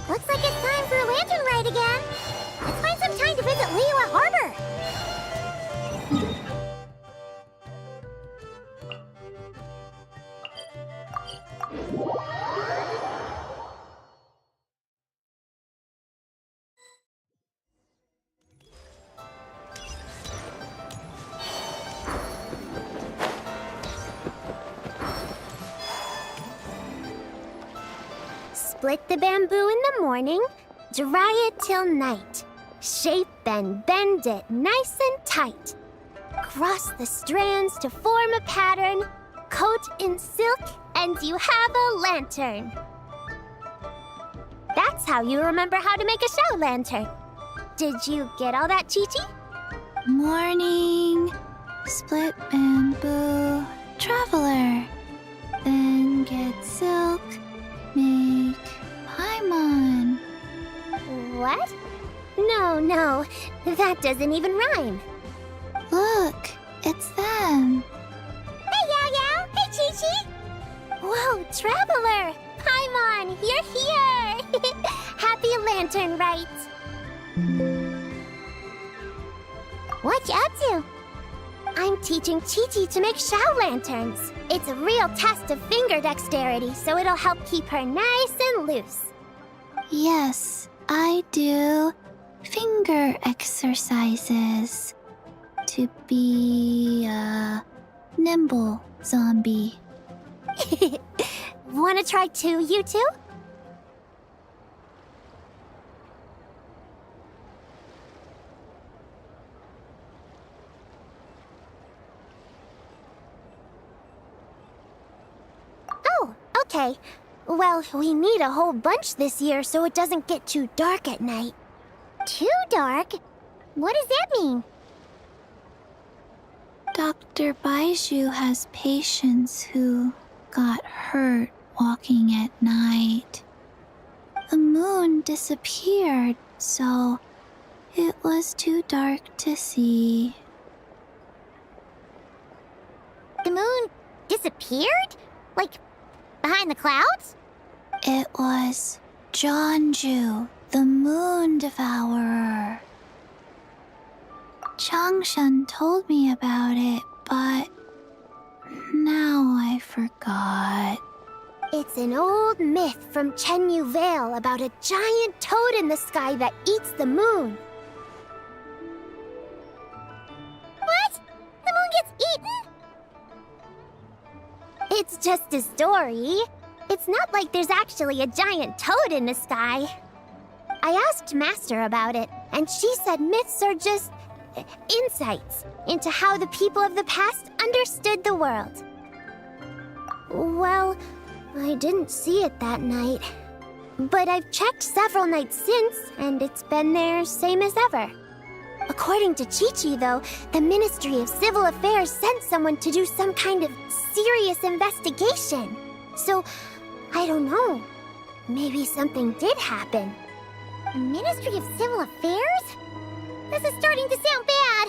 Looks like it's time for a lantern ride again. Let's find some time to visit Liyue Harbor. Split the bamboo in the morning, dry it till night. Shape and bend it nice and tight. Cross the strands to form a pattern, coat in silk, and you have a lantern. That's how you remember how to make a show lantern. Did you get all that, Chi-Chi? Morning, split bamboo, traveler. Then get silk, make paimon. What? No, that doesn't even rhyme. Look, it's them. Hey, Yaoyao! Hey, Chi-Chi! Whoa, Traveler! Paimon, you're here! Happy Lantern Rites! What you up to? I'm teaching Chi-Chi to make Shao lanterns. It's a real test of finger dexterity, so it'll help keep her nice and loose. Yes, I do finger exercises to be a nimble zombie. Wanna try too, you two? Oh, okay. Well, we need a whole bunch this year so it doesn't get too dark at night. Too dark? What does that mean? Dr. Baiju has patients who got hurt walking at night. The moon disappeared, so it was too dark to see. The moon disappeared? Like, behind the clouds? It was Jeonju, the moon devourer. Changshan told me about it, but now I forgot. It's an old myth from Chenyu Vale about a giant toad in the sky that eats the moon. What? The moon gets eaten? It's just a story. It's not like there's actually a giant toad in the sky. I asked Master about it, and she said myths are just insights into how the people of the past understood the world. Well, I didn't see it that night. But I've checked several nights since, and it's been there same as ever. According to Chi-Chi, though, the Ministry of Civil Affairs sent someone to do some kind of serious investigation. So, I don't know. Maybe something did happen. Ministry of Civil Affairs? This is starting to sound bad.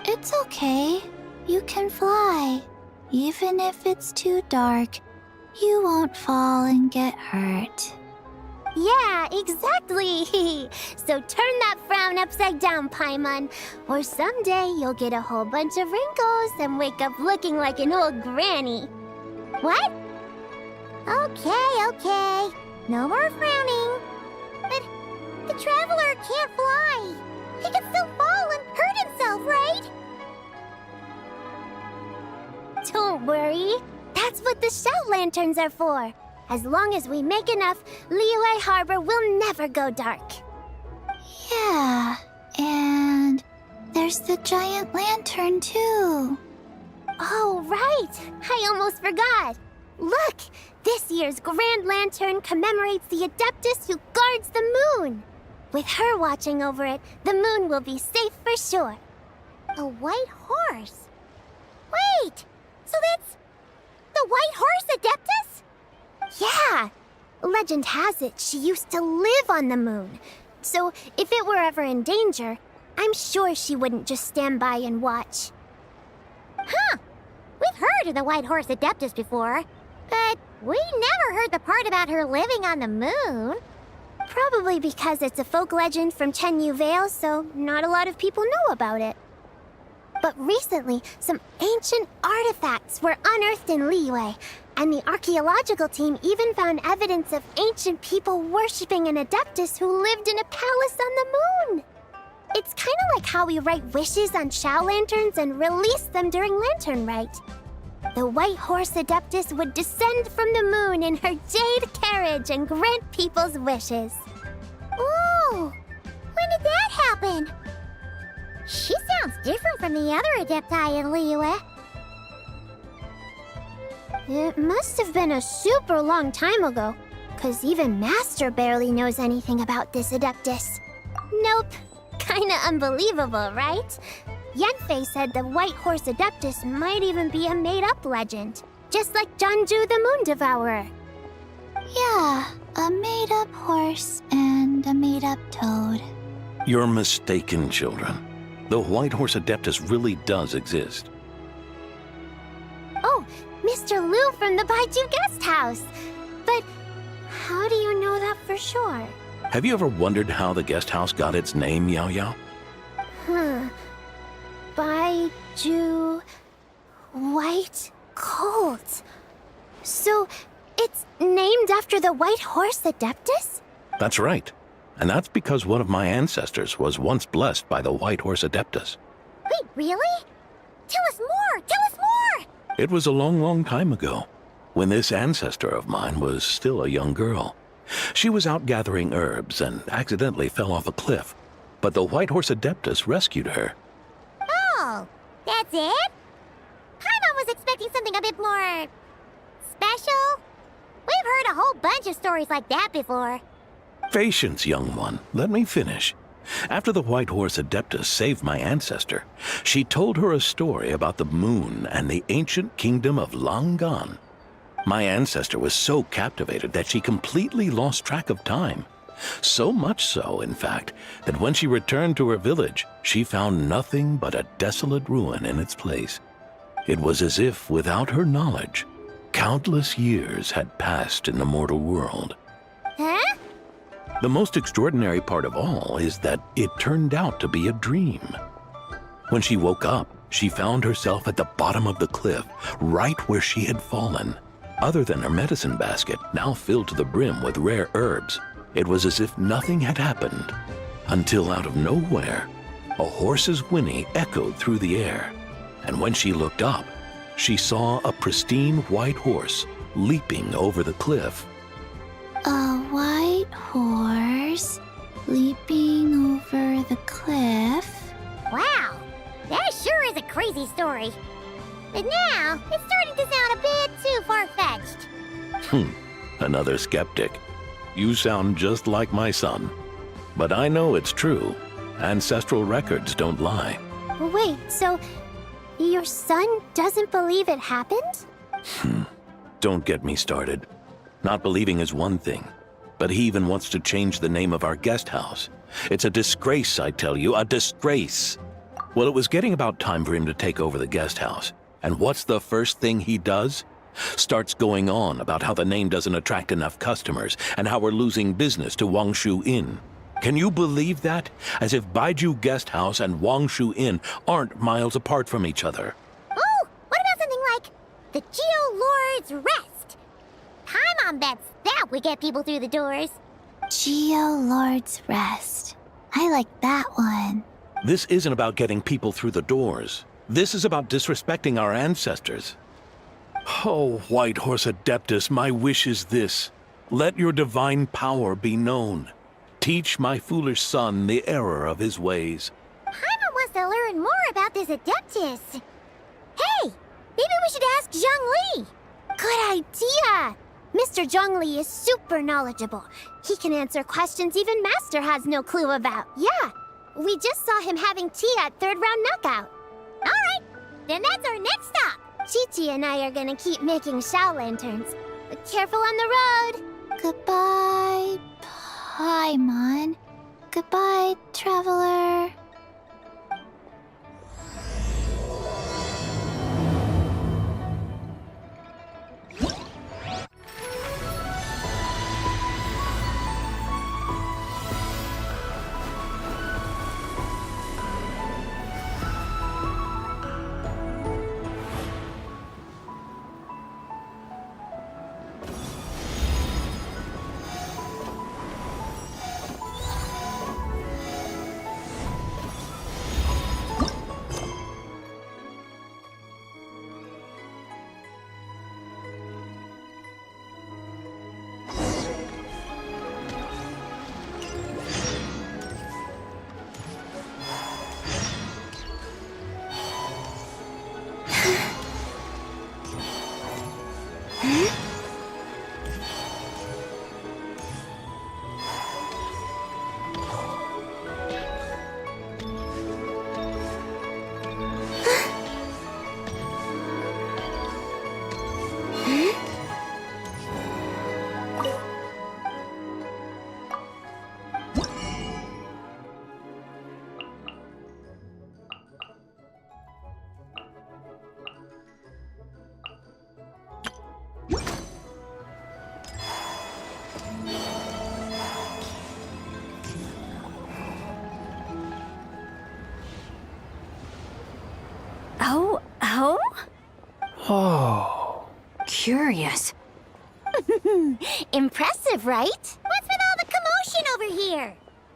It's okay. You can fly. Even if it's too dark, you won't fall and get hurt. Yeah, exactly. So turn that frown upside down, Paimon. Or someday you'll get a whole bunch of wrinkles and wake up looking like an old granny. What? Okay. No more frowning. But the Traveler can't fly. He can still fall and hurt himself, right? Don't worry. That's what the shout lanterns are for. As long as we make enough, Liyue Harbor will never go dark. Yeah, and there's the giant lantern too. Oh, right. I almost forgot. Look, this year's Grand Lantern commemorates the Adeptus who guards the moon. With her watching over it, the moon will be safe for sure. A white horse? Wait, so that's the white horse Adeptus? Yeah! Legend has it she used to live on the moon. So if it were ever in danger, I'm sure she wouldn't just stand by and watch. Huh! We've heard of the white horse Adeptus before, but we never heard the part about her living on the moon. Probably because it's a folk legend from Chenyu Vale, so not a lot of people know about it. But recently, some ancient artifacts were unearthed in Liyue, and the archaeological team even found evidence of ancient people worshipping an adeptus who lived in a palace on the moon. It's kind of like how we write wishes on Shao lanterns and release them during Lantern Rite. The White Horse Adeptus would descend from the moon in her jade carriage and grant people's wishes. Ooh! When did that happen? She sounds different from the other Adepti in Liyue. It must have been a super long time ago, 'cause even Master barely knows anything about this Adeptus. Nope. Kinda unbelievable, right? Yanfei said the White Horse Adeptus might even be a made-up legend, just like Janju the Moon Devourer. Yeah, a made-up horse and a made-up toad. You're mistaken, children. The White Horse Adeptus really does exist. Oh, Mr. Liu from the Baiju Guest House. But how do you know that for sure? Have you ever wondered how the guest house got its name, Yaoyao? Baiju White Colt. So it's named after the White Horse Adeptus? That's right. And that's because one of my ancestors was once blessed by the White Horse Adeptus. Wait, really? Tell us more! Tell us more! It was a long, long time ago, when this ancestor of mine was still a young girl. She was out gathering herbs and accidentally fell off a cliff, but the White Horse Adeptus rescued her. Oh, that's it? Paimon was expecting something a bit more special. We've heard a whole bunch of stories like that before. Patience, young one. Let me finish. After the White Horse Adeptus saved my ancestor, she told her a story about the moon and the ancient kingdom of Langan. My ancestor was so captivated that she completely lost track of time. So much so, in fact, that when she returned to her village, she found nothing but a desolate ruin in its place. It was as if, without her knowledge, countless years had passed in the mortal world. Huh? The most extraordinary part of all is that it turned out to be a dream. When she woke up, she found herself at the bottom of the cliff, right where she had fallen. Other than her medicine basket, now filled to the brim with rare herbs, it was as if nothing had happened. Until out of nowhere, a horse's whinny echoed through the air. And when she looked up, she saw a pristine white horse leaping over the cliff. A white horse leaping over the cliff? Wow, that sure is a crazy story. But now, it's starting to sound a bit too far-fetched. Another skeptic. You sound just like my son. But I know it's true. Ancestral records don't lie. Wait, so your son doesn't believe it happened? Don't get me started. Not believing is one thing, but he even wants to change the name of our guest house. It's a disgrace, I tell you, a disgrace. Well, it was getting about time for him to take over the guest house. And what's the first thing he does? Starts going on about how the name doesn't attract enough customers and how we're losing business to Wangshu Inn. Can you believe that? As if Baiju Guest House and Wangshu Inn aren't miles apart from each other. Oh, what about something like the Geo Lord's Rest? Paimon bets that would get people through the doors. Geo Lord's Rest. I like that one. This isn't about getting people through the doors. This is about disrespecting our ancestors. Oh, White Horse Adeptus, my wish is this. Let your divine power be known. Teach my foolish son the error of his ways. Paimon wants to learn more about this Adeptus. Hey, maybe we should ask Zhang Li. Good idea. Mr. Zhang Li is super knowledgeable. He can answer questions even Master has no clue about. Yeah, we just saw him having tea at third round knockout. All right, then that's our next stop. Chi-Chi and I are gonna keep making Shao lanterns. But careful on the road. Goodbye, Paimon. Goodbye, traveler. this. Impressive, right? What's with all the commotion over here?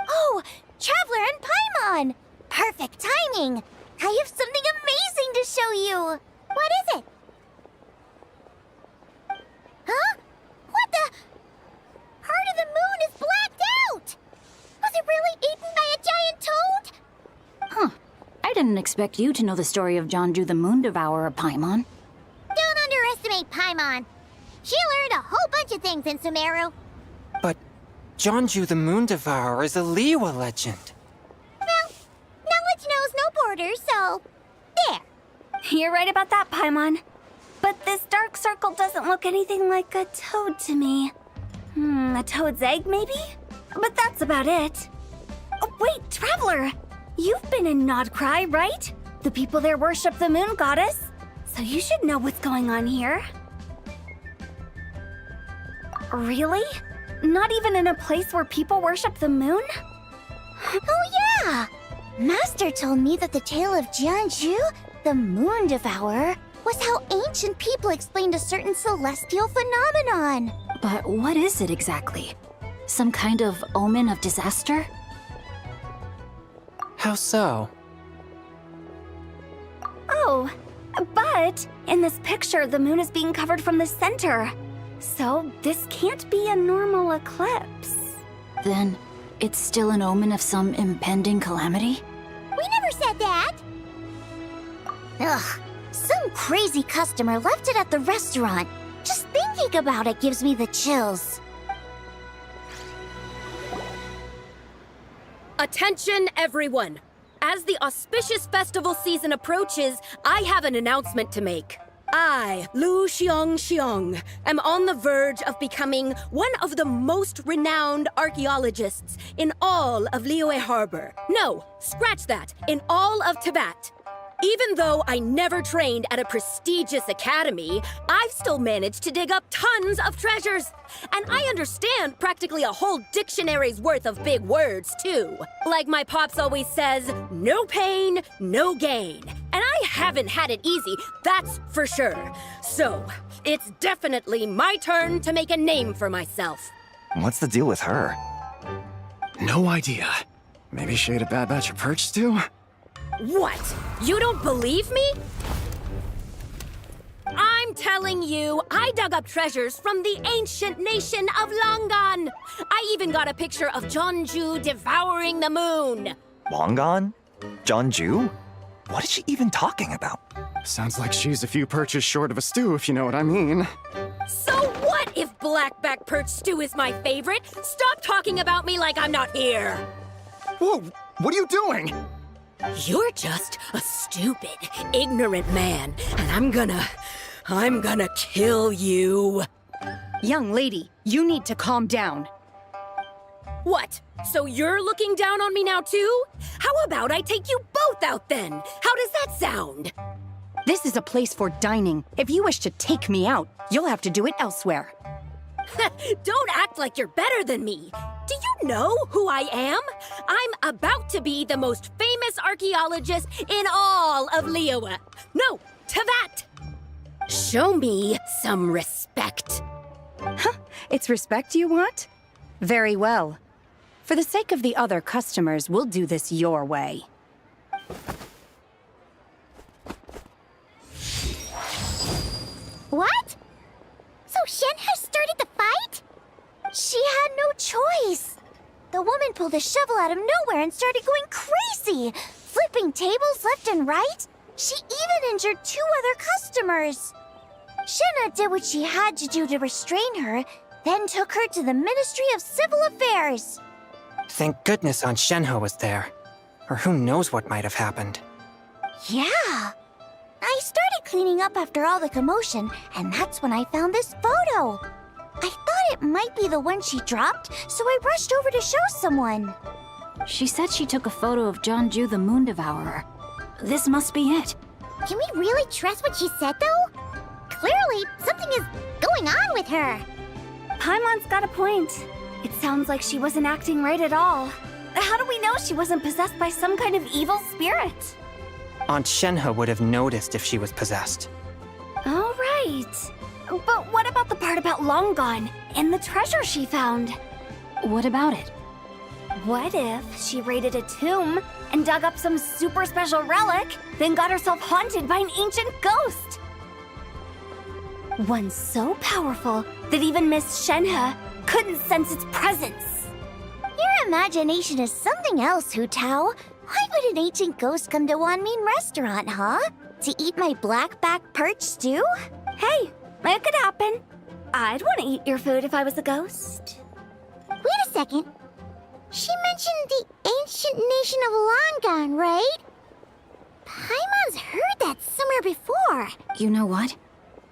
Oh, Traveler and Paimon! Perfect timing! I have something amazing to show you! What is it? Huh? What the? Heart of the Moon is blacked out! Was it really eaten by a giant toad? Huh. I didn't expect you to know the story of Jonju the Moon Devourer, Paimon. Don't underestimate Paimon. She learned a whole bunch of things in Sumeru. But Jonju the Moon Devourer is a Liyue legend. Well, knowledge knows no borders, so... there. You're right about that, Paimon. But this dark circle doesn't look anything like a toad to me. A toad's egg, maybe? But that's about it. Oh, wait, Traveler! You've been in Nodcry, right? The people there worship the moon goddess. So you should know what's going on here. Really? Not even in a place where people worship the moon? Oh yeah! Master told me that the tale of Jianzhu, the Moon Devourer, was how ancient people explained a certain celestial phenomenon. But what is it exactly? Some kind of omen of disaster? How so? Oh, but in this picture, the moon is being covered from the center. So this can't be a normal eclipse. Then it's still an omen of some impending calamity? We never said that! Ugh, some crazy customer left it at the restaurant. Just thinking about it gives me the chills. Attention, everyone! As the auspicious festival season approaches, I have an announcement to make. I, Lu Xiong, am on the verge of becoming one of the most renowned archaeologists in all of Liyue Harbor. No, scratch that, in all of Tibet. Even though I never trained at a prestigious academy, I've still managed to dig up tons of treasures. And I understand practically a whole dictionary's worth of big words, too. Like my pops always says, no pain, no gain. And I haven't had it easy, that's for sure. So, it's definitely my turn to make a name for myself. What's the deal with her? No idea. Maybe she ate a bad batch of perch stew? What? You don't believe me? I'm telling you, I dug up treasures from the ancient nation of Longan. I even got a picture of Jonju devouring the moon. Longan? Jonju? What is she even talking about? Sounds like she's a few perches short of a stew, if you know what I mean. So what if blackback perch stew is my favorite? Stop talking about me like I'm not here. Whoa, what are you doing? You're just a stupid, ignorant man, and I'm gonna kill you. Young lady, you need to calm down. What? So you're looking down on me now too? How about I take you both out then? How does that sound? This is a place for dining. If you wish to take me out, you'll have to do it elsewhere. Don't act like you're better than me. Do you know who I am? I'm about to be the most famous archaeologist in all of Liyue. No, Tibet. Show me some respect. It's respect you want? Very well. For the sake of the other customers, we'll do this your way. What? So Shen has started the fight? She had no choice. The woman pulled a shovel out of nowhere and started going crazy, flipping tables left and right. She even injured 2 other customers. Shenna did what she had to do to restrain her, then took her to the Ministry of Civil Affairs. Thank goodness Aunt Shenhe was there. Or who knows what might have happened. Yeah. I started cleaning up after all the commotion, and that's when I found this photo. I thought it might be the one she dropped, so I rushed over to show someone. She said she took a photo of Jonju the Moon Devourer. This must be it. Can we really trust what she said, though? Clearly, something is going on with her. Paimon's got a point. It sounds like she wasn't acting right at all. How do we know she wasn't possessed by some kind of evil spirit? Aunt Shenhe would have noticed if she was possessed. All right. But what about the part about Long Gone and the treasure she found? What about it? What if she raided a tomb and dug up some super special relic, then got herself haunted by an ancient ghost? One so powerful that even Miss Shenhe couldn't sense its presence. Your imagination is something else, Hu Tao. Why would an ancient ghost come to Wanmin restaurant, huh? To eat my blackback perch stew? Hey, it could happen. I'd want to eat your food if I was a ghost. Wait a second. She mentioned the ancient nation of Longan, right? Paimon's heard that somewhere before. You know what?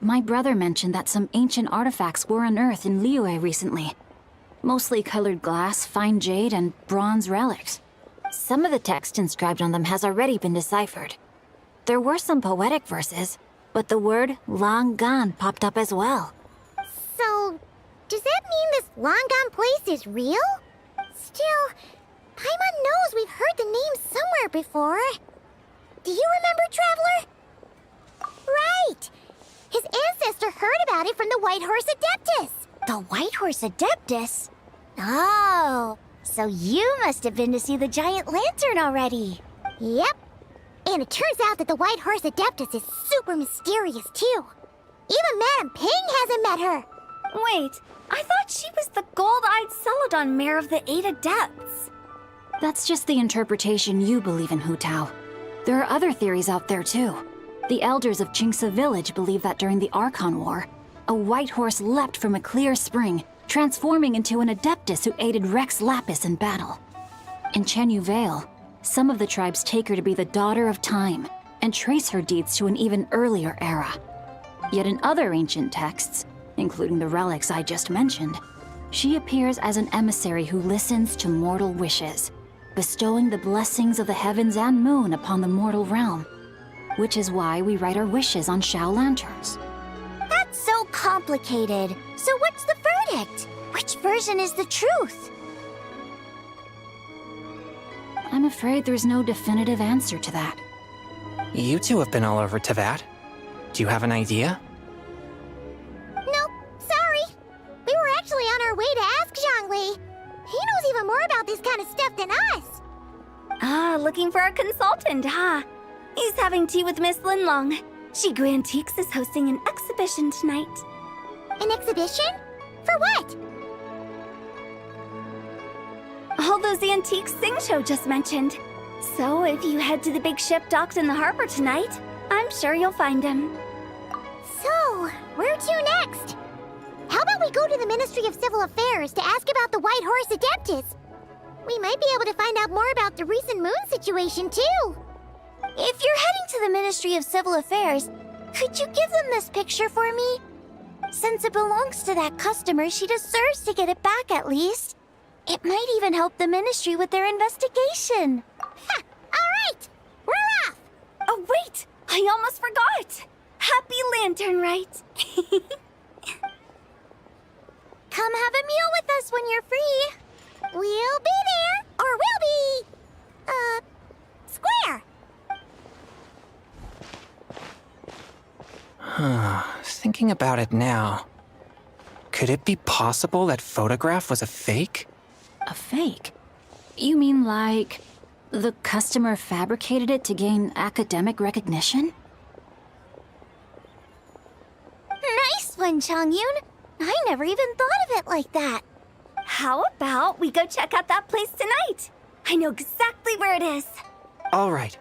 My brother mentioned that some ancient artifacts were unearthed in Liyue recently. Mostly colored glass, fine jade, and bronze relics. Some of the text inscribed on them has already been deciphered. There were some poetic verses, but the word long gone popped up as well. So, does that mean this Longan place is real? Still, Paimon knows we've heard the name somewhere before. Do you remember, Traveler? Right! His ancestor heard about it from the White Horse Adeptus. The White Horse Adeptus? Oh, so you must have been to see the giant lantern already. Yep. And it turns out that the White Horse Adeptus is super mysterious, too. Even Madame Ping hasn't met her. Wait, I thought she was the gold-eyed Celadon mare of the 8 Adepts. That's just the interpretation you believe in, Hu Tao. There are other theories out there, too. The elders of Qingce village believe that during the Archon War, a white horse leapt from a clear spring, transforming into an Adeptus who aided Rex Lapis in battle. In Chenyu Vale, some of the tribes take her to be the daughter of time and trace her deeds to an even earlier era. Yet in other ancient texts, including the relics I just mentioned, she appears as an emissary who listens to mortal wishes, bestowing the blessings of the heavens and moon upon the mortal realm, which is why we write our wishes on Shao lanterns. That's so complicated. So what's the verdict? Which version is the truth? I'm afraid there's no definitive answer to that. You two have been all over Teyvat. Do you have an idea? Nope, sorry. We were actually on our way to ask Zhongli. He knows even more about this kind of stuff than us. Ah, looking for a consultant, huh? He's having tea with Miss Linlong. Shigu Antiques is hosting an exhibition tonight. An exhibition? For what? All those antiques Xingqiu just mentioned. So if you head to the big ship docked in the harbor tonight, I'm sure you'll find him. So, where to next? How about we go to the Ministry of Civil Affairs to ask about the White Horse Adeptus? We might be able to find out more about the recent moon situation, too. If you're heading to the Ministry of Civil Affairs, could you give them this picture for me? Since it belongs to that customer, she deserves to get it back at least. It might even help the Ministry with their investigation. Ha! All right! We're off! Oh, wait! I almost forgot! Happy Lantern, right? Come have a meal with us when you're free. We'll be there, or we'll be... square. Thinking about it now, could it be possible that photograph was a fake? A fake? You mean like the customer fabricated it to gain academic recognition? Nice one, Chongyun. I never even thought of it like that. How about we go check out that place tonight? I know exactly where it is. All right.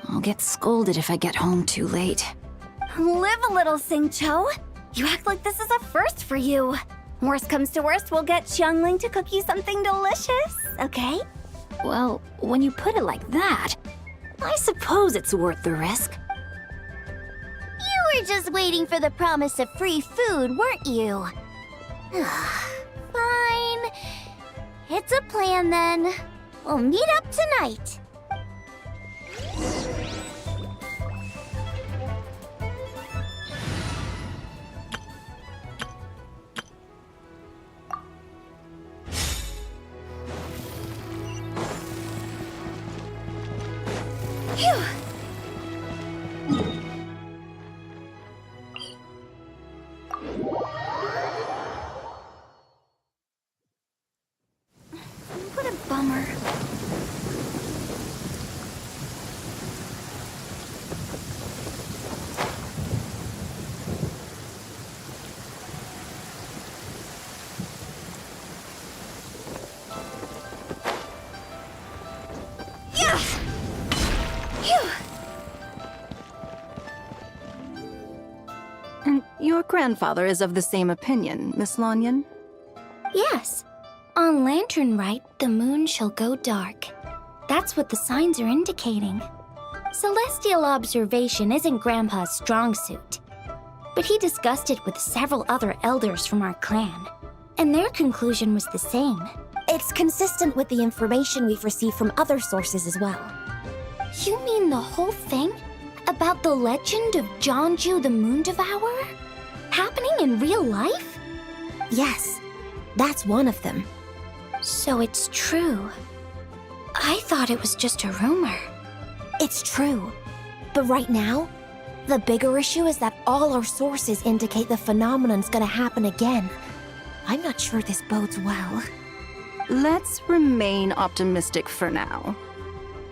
I'll get scolded if I get home too late. Live a little, Xingqiu. You act like this is a first for you. Worst comes to worst, we'll get Xiangling to cook you something delicious, okay? Well, when you put it like that, I suppose it's worth the risk. You were just waiting for the promise of free food, weren't you? Fine. It's a plan then. We'll meet up tonight. grandfather is of the same opinion, Miss Lanyan? Yes. On Lanternlit, the moon shall go dark. That's what the signs are indicating. Celestial observation isn't Grandpa's strong suit. But he discussed it with several other elders from our clan, and their conclusion was the same. It's consistent with the information we've received from other sources as well. You mean the whole thing? About the legend of Jeonju the Moon Devourer? Happening in real life? Yes, that's one of them. So it's true. I thought it was just a rumor. It's true. But right now, the bigger issue is that all our sources indicate the phenomenon's gonna happen again. I'm not sure this bodes well. Let's remain optimistic for now.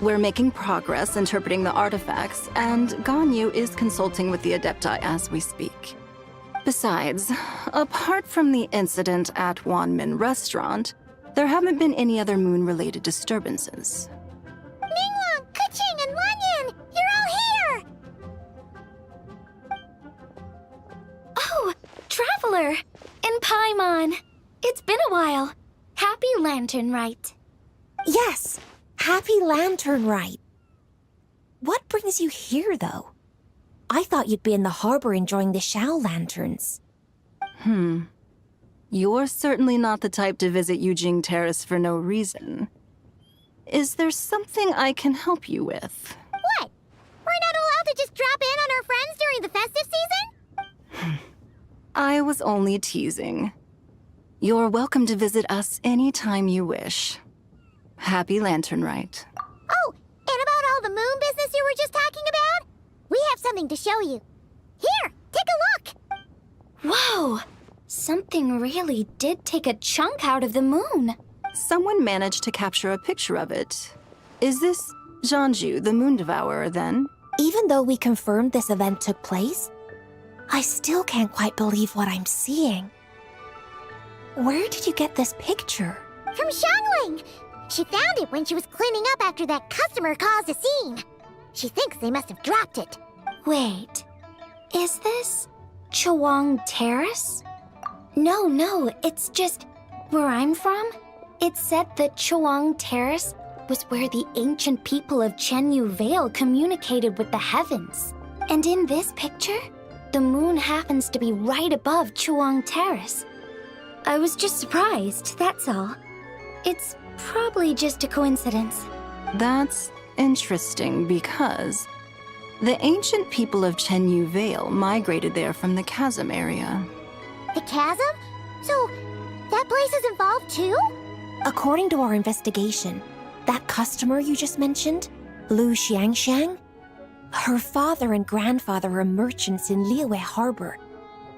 We're making progress interpreting the artifacts, and Ganyu is consulting with the Adepti as we speak. Besides, apart from the incident at Wanmin Restaurant, there haven't been any other moon-related disturbances. Ningguang, Keqing, and Lanyan! You're all here! Oh, Traveler! And Paimon! It's been a while. Happy Lanternlit. Yes, happy Lanternlit. What brings you here, though? I thought you'd be in the harbor enjoying the Shao lanterns. You're certainly not the type to visit Yujing Terrace for no reason. Is there something I can help you with? What? We're not allowed to just drop in on our friends during the festive season? I was only teasing. You're welcome to visit us anytime you wish. Happy Lanternlit. Oh, and about all the moon business you were just talking about? We have something to show you. Here, take a look! Whoa! Something really did take a chunk out of the moon. Someone managed to capture a picture of it. Is this Jeonju, the Moon Devourer, then? Even though we confirmed this event took place, I still can't quite believe what I'm seeing. Where did you get this picture? From Xiangling! She found it when she was cleaning up after that customer caused a scene. She thinks they must have dropped it. Wait, is this Chawang Terrace? No, it's just where I'm from. It said that Chawang Terrace was where the ancient people of Chenyu Vale communicated with the heavens. And in this picture, the moon happens to be right above Chawang Terrace. I was just surprised, that's all. It's probably just a coincidence. That's interesting because the ancient people of Chenyu Vale migrated there from the chasm area. The chasm? So, that place is involved too? According to our investigation, that customer you just mentioned, Lu Xiangxiang, her father and grandfather are merchants in Liyue Harbor,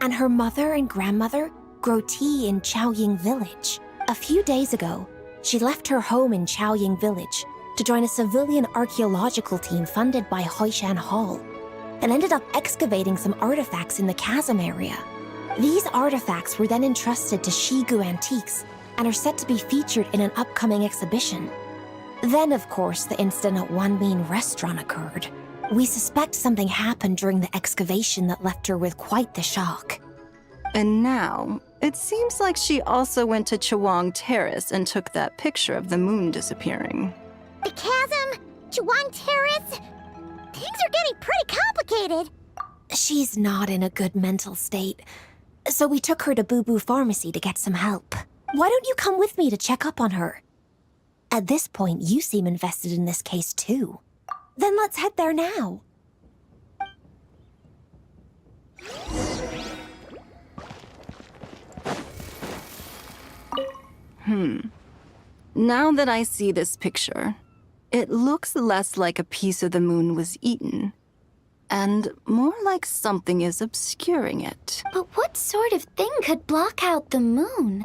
and her mother and grandmother grow tea in Chaoying Village. A few days ago, she left her home in Chaoying Village to join a civilian archaeological team funded by Hoishan Hall, and ended up excavating some artifacts in the chasm area. These artifacts were then entrusted to Shigu Antiques and are set to be featured in an upcoming exhibition. Then, of course, the incident at Wanmin Restaurant occurred. We suspect something happened during the excavation that left her with quite the shock. And now, it seems like she also went to Chawang Terrace and took that picture of the moon disappearing. The chasm? Chawang Terrace? Things are getting pretty complicated. She's not in a good mental state, so we took her to Boo Boo Pharmacy to get some help. Why don't you come with me to check up on her? At this point, you seem invested in this case too. Then let's head there now. Now that I see this picture, it looks less like a piece of the moon was eaten, and more like something is obscuring it. But what sort of thing could block out the moon?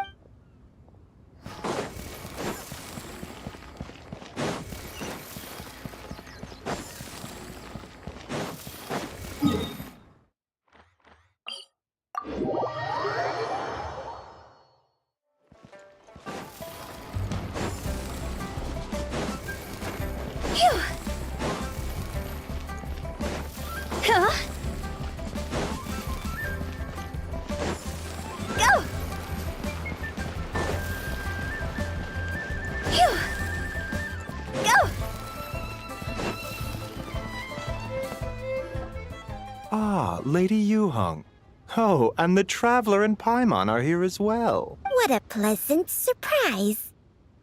Lady Yuheng. Oh, and the Traveler and Paimon are here as well. What a pleasant surprise.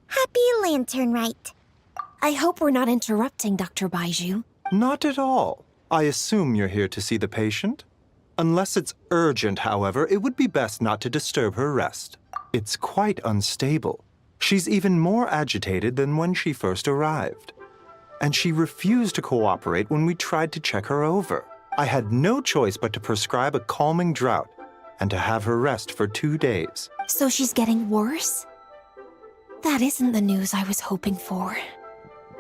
Happy Lanternlit. I hope we're not interrupting Dr. Baiju. Not at all. I assume you're here to see the patient? Unless it's urgent, however, it would be best not to disturb her rest. It's quite unstable. She's even more agitated than when she first arrived. And she refused to cooperate when we tried to check her over. I had no choice but to prescribe a calming draught and to have her rest for 2 days. So she's getting worse? That isn't the news I was hoping for.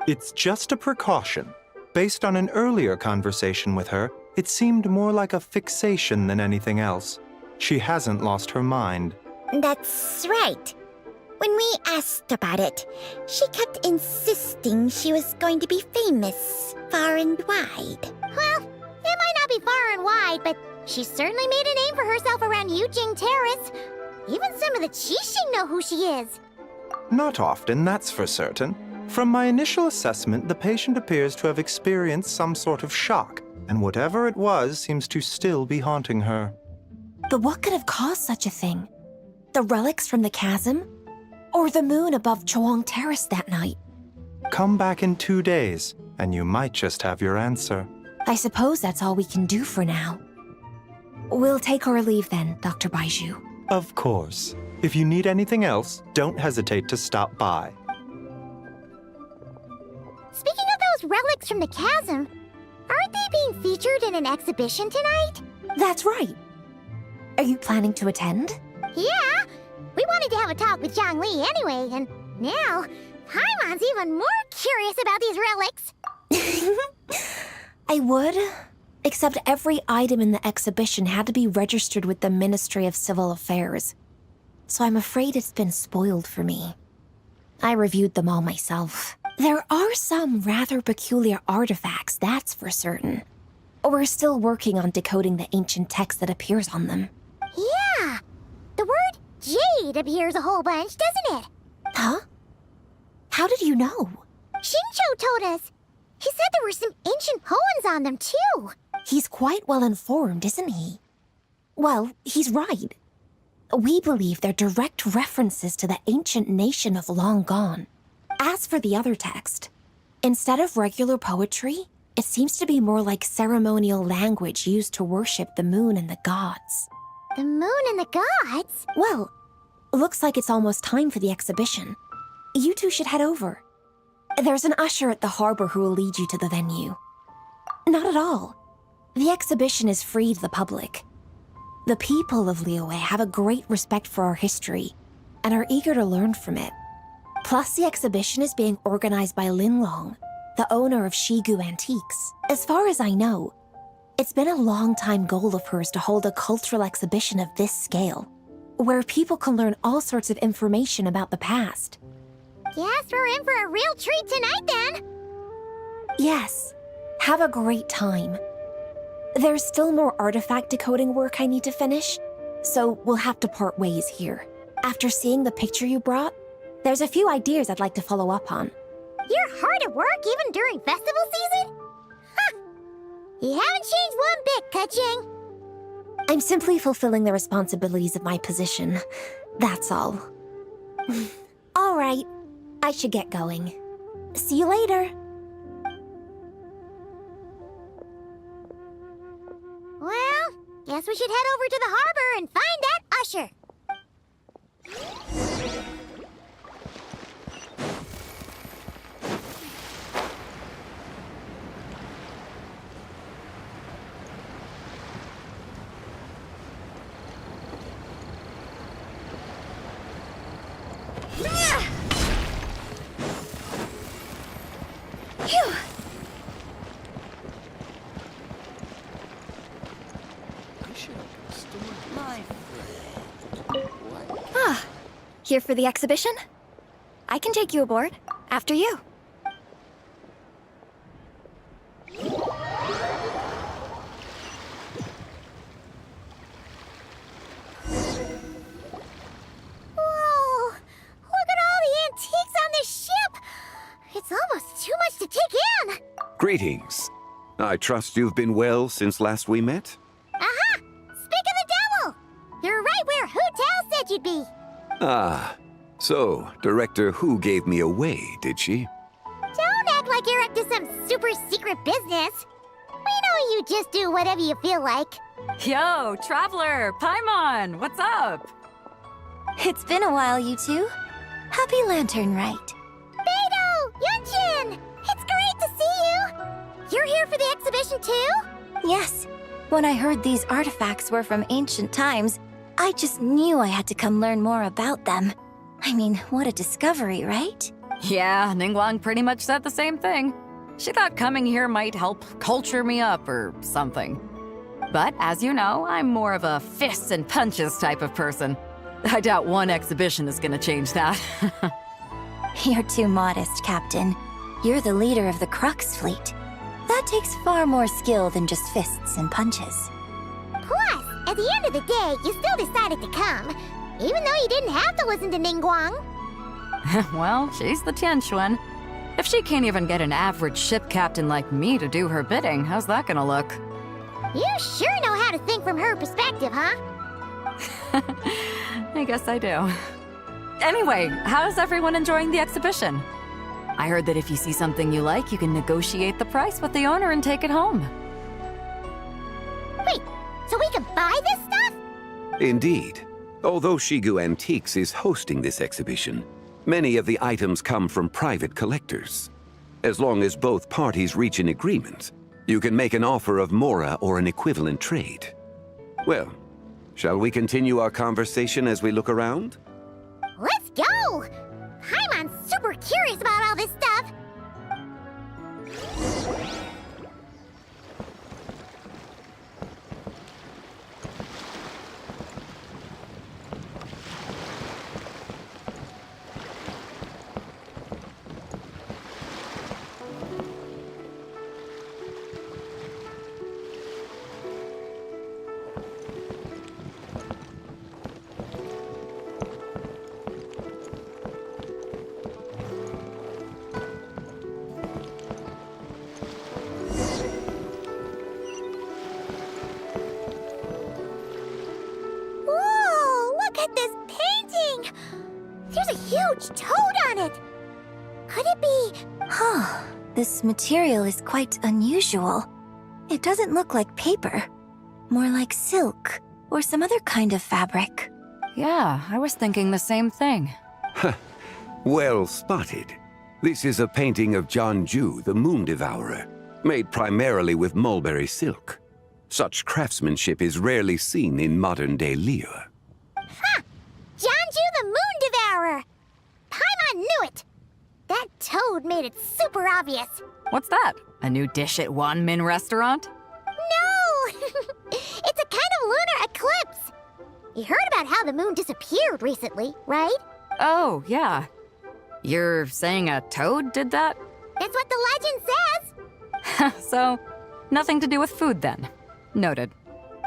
It's just a precaution. Based on an earlier conversation with her, it seemed more like a fixation than anything else. She hasn't lost her mind. That's right. When we asked about it, she kept insisting she was going to be famous far and wide. Well, it might not be far and wide, but she certainly made a name for herself around Yujing Terrace. Even some of the Qixing know who she is. Not often, that's for certain. From my initial assessment, the patient appears to have experienced some sort of shock, and whatever it was seems to still be haunting her. But what could have caused such a thing? The relics from the chasm? Or the moon above Chuang Terrace that night? Come back in 2 days, and you might just have your answer. I suppose that's all we can do for now. We'll take our leave then, Dr. Baiju. Of course. If you need anything else, don't hesitate to stop by. Speaking of those relics from the chasm, aren't they being featured in an exhibition tonight? That's right. Are you planning to attend? Yeah! We wanted to have a talk with Zhangli anyway, and now Paimon's even more curious about these relics. I would, except every item in the exhibition had to be registered with the Ministry of Civil Affairs. So I'm afraid it's been spoiled for me. I reviewed them all myself. There are some rather peculiar artifacts, that's for certain. We're still working on decoding the ancient text that appears on them. Yeah! The word jade appears a whole bunch, doesn't it? Huh? How did you know? Shincho told us. He said there were some ancient poems on them, too. He's quite well informed, isn't he? Well, he's right. We believe they're direct references to the ancient nation of long gone. As for the other text, instead of regular poetry, it seems to be more like ceremonial language used to worship the moon and the gods. The moon and the gods? Well, looks like it's almost time for the exhibition. You two should head over. There's an usher at the harbor who will lead you to the venue. Not at all. The exhibition is free to the public. The people of Liyue have a great respect for our history and are eager to learn from it. Plus, the exhibition is being organized by Linlong, the owner of Shigu Antiques. As far as I know, it's been a long-time goal of hers to hold a cultural exhibition of this scale, where people can learn all sorts of information about the past. Guess we're in for a real treat tonight, then. Yes, have a great time. There's still more artifact decoding work I need to finish, so we'll have to part ways here. After seeing the picture you brought, there's a few ideas I'd like to follow up on. You're hard at work even during festival season? Huh. You haven't changed one bit, Kaching. I'm simply fulfilling the responsibilities of my position. That's all. All right, I should get going. See you later. Well, guess we should head over to the harbor and find that usher. Phew! Ah, here for the exhibition? I can take you aboard. After you. Whoa! Look at all the antiques on this ship! It's almost too much to take in! Greetings. I trust you've been well since last we met? Ah, so Director Hu gave me away, did she? Don't act like you're up to some super secret business. We know you just do whatever you feel like. Yo, Traveler, Paimon, what's up? It's been a while, you two. Happy Lanternlit. Beidou! Yunchin! It's great to see you! You're here for the exhibition too? Yes. When I heard these artifacts were from ancient times, I just knew I had to come learn more about them. I mean, what a discovery, right? Yeah, Ningguang pretty much said the same thing. She thought coming here might help culture me up or something. But as you know, I'm more of a fists and punches type of person. I doubt one exhibition is gonna change that. You're too modest, Captain. You're the leader of the Crux fleet. That takes far more skill than just fists and punches. Plus, at the end of the day, you still decided to come, even though you didn't have to listen to Ningguang. Well, she's the Tianquan. If she can't even get an average ship captain like me to do her bidding, how's that gonna look? You sure know how to think from her perspective, huh? I guess I do. Anyway, how's everyone enjoying the exhibition? I heard that if you see something you like, you can negotiate the price with the owner and take it home. Wait, so we can buy this stuff? Indeed. Although Shigu Antiques is hosting this exhibition, many of the items come from private collectors. As long as both parties reach an agreement, you can make an offer of mora or an equivalent trade. Well, shall we continue our conversation as we look around? Let's go! Paimon's super curious about all this stuff. There's a huge toad on it! Could it be... Huh. This material is quite unusual. It doesn't look like paper. More like silk, or some other kind of fabric. Yeah, I was thinking the same thing. Well spotted. This is a painting of Jianju, the Moon Devourer, made primarily with mulberry silk. Such craftsmanship is rarely seen in modern-day Liyue. Ha! Jianju the Moon Devourer! Paimon knew it! That toad made it super obvious. What's that? A new dish at Wanmin restaurant? No! It's a kind of lunar eclipse. You heard about how the moon disappeared recently, right? Oh, yeah. You're saying a toad did that? That's what the legend says. So, nothing to do with food then. Noted.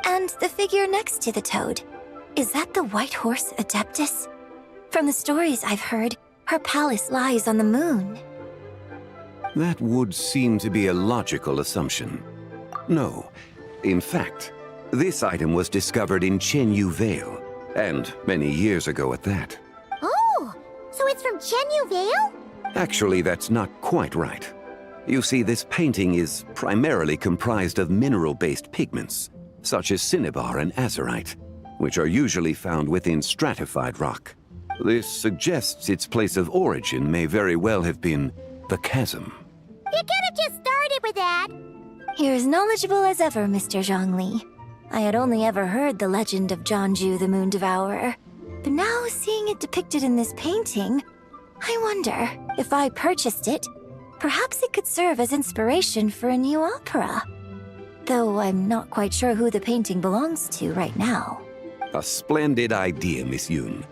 And the figure next to the toad. Is that the White Horse Adeptus? From the stories I've heard, her palace lies on the moon. That would seem to be a logical assumption. No. In fact, this item was discovered in Chenyu Vale, and many years ago at that. Oh, so it's from Chenyu Vale? Actually, that's not quite right. You see, this painting is primarily comprised of mineral-based pigments, such as cinnabar and azurite, which are usually found within stratified rock. This suggests its place of origin may very well have been the chasm. You could have just started with that. You're as knowledgeable as ever, Mr. Zhongli. I had only ever heard the legend of Jianju the Moon Devourer, but now seeing it depicted in this painting, I wonder, if I purchased it, perhaps it could serve as inspiration for a new opera. Though I'm not quite sure who the painting belongs to right now. A splendid idea, Miss Yoon.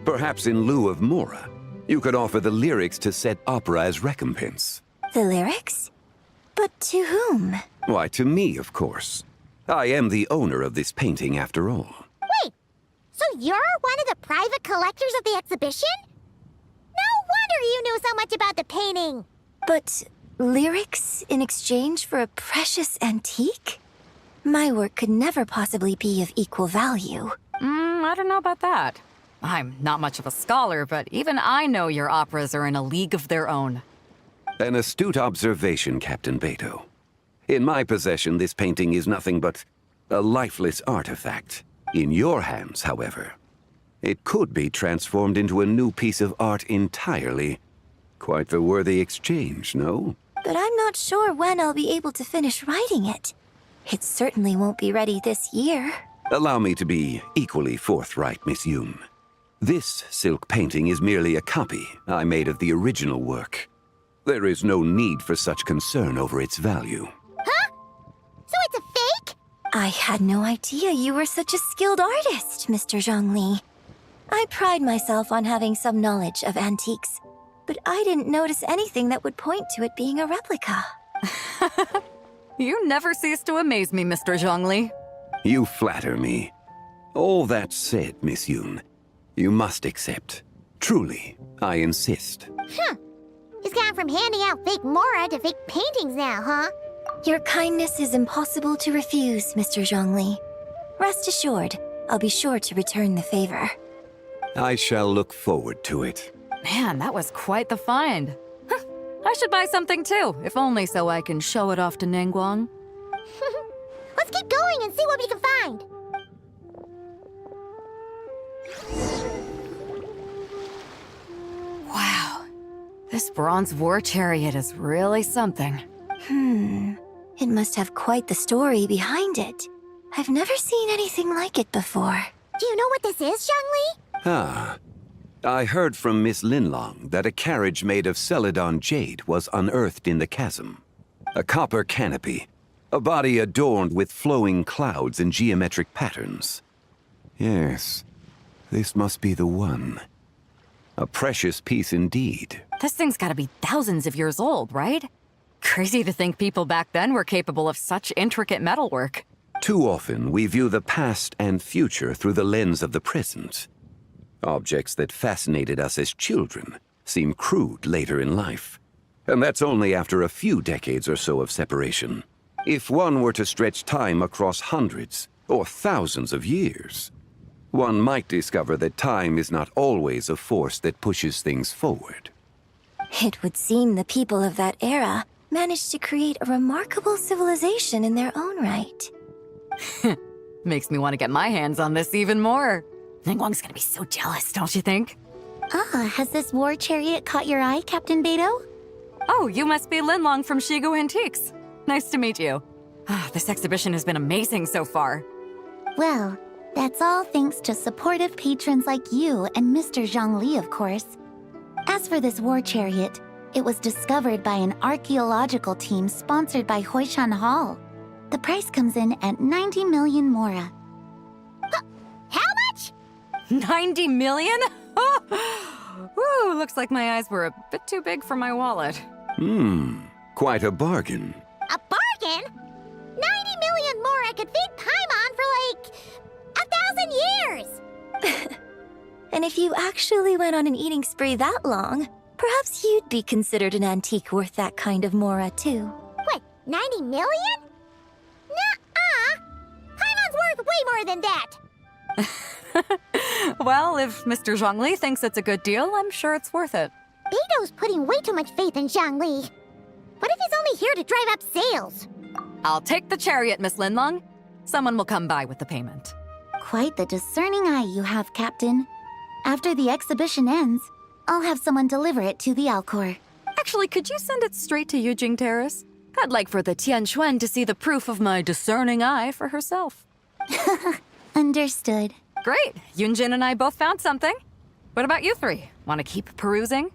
Perhaps in lieu of mora, you could offer the lyrics to said opera as recompense. The lyrics? But to whom? Why, to me, of course. I am the owner of this painting, after all. Wait, so you're one of the private collectors of the exhibition? No wonder you knew so much about the painting. But lyrics in exchange for a precious antique? My work could never possibly be of equal value. I don't know about that. I'm not much of a scholar, but even I know your operas are in a league of their own. An astute observation, Captain Beto. In my possession, this painting is nothing but a lifeless artifact. In your hands, however, it could be transformed into a new piece of art entirely. Quite the worthy exchange, no? But I'm not sure when I'll be able to finish writing it. It certainly won't be ready this year. Allow me to be equally forthright, Miss Yoon. This silk painting is merely a copy I made of the original work. There is no need for such concern over its value. Huh? So it's a fake? I had no idea you were such a skilled artist, Mr. Zhongli. I pride myself on having some knowledge of antiques, but I didn't notice anything that would point to it being a replica. You never cease to amaze me, Mr. Zhongli. You flatter me. All that said, Miss Yoon, you must accept. Truly, I insist. He's gone from handing out fake mora to fake paintings now, huh? Your kindness is impossible to refuse, Mr. Zhongli. Rest assured, I'll be sure to return the favor. I shall look forward to it. Man, that was quite the find. I should buy something too, if only so I can show it off to Ningguang. Let's keep going and see what we can find. Wow. This bronze war chariot is really something. It must have quite the story behind it. I've never seen anything like it before. Do you know what this is, Zhongli? Ah. I heard from Miss Linlong that a carriage made of Celadon jade was unearthed in the chasm. A copper canopy, a body adorned with flowing clouds and geometric patterns. Yes, this must be the one. A precious piece indeed. This thing's gotta be thousands of years old, right? Crazy to think people back then were capable of such intricate metalwork. Too often, we view the past and future through the lens of the present. Objects that fascinated us as children seem crude later in life. And that's only after a few decades or so of separation. If one were to stretch time across hundreds or thousands of years, one might discover that time is not always a force that pushes things forward. It would seem the people of that era managed to create a remarkable civilization in their own right. Makes me want to get my hands on this even more. Ningguang's gonna be so jealous, don't you think? Has this war chariot caught your eye, Captain Beto? Oh, you must be Linlong from Shigu Antiques. Nice to meet you. This exhibition has been amazing so far. Well, that's all thanks to supportive patrons like you and Mr. Zhongli, of course. As for this war chariot, it was discovered by an archaeological team sponsored by Hoishan Hall. The price comes in at 90 million mora. How much? 90 million? Woo, looks like my eyes were a bit too big for my wallet. Quite a bargain. A bargain? 90 million mora could feed Paimon for like 1,000 years! And if you actually went on an eating spree that long, perhaps you'd be considered an antique worth that kind of mora too. What, 90 million? Nuh-uh! Paimon's worth way more than that! Well, if Mr. Zhongli thinks it's a good deal, I'm sure it's worth it. Beto's putting way too much faith in Zhongli. What if he's only here to drive up sales? I'll take the chariot, Miss Linlong. Someone will come by with the payment. Quite the discerning eye you have, Captain. After the exhibition ends, I'll have someone deliver it to the Alcor. Actually, could you send it straight to Yujing Terrace? I'd like for the Tianquan to see the proof of my discerning eye for herself. Understood. Great. Yunjin and I both found something. What about you three? Want to keep perusing?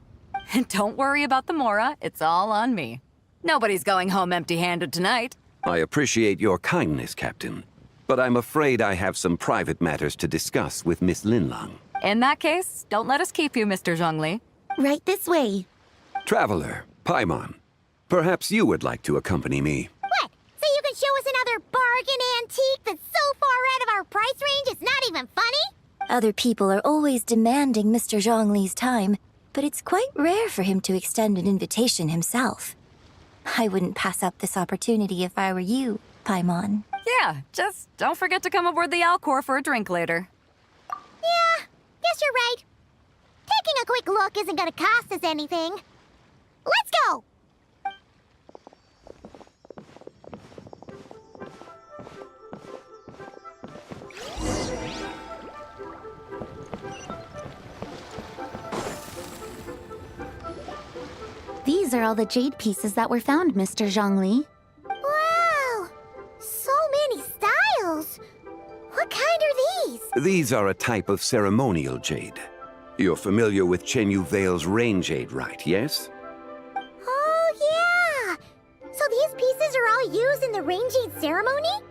And don't worry about the mora. It's all on me. Nobody's going home empty-handed tonight. I appreciate your kindness, Captain. But I'm afraid I have some private matters to discuss with Miss Linlong. In that case, don't let us keep you, Mr. Zhongli. Right this way. Traveler, Paimon, perhaps you would like to accompany me. What? So you can show us another bargain antique that's so far out of our price range it's not even funny? Other people are always demanding Mr. Zhongli's time, but it's quite rare for him to extend an invitation himself. I wouldn't pass up this opportunity if I were you, Paimon. Yeah, just don't forget to come aboard the Alcor for a drink later. Yeah, Guess you're right. Taking a quick look isn't gonna cost us anything. Let's go! These are all the jade pieces that were found, Mr. Zhongli. Wow! So many styles! What kind are these? These are a type of ceremonial jade. You're familiar with Chenyu Vale's rain jade, right, yes? Oh, yeah! So these pieces are all used in the rain jade ceremony?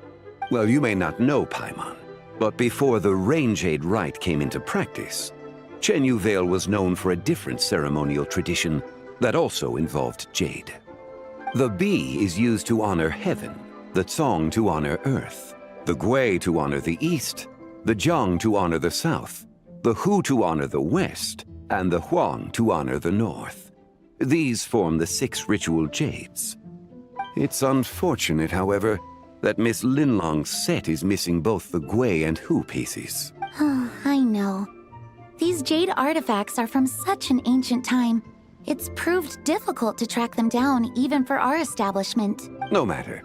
Well, you may not know, Paimon, but before the rain jade rite came into practice, Chenyu Vale was known for a different ceremonial tradition that also involved jade. The Bi is used to honor heaven, the Cong to honor earth, the Gui to honor the east, the Jiang to honor the south, the Hu to honor the west, and the Huang to honor the north. These form the 6 ritual jades. It's unfortunate, however, that Miss Linlong's set is missing both the Gui and Hu pieces. Oh, I know. These jade artifacts are from such an ancient time. It's proved difficult to track them down, even for our establishment. No matter.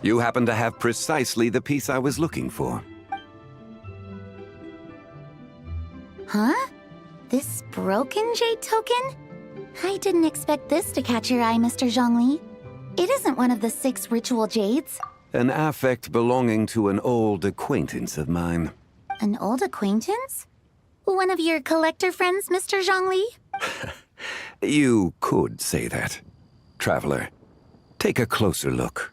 You happen to have precisely the piece I was looking for. Huh? This broken jade token? I didn't expect this to catch your eye, Mr. Zhongli. It isn't one of the 6 ritual jades. An affect belonging to an old acquaintance of mine. An old acquaintance? One of your collector friends, Mr. Zhongli? You could say that. Traveler, take a closer look.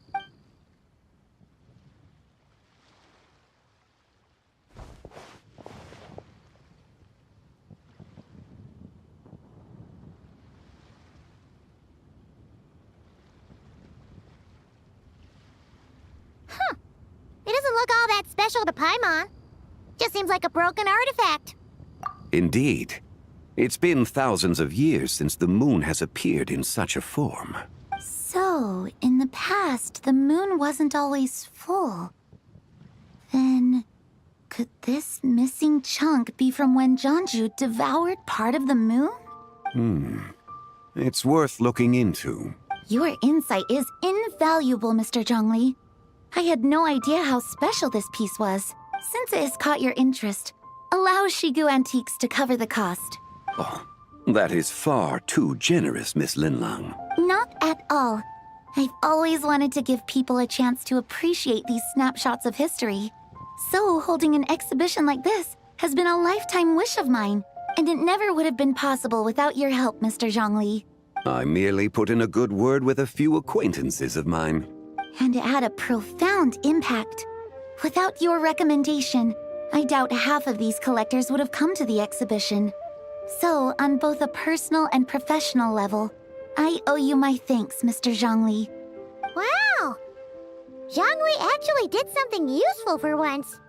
It doesn't look all that special to Paimon. Just seems like a broken artifact. Indeed. It's been thousands of years since the moon has appeared in such a form. So, in the past, the moon wasn't always full. Then, could this missing chunk be from when Jianzhu devoured part of the moon? It's worth looking into. Your insight is invaluable, Mr. Zhongli. I had no idea how special this piece was. Since it has caught your interest, allow Shigu Antiques to cover the cost. Oh, that is far too generous, Miss Linlang. Not at all. I've always wanted to give people a chance to appreciate these snapshots of history. So, holding an exhibition like this has been a lifetime wish of mine, and it never would have been possible without your help, Mr. Zhongli. I merely put in a good word with a few acquaintances of mine. And it had a profound impact. Without your recommendation, I doubt half of these collectors would have come to the exhibition. So, on both a personal and professional level, I owe you my thanks, Mr. Zhongli. Wow! Zhongli actually did something useful for once.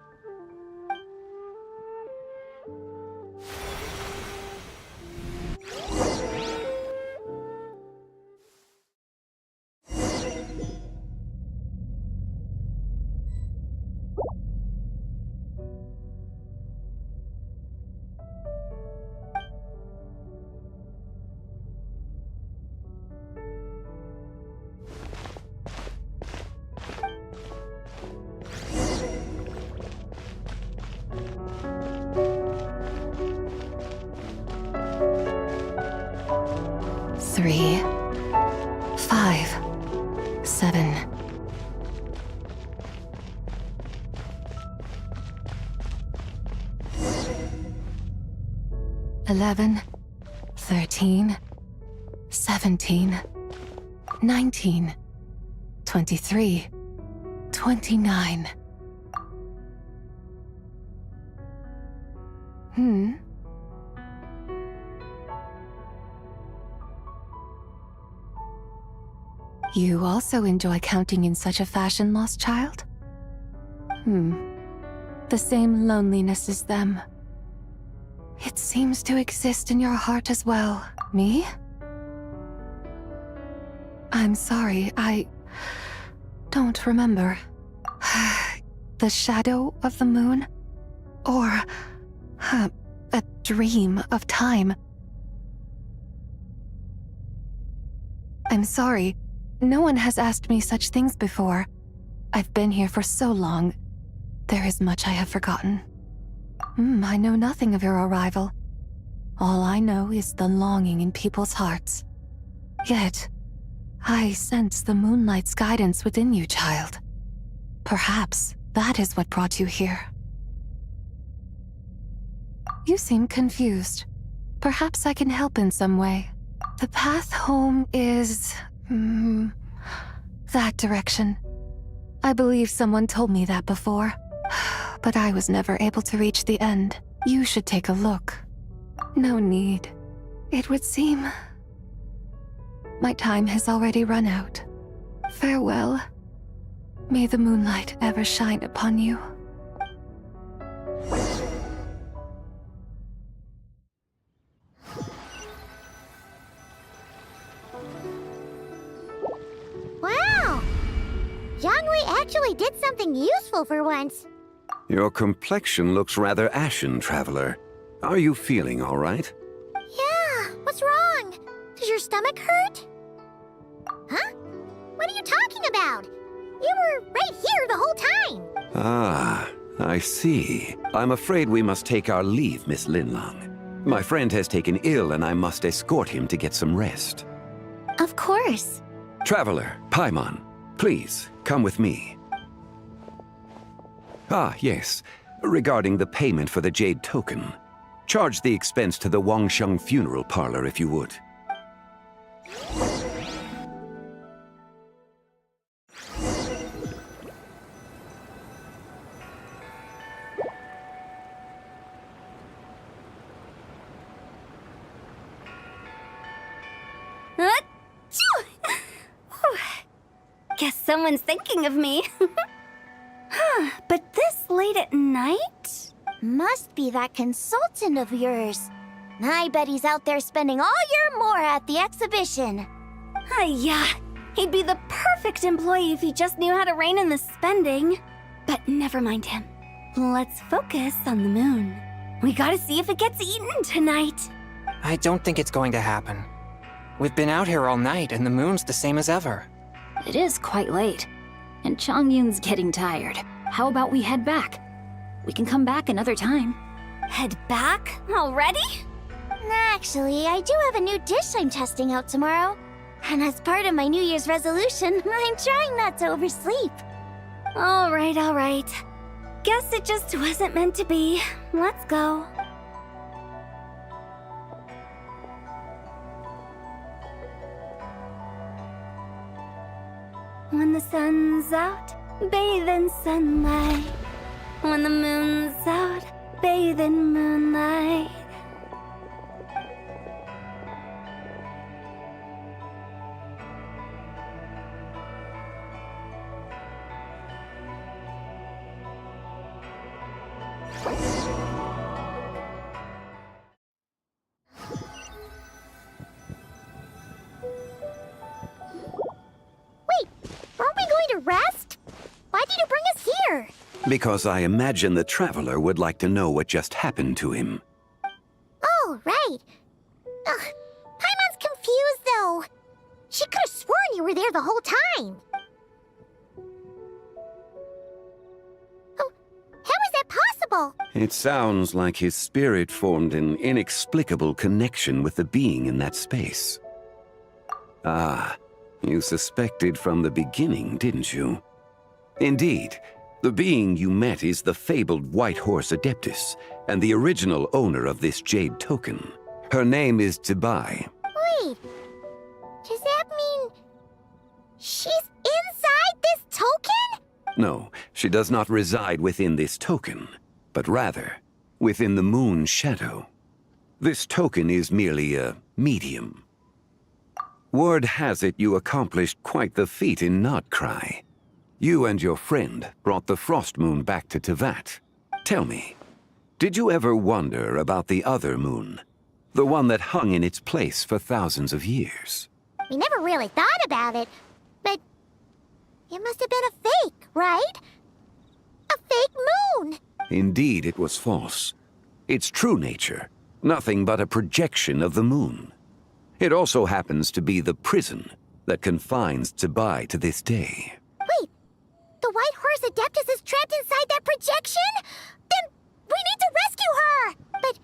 Three, 5, 7. $11, 13, 17, 19, 23, 29. You also enjoy counting in such a fashion, lost child? The same loneliness as them. It seems to exist in your heart as well. Me? I'm sorry, I don't remember. The shadow of the moon? Or a dream of time. I'm sorry. No one has asked me such things before. I've been here for so long. There is much I have forgotten. I know nothing of your arrival. All I know is the longing in people's hearts. Yet, I sense the moonlight's guidance within you, child. Perhaps that is what brought you here. You seem confused. Perhaps I can help in some way. The path home is... that direction. I believe someone told me that before, but I was never able to reach the end. You should take a look. No need. It would seem... my time has already run out. Farewell. May the moonlight ever shine upon you. Wow! Zhongli actually did something useful for once. Your complexion looks rather ashen, traveler. Are you feeling all right? Yeah, what's wrong? Does your stomach hurt? Huh? What are you talking about? You were right here the whole time. Ah, I see. I'm afraid we must take our leave, Miss Linlang. My friend has taken ill and I must escort him to get some rest. Of course. Traveler, Paimon, please, come with me. Ah, yes. Regarding the payment for the jade token. Charge the expense to the Wangsheng funeral parlor if you would. Guess someone's thinking of me. But this late at night? Must be that consultant of yours. I bet he's out there spending all year more at the exhibition. Yeah, he'd be the perfect employee if he just knew how to rein in the spending. But never mind him. Let's focus on the moon. We gotta see if it gets eaten tonight. I don't think it's going to happen. We've been out here all night and the moon's the same as ever. It is quite late, and Chongyun's getting tired. How about we head back? We can come back another time. Head back? Already? Actually, I do have a new dish I'm testing out tomorrow. And as part of my New Year's resolution, I'm trying not to oversleep. All right. Guess it just wasn't meant to be. Let's go. When the sun's out, bathe in sunlight. When the moon's out, bathe in moonlight. Aren't we going to rest? Why did you bring us here? Because I imagine the traveler would like to know what just happened to him. Oh, right. Ugh, Paimon's confused, though. She could have sworn you were there the whole time. Oh, how is that possible? It sounds like his spirit formed an inexplicable connection with the being in that space. Ah, you suspected from the beginning, didn't you? Indeed, the being you met is the fabled White Horse Adeptus, and the original owner of this jade token. Her name is Zibai. Wait, does that mean she's inside this token? No, she does not reside within this token, but rather within the moon's shadow. This token is merely a medium. Word has it you accomplished quite the feat in Notcry. You and your friend brought the Frost Moon back to Tevat. Tell me, did you ever wonder about the other moon? The one that hung in its place for thousands of years? We never really thought about it, but it must have been a fake, right? A fake moon! Indeed, it was false. its true nature, nothing but a projection of the moon. It also happens to be the prison that confines Zibai to this day. Wait, the White Horse Adeptus is trapped inside that projection? Then we need to rescue her! But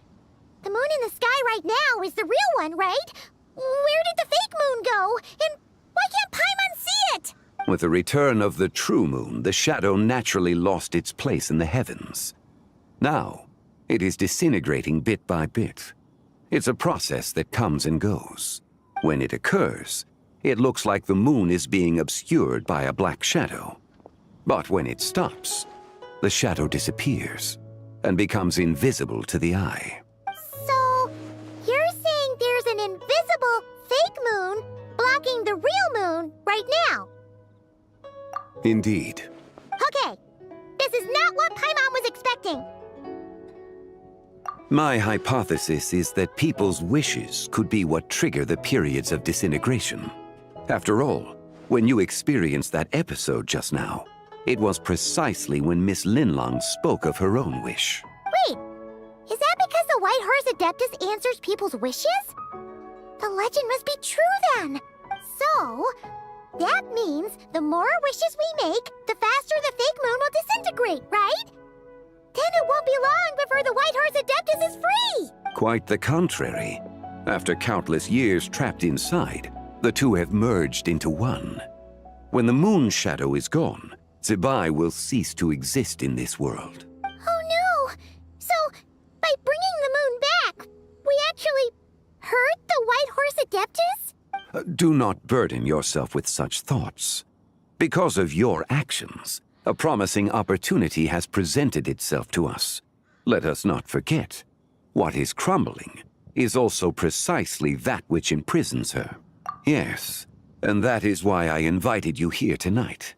the moon in the sky right now is the real one, right? Where did the fake moon go? And why can't Paimon see it? With the return of the true moon, the shadow naturally lost its place in the heavens. Now, it is disintegrating bit by bit. It's a process that comes and goes. When it occurs, it looks like the moon is being obscured by a black shadow. But when it stops, the shadow disappears and becomes invisible to the eye. So, you're saying there's an invisible fake moon blocking the real moon right now? Indeed. Okay, this is not what Paimon was expecting. My hypothesis is that people's wishes could be what trigger the periods of disintegration. After all, when you experienced that episode just now, it was precisely when Miss Linlong spoke of her own wish. Wait, is that because the White Horse Adeptus answers people's wishes? The legend must be true then. So, that means the more wishes we make, the faster the fake moon will disintegrate, right? Then it won't be long before the White Horse Adeptus is free! Quite the contrary. After countless years trapped inside, the two have merged into one. When the moon shadow is gone, Zibai will cease to exist in this world. Oh no! So, by bringing the moon back, we actually hurt the White Horse Adeptus? Do not burden yourself with such thoughts. Because of your actions, a promising opportunity has presented itself to us. Let us not forget, what is crumbling is also precisely that which imprisons her. Yes, and that is why I invited you here tonight.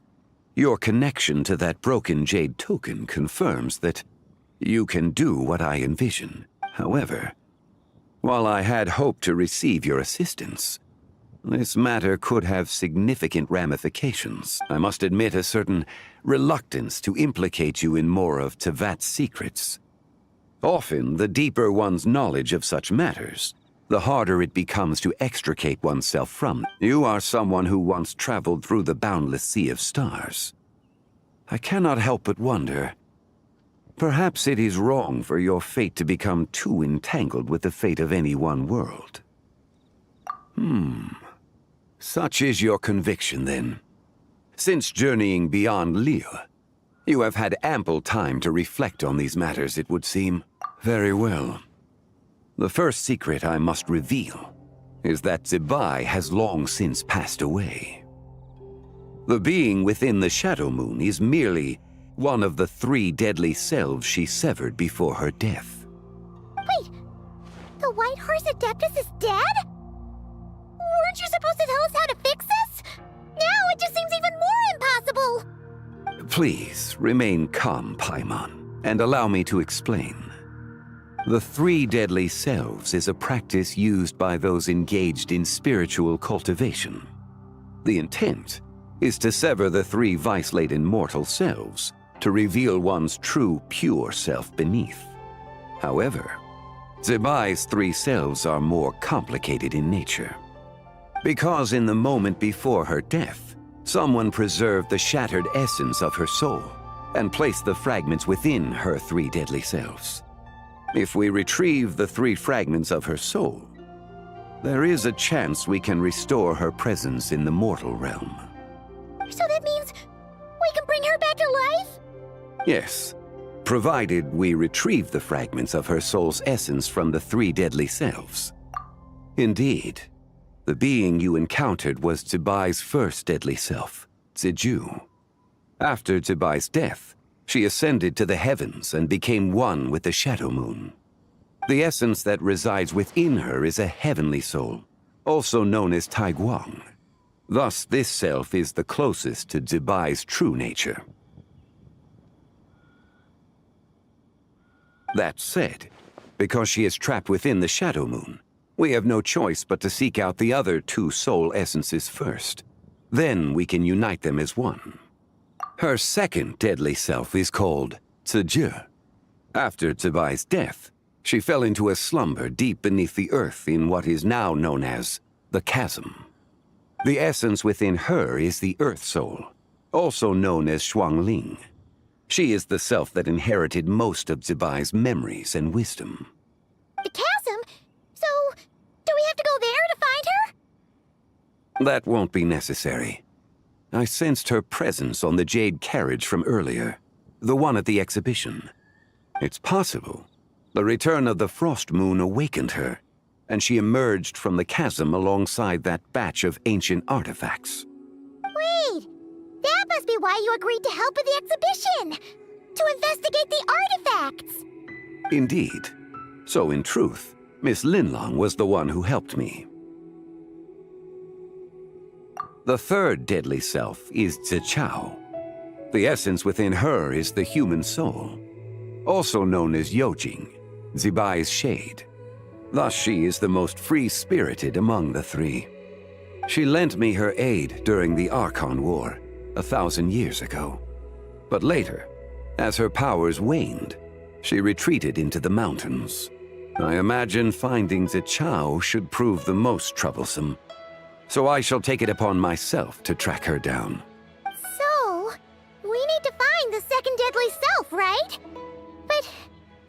Your connection to that broken jade token confirms that you can do what I envision. However, while I had hoped to receive your assistance, this matter could have significant ramifications. I must admit a certain reluctance to implicate you in more of Tevat's secrets. Often, the deeper one's knowledge of such matters, the harder it becomes to extricate oneself from them. You are someone who once traveled through the boundless sea of stars. I cannot help but wonder, perhaps it is wrong for your fate to become too entangled with the fate of any one world. Such is your conviction, then. Since journeying beyond Liyue, you have had ample time to reflect on these matters, it would seem. Very well. The first secret I must reveal is that Zibai has long since passed away. The being within the Shadow Moon is merely one of the 3 deadly selves she severed before her death. Wait, the White Horse Adeptus is dead? Weren't you supposed to tell us how to fix this? Now it just seems even more impossible! Please, remain calm, Paimon, and allow me to explain. The 3 deadly selves is a practice used by those engaged in spiritual cultivation. The intent is to sever the 3 vice-laden mortal selves to reveal one's true, pure self beneath. However, Zibai's 3 selves are more complicated in nature. Because in the moment before her death, someone preserved the shattered essence of her soul and placed the fragments within her 3 deadly selves. If we retrieve the 3 fragments of her soul, there is a chance we can restore her presence in the mortal realm. So that means we can bring her back to life? Yes, provided we retrieve the fragments of her soul's essence from the 3 deadly selves. Indeed, the being you encountered was Zibai's first deadly self, Ziju. After Zibai's death, she ascended to the heavens and became one with the Shadow Moon. The essence that resides within her is a heavenly soul, also known as Taiguang. Thus, this self is the closest to Zibai's true nature. That said, because she is trapped within the Shadow Moon, we have no choice but to seek out the other 2 soul essences first. Then we can unite them as one. Her second deadly self is called Ziju. After Zibai's death, She fell into a slumber deep beneath the earth in what is now known as the chasm. The essence within her is the Earth Soul, also known as Xuangling. She is the self that inherited most of Zibai's memories and wisdom. The chasm? So, do we have to go there to find her? That won't be necessary. I sensed her presence on the jade carriage from earlier, the one at the exhibition. It's possible the return of the Frost Moon awakened her, and she emerged from the chasm alongside that batch of ancient artifacts. Wait! That must be why you agreed to help with the exhibition! To investigate the artifacts! Indeed. So in truth, Miss Linlong was the one who helped me. The third deadly self is Zichao. The essence within her is the human soul, also known as Yojing, Zibai's shade. Thus she is the most free-spirited among the three. She lent me her aid during the Archon War 1,000 years ago. But later, as her powers waned, she retreated into the mountains. I imagine finding Zichao should prove the most troublesome, so I shall take it upon myself to track her down. So, we need to find the second deadly self, right? But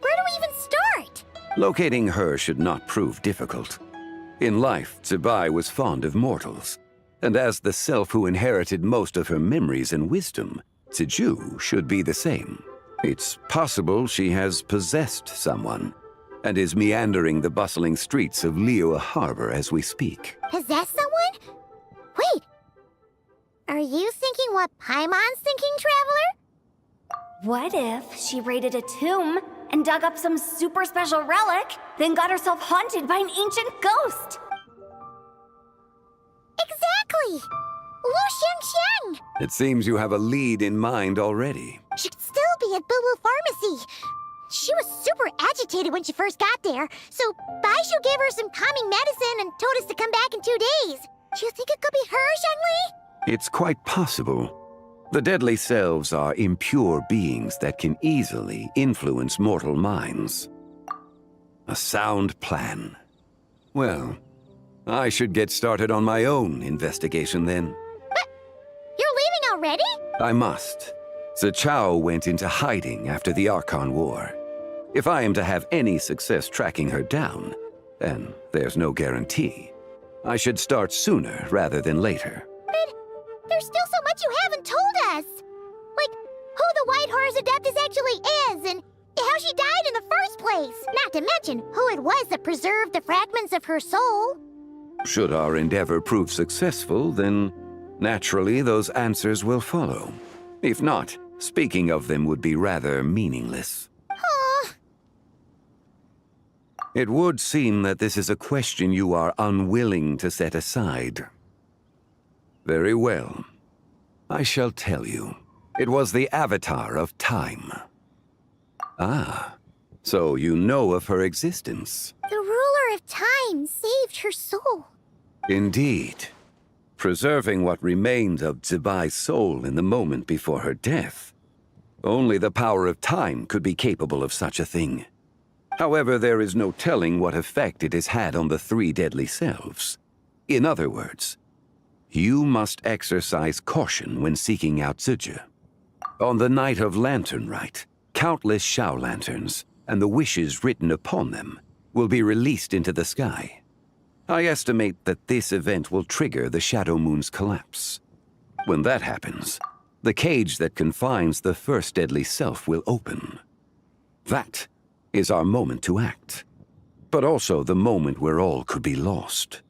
where do we even start? Locating her should not prove difficult. In life, Zibai was fond of mortals, and as the self who inherited most of her memories and wisdom, Ziju should be the same. It's possible she has possessed someone, and is meandering the bustling streets of Liyue Harbor as we speak. Possess someone? Wait! Are you thinking what Paimon's thinking, Traveler? What if she raided a tomb and dug up some super special relic, then got herself haunted by an ancient ghost? Exactly! Lu Xiangxiang! It seems you have a lead in mind already. She'd still be at Boo Boo Pharmacy. She was super agitated when she first got there, so Baishu gave her some calming medicine and told us to come back in 2 days. Do you think it could be her, Zhengli? It's quite possible. The deadly selves are impure beings that can easily influence mortal minds. A sound plan. Well, I should get started on my own investigation then. But you're leaving already? I must. Zichao went into hiding after the Archon War. If I am to have any success tracking her down, and there's no guarantee, I should start sooner rather than later. But there's still so much you haven't told us. Like, who the White Horse Adeptus actually is, and how she died in the first place. Not to mention who it was that preserved the fragments of her soul. Should our endeavor prove successful, then naturally those answers will follow. If not, speaking of them would be rather meaningless. Huh. It would seem that this is a question you are unwilling to set aside. Very well. I shall tell you. It was the Avatar of Time. Ah, so you know of her existence. The ruler of time saved her soul. Indeed. Preserving what remained of Zibai's soul in the moment before her death. Only the power of time could be capable of such a thing. However, there is no telling what effect it has had on the three deadly selves. In other words, you must exercise caution when seeking out Ziji. On the night of Lanternlit, countless Shao lanterns, and the wishes written upon them, will be released into the sky. I estimate that this event will trigger the Shadow Moon's collapse. When that happens, the cage that confines the first deadly self will open. That is our moment to act, but also the moment where all could be lost.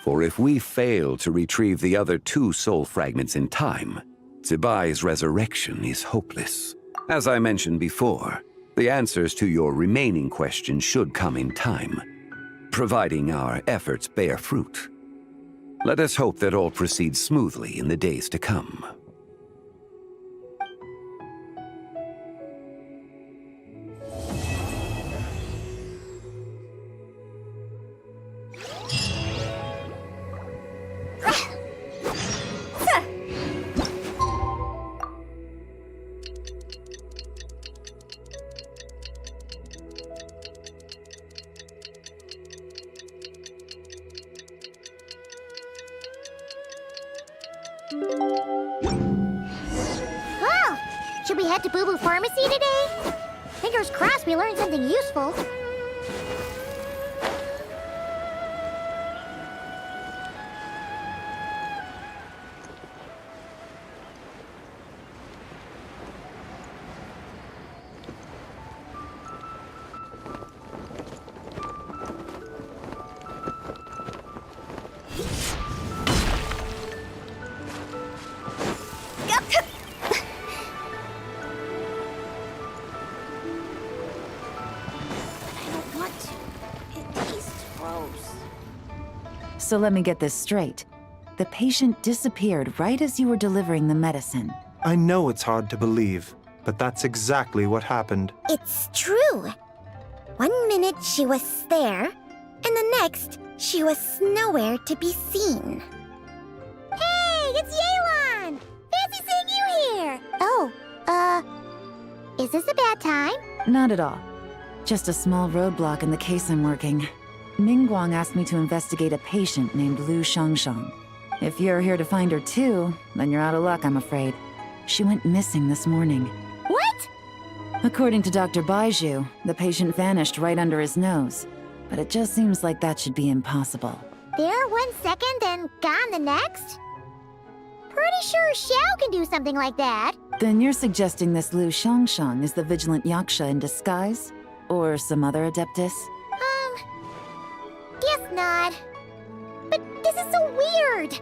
For if we fail to retrieve the other two soul fragments in time, Zibai's resurrection is hopeless. As I mentioned before, the answers to your remaining questions should come in time, providing our efforts bear fruit. Let us hope that all proceeds smoothly in the days to come. Well, should we head to Boo Boo Pharmacy today? Fingers crossed we learn something useful. So let me get this straight. The patient disappeared right as you were delivering the medicine. I know it's hard to believe, but that's exactly what happened. It's true. 1 minute she was there, and the next she was nowhere to be seen. Hey, it's Yelan! Fancy seeing you here! Oh, is this a bad time? Not at all. Just a small roadblock in the case I'm working. Mingguang asked me to investigate a patient named Lu Shangshang. If you're here to find her too, then you're out of luck, I'm afraid. She went missing this morning. What? According to Dr. Baiju, the patient vanished right under his nose. But it just seems like that should be impossible. There 1 second and gone the next? Pretty sure Xiao can do something like that. Then you're suggesting this Lu Shangshang is the vigilant Yaksha in disguise? Or some other adeptus? Guess not. But this is so weird.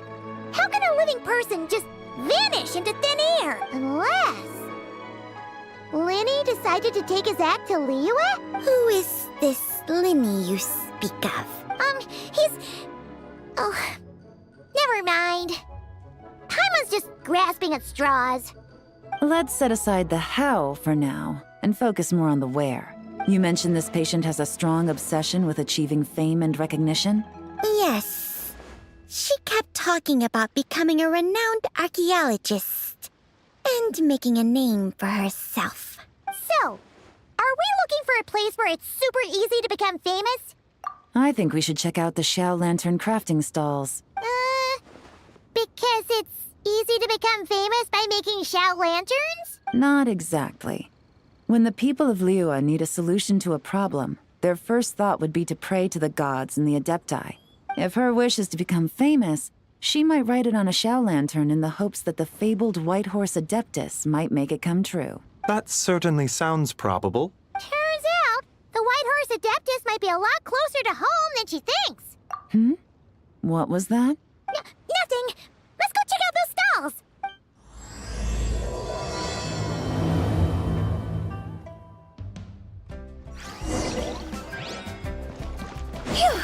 How can a living person just vanish into thin air? Unless... Linny decided to take his act to Liyue? Who is this Linny you speak of? He's... Oh, never mind. Paimon's just grasping at straws. Let's set aside the how for now, and focus more on the where. You mentioned this patient has a strong obsession with achieving fame and recognition? Yes. She kept talking about becoming a renowned archaeologist and making a name for herself. So, are we looking for a place where it's super easy to become famous? I think we should check out the Xiao Lantern crafting stalls. Because it's easy to become famous by making Xiao lanterns? Not exactly. When the people of Liyue need a solution to a problem, their first thought would be to pray to the gods and the Adepti. If her wish is to become famous, she might write it on a Xiao lantern in the hopes that the fabled White Horse Adeptus might make it come true. That certainly sounds probable. Turns out, the White Horse Adeptus might be a lot closer to home than she thinks. What was that? Nothing! Let's go check out those stalls! Phew!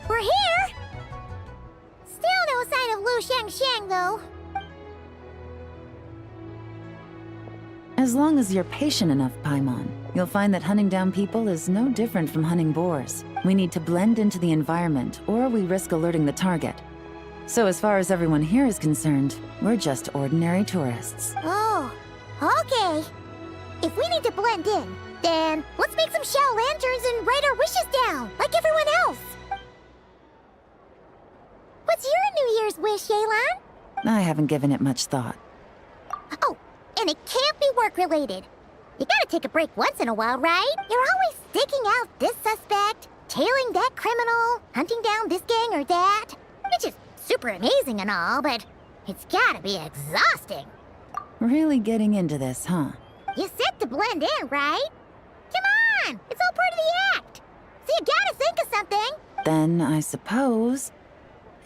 We're here! Still no sign of Lu Shangshang, though. As long as you're patient enough, Paimon, you'll find that hunting down people is no different from hunting boars. We need to blend into the environment, or we risk alerting the target. So as far as everyone here is concerned, we're just ordinary tourists. Oh, okay. If we need to blend in, then let's make some Xiao lanterns and write our wishes down, like everyone else. What's your New Year's wish, Yelan? I haven't given it much thought. Oh, and it can't be work-related. You gotta take a break once in a while, right? You're always sticking out this suspect, tailing that criminal, hunting down this gang or that. Which is super amazing and all, but it's gotta be exhausting. Really getting into this, huh? You said to blend in, right? Come on! It's all part of the act! So you gotta think of something! Then, I suppose,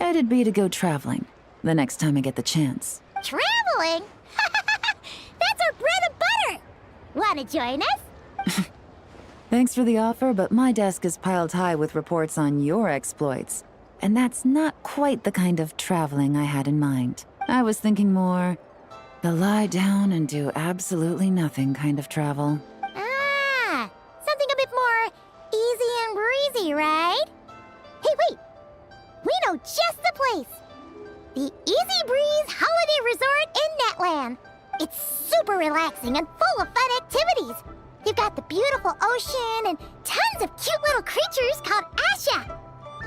it'd be to go traveling, the next time I get the chance. Traveling? That's our bread and butter! Wanna join us? Thanks for the offer, but my desk is piled high with reports on your exploits. And that's not quite the kind of traveling I had in mind. I was thinking more The lie down and do absolutely nothing kind of travel. Ah, something a bit more easy and breezy, right? Hey, wait! We know just the place! The Easy Breeze Holiday Resort in Netland. It's super relaxing and full of fun activities. You've got the beautiful ocean and tons of cute little creatures called Asha.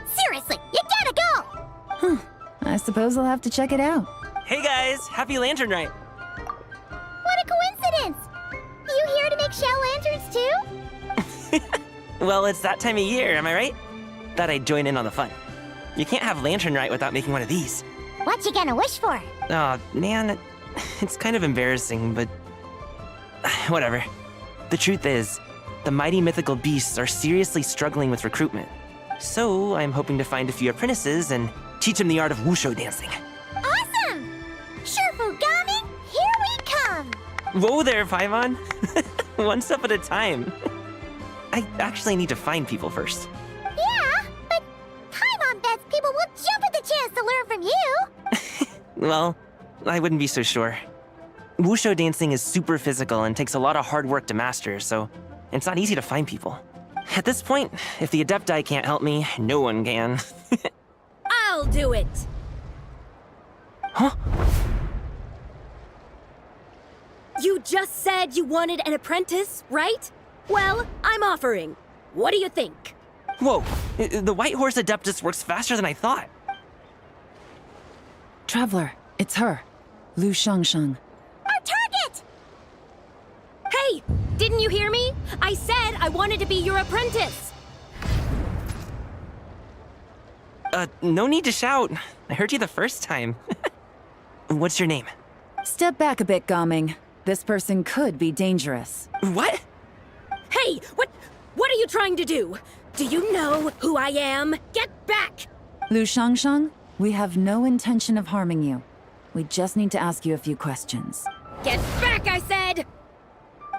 Seriously, you gotta go! I suppose I'll have to check it out. Hey guys, happy Lanternlit! What a coincidence! You here to make shell lanterns too? Well, it's that time of year, am I right? Thought I'd join in on the fun. You can't have Lanternlit without making one of these. What you gonna wish for? Oh, man, it's kind of embarrassing, but whatever. The truth is, the mighty mythical beasts are seriously struggling with recruitment. So I'm hoping to find a few apprentices and teach them the art of wushu dancing. Awesome! Shurfugami, here we come! Whoa there, Paimon. One step at a time. I actually need to find people first. Yeah, but Paimon bets people will jump at the chance to learn from you! Well, I wouldn't be so sure. Wushu dancing is super physical and takes a lot of hard work to master, so it's not easy to find people. At this point, if the Adepti can't help me, no one can. I'll do it! Huh? You just said you wanted an apprentice, right? Well, I'm offering. What do you think? Whoa, the White Horse Adeptus works faster than I thought. Traveler, it's her. Lu Shangshang. Our target! Hey, didn't you hear me? I said I wanted to be your apprentice. No need to shout. I heard you the first time. What's your name? Step back a bit, Gaming. This person could be dangerous. What? Hey, what are you trying to do? Do you know who I am? Get back! Lu Shangshang, we have no intention of harming you. We just need to ask you a few questions. Get back, I said!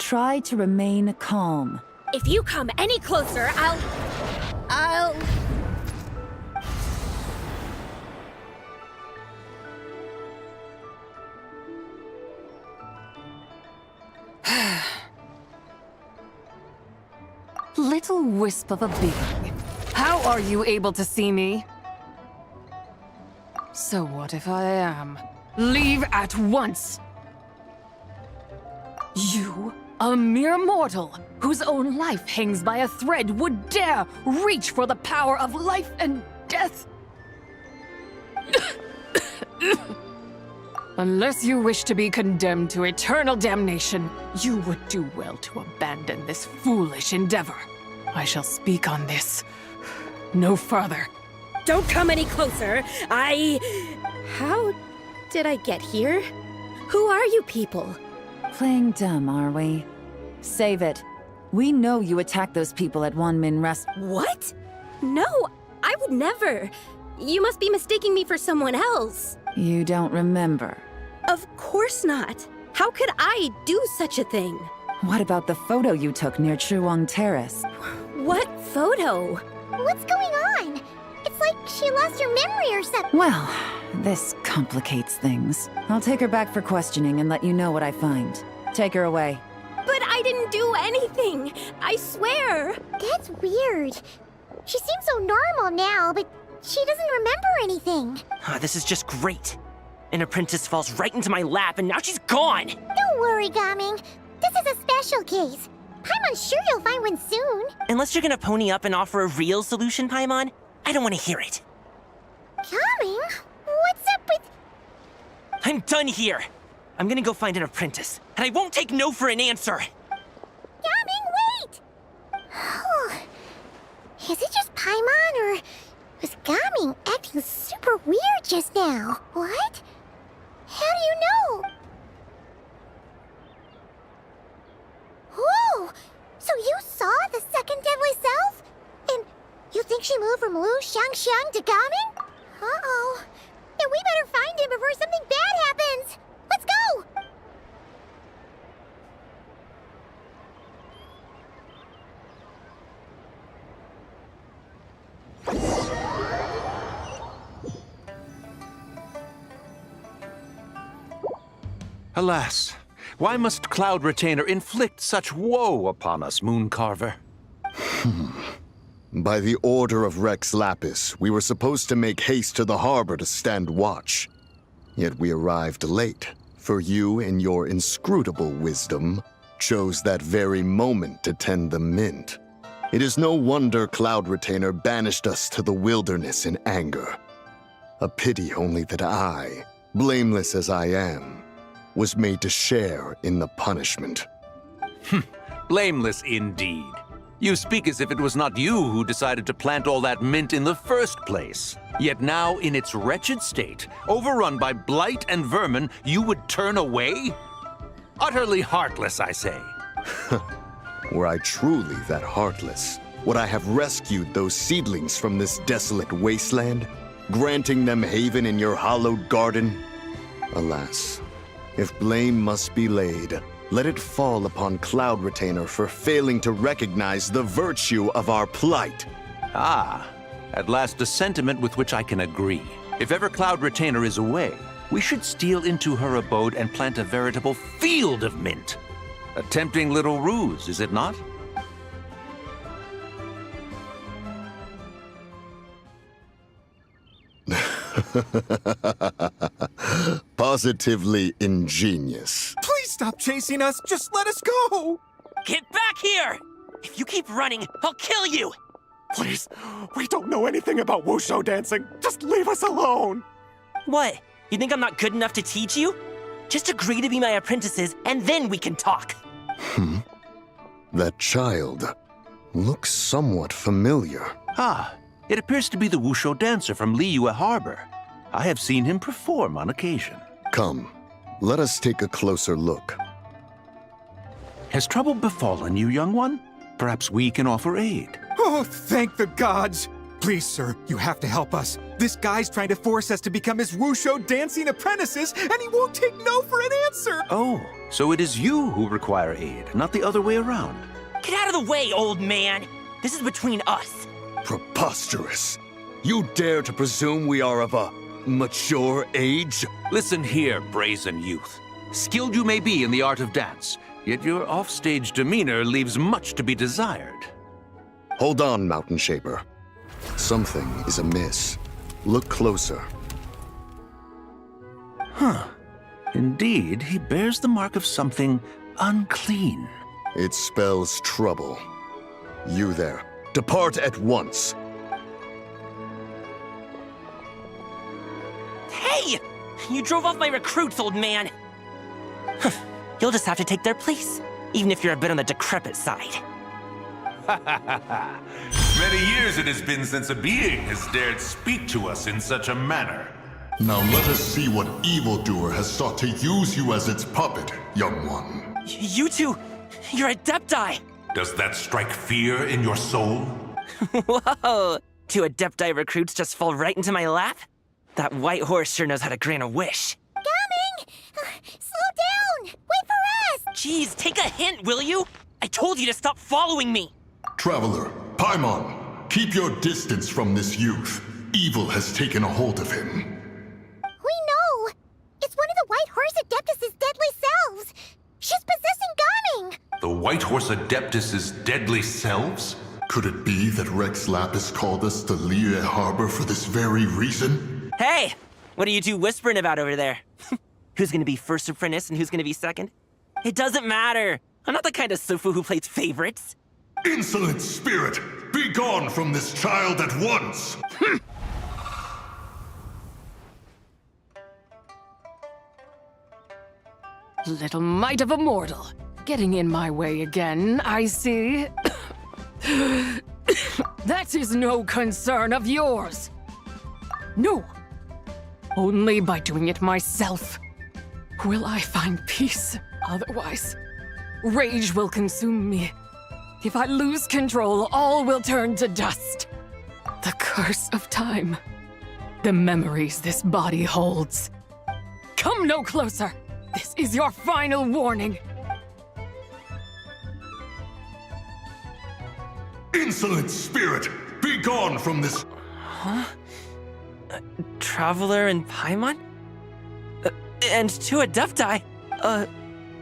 Try to remain calm. If you come any closer, I'll... Little wisp of a being. How are you able to see me? So what if I am? Leave at once! You, a mere mortal, whose own life hangs by a thread, would dare reach for the power of life and death? Unless you wish to be condemned to eternal damnation, you would do well to abandon this foolish endeavor. I shall speak on this no further. Don't come any closer. How did I get here? Who are you people? Playing dumb, are we? Save it. We know you attacked those people at Wanmin Rest. What? No, I would never. You must be mistaking me for someone else. You don't remember. Of course not. How could I do such a thing? What about the photo you took near Chuang Terrace? What photo? What's going on? It's like she lost her memory or something. Well, this complicates things. I'll take her back for questioning and let you know what I find. Take her away. But I didn't do anything. I swear. That's weird. She seems so normal now, but she doesn't remember anything. This is just great. An apprentice falls right into my lap and now she's gone! Don't worry, Gaming. This is a special case. Paimon's sure you'll find one soon. Unless you're gonna pony up and offer a real solution, Paimon, I don't want to hear it. Gaming? What's up with... I'm done here. I'm gonna go find an apprentice, and I won't take no for an answer. Gaming, wait! Is it just Paimon, or was Gaming acting super weird just now? What? How do you know? Whoa! So you saw the second deadly self? And you think she moved from Lu Shangxiang to Gaming? Uh-oh. Then we better find him before something bad happens! Let's go! Alas, why must Cloud Retainer inflict such woe upon us, Mooncarver? By the order of Rex Lapis, we were supposed to make haste to the harbor to stand watch. Yet we arrived late, for you, in your inscrutable wisdom, chose that very moment to tend the mint. It is no wonder Cloud Retainer banished us to the wilderness in anger. A pity only that I, blameless as I am, was made to share in the punishment. Blameless indeed. You speak as if it was not you who decided to plant all that mint in the first place. Yet now, in its wretched state, overrun by blight and vermin, you would turn away? Utterly heartless, I say. Were I truly that heartless, would I have rescued those seedlings from this desolate wasteland, granting them haven in your hallowed garden? Alas, if blame must be laid, let it fall upon Cloud Retainer for failing to recognize the virtue of our plight. Ah, at last a sentiment with which I can agree. If ever Cloud Retainer is away, we should steal into her abode and plant a veritable field of mint. A tempting little ruse, is it not? Positively ingenious. Please stop chasing us. Just let us go. Get back here! If you keep running, I'll kill you! Please, we don't know anything about wushu dancing. Just leave us alone. What? You think I'm not good enough to teach you? Just agree to be my apprentices, and then we can talk. That child looks somewhat familiar. Ah, it appears to be the wushu dancer from Liyue Harbor. I have seen him perform on occasion. Come, let us take a closer look. Has trouble befallen you, young one? Perhaps we can offer aid. Oh, thank the gods. Please, sir, you have to help us. This guy's trying to force us to become his wushu dancing apprentices, and he won't take no for an answer. Oh, so it is you who require aid, not the other way around. Get out of the way, old man! This is between us. Preposterous. You dare to presume we are of a mature age? Listen here, brazen youth. Skilled you may be in the art of dance, yet your offstage demeanor leaves much to be desired. Hold on, Mountain Shaper. Something is amiss. Look closer. Huh. Indeed, he bears the mark of something unclean. It spells trouble. You there, depart at once. Hey! You drove off my recruits, old man! You'll just have to take their place, even if you're a bit on the decrepit side. Many years it has been since a being has dared speak to us in such a manner. Now let us see what evildoer has sought to use you as its puppet, young one. You two, you're Adepti! Does that strike fear in your soul? Whoa! Two Adepti recruits just fall right into my lap? That white horse sure knows how to grant a wish. Coming! Slow down! Wait for us! Jeez, take a hint, will you? I told you to stop following me! Traveler, Paimon, keep your distance from this youth. Evil has taken a hold of him. We know! It's one of the White Horse Adeptus' deadly selves! She's possessing Gaming! The White Horse Adeptus' deadly selves? Could it be that Rex Lapis called us to Liyue Harbor for this very reason? Hey! What are you two whispering about over there? Who's gonna be first apprentice and who's gonna be second? It doesn't matter! I'm not the kind of Sufu who plays favorites. Insolent spirit! Be gone from this child at once! Little mite of a mortal. Getting in my way again, I see. That is no concern of yours. No. Only by doing it myself will I find peace. Otherwise, rage will consume me. If I lose control, all will turn to dust. The curse of time. The memories this body holds. Come no closer. This is your final warning. Insolent spirit! Be gone from this— Huh? Traveler and Paimon? And two Adepti?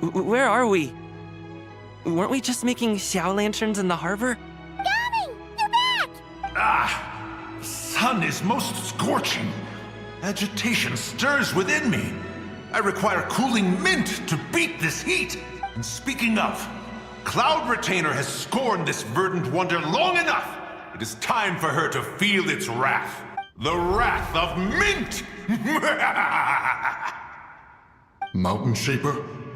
Where are we? Weren't we just making xiao lanterns in the harbor? Gaming, you're back! Ah! Sun is most scorching. Agitation stirs within me. I require cooling mint to beat this heat. And speaking of, Cloud Retainer has scorned this verdant wonder long enough. It is time for her to feel its wrath. The wrath of mint! Mountain Shaper,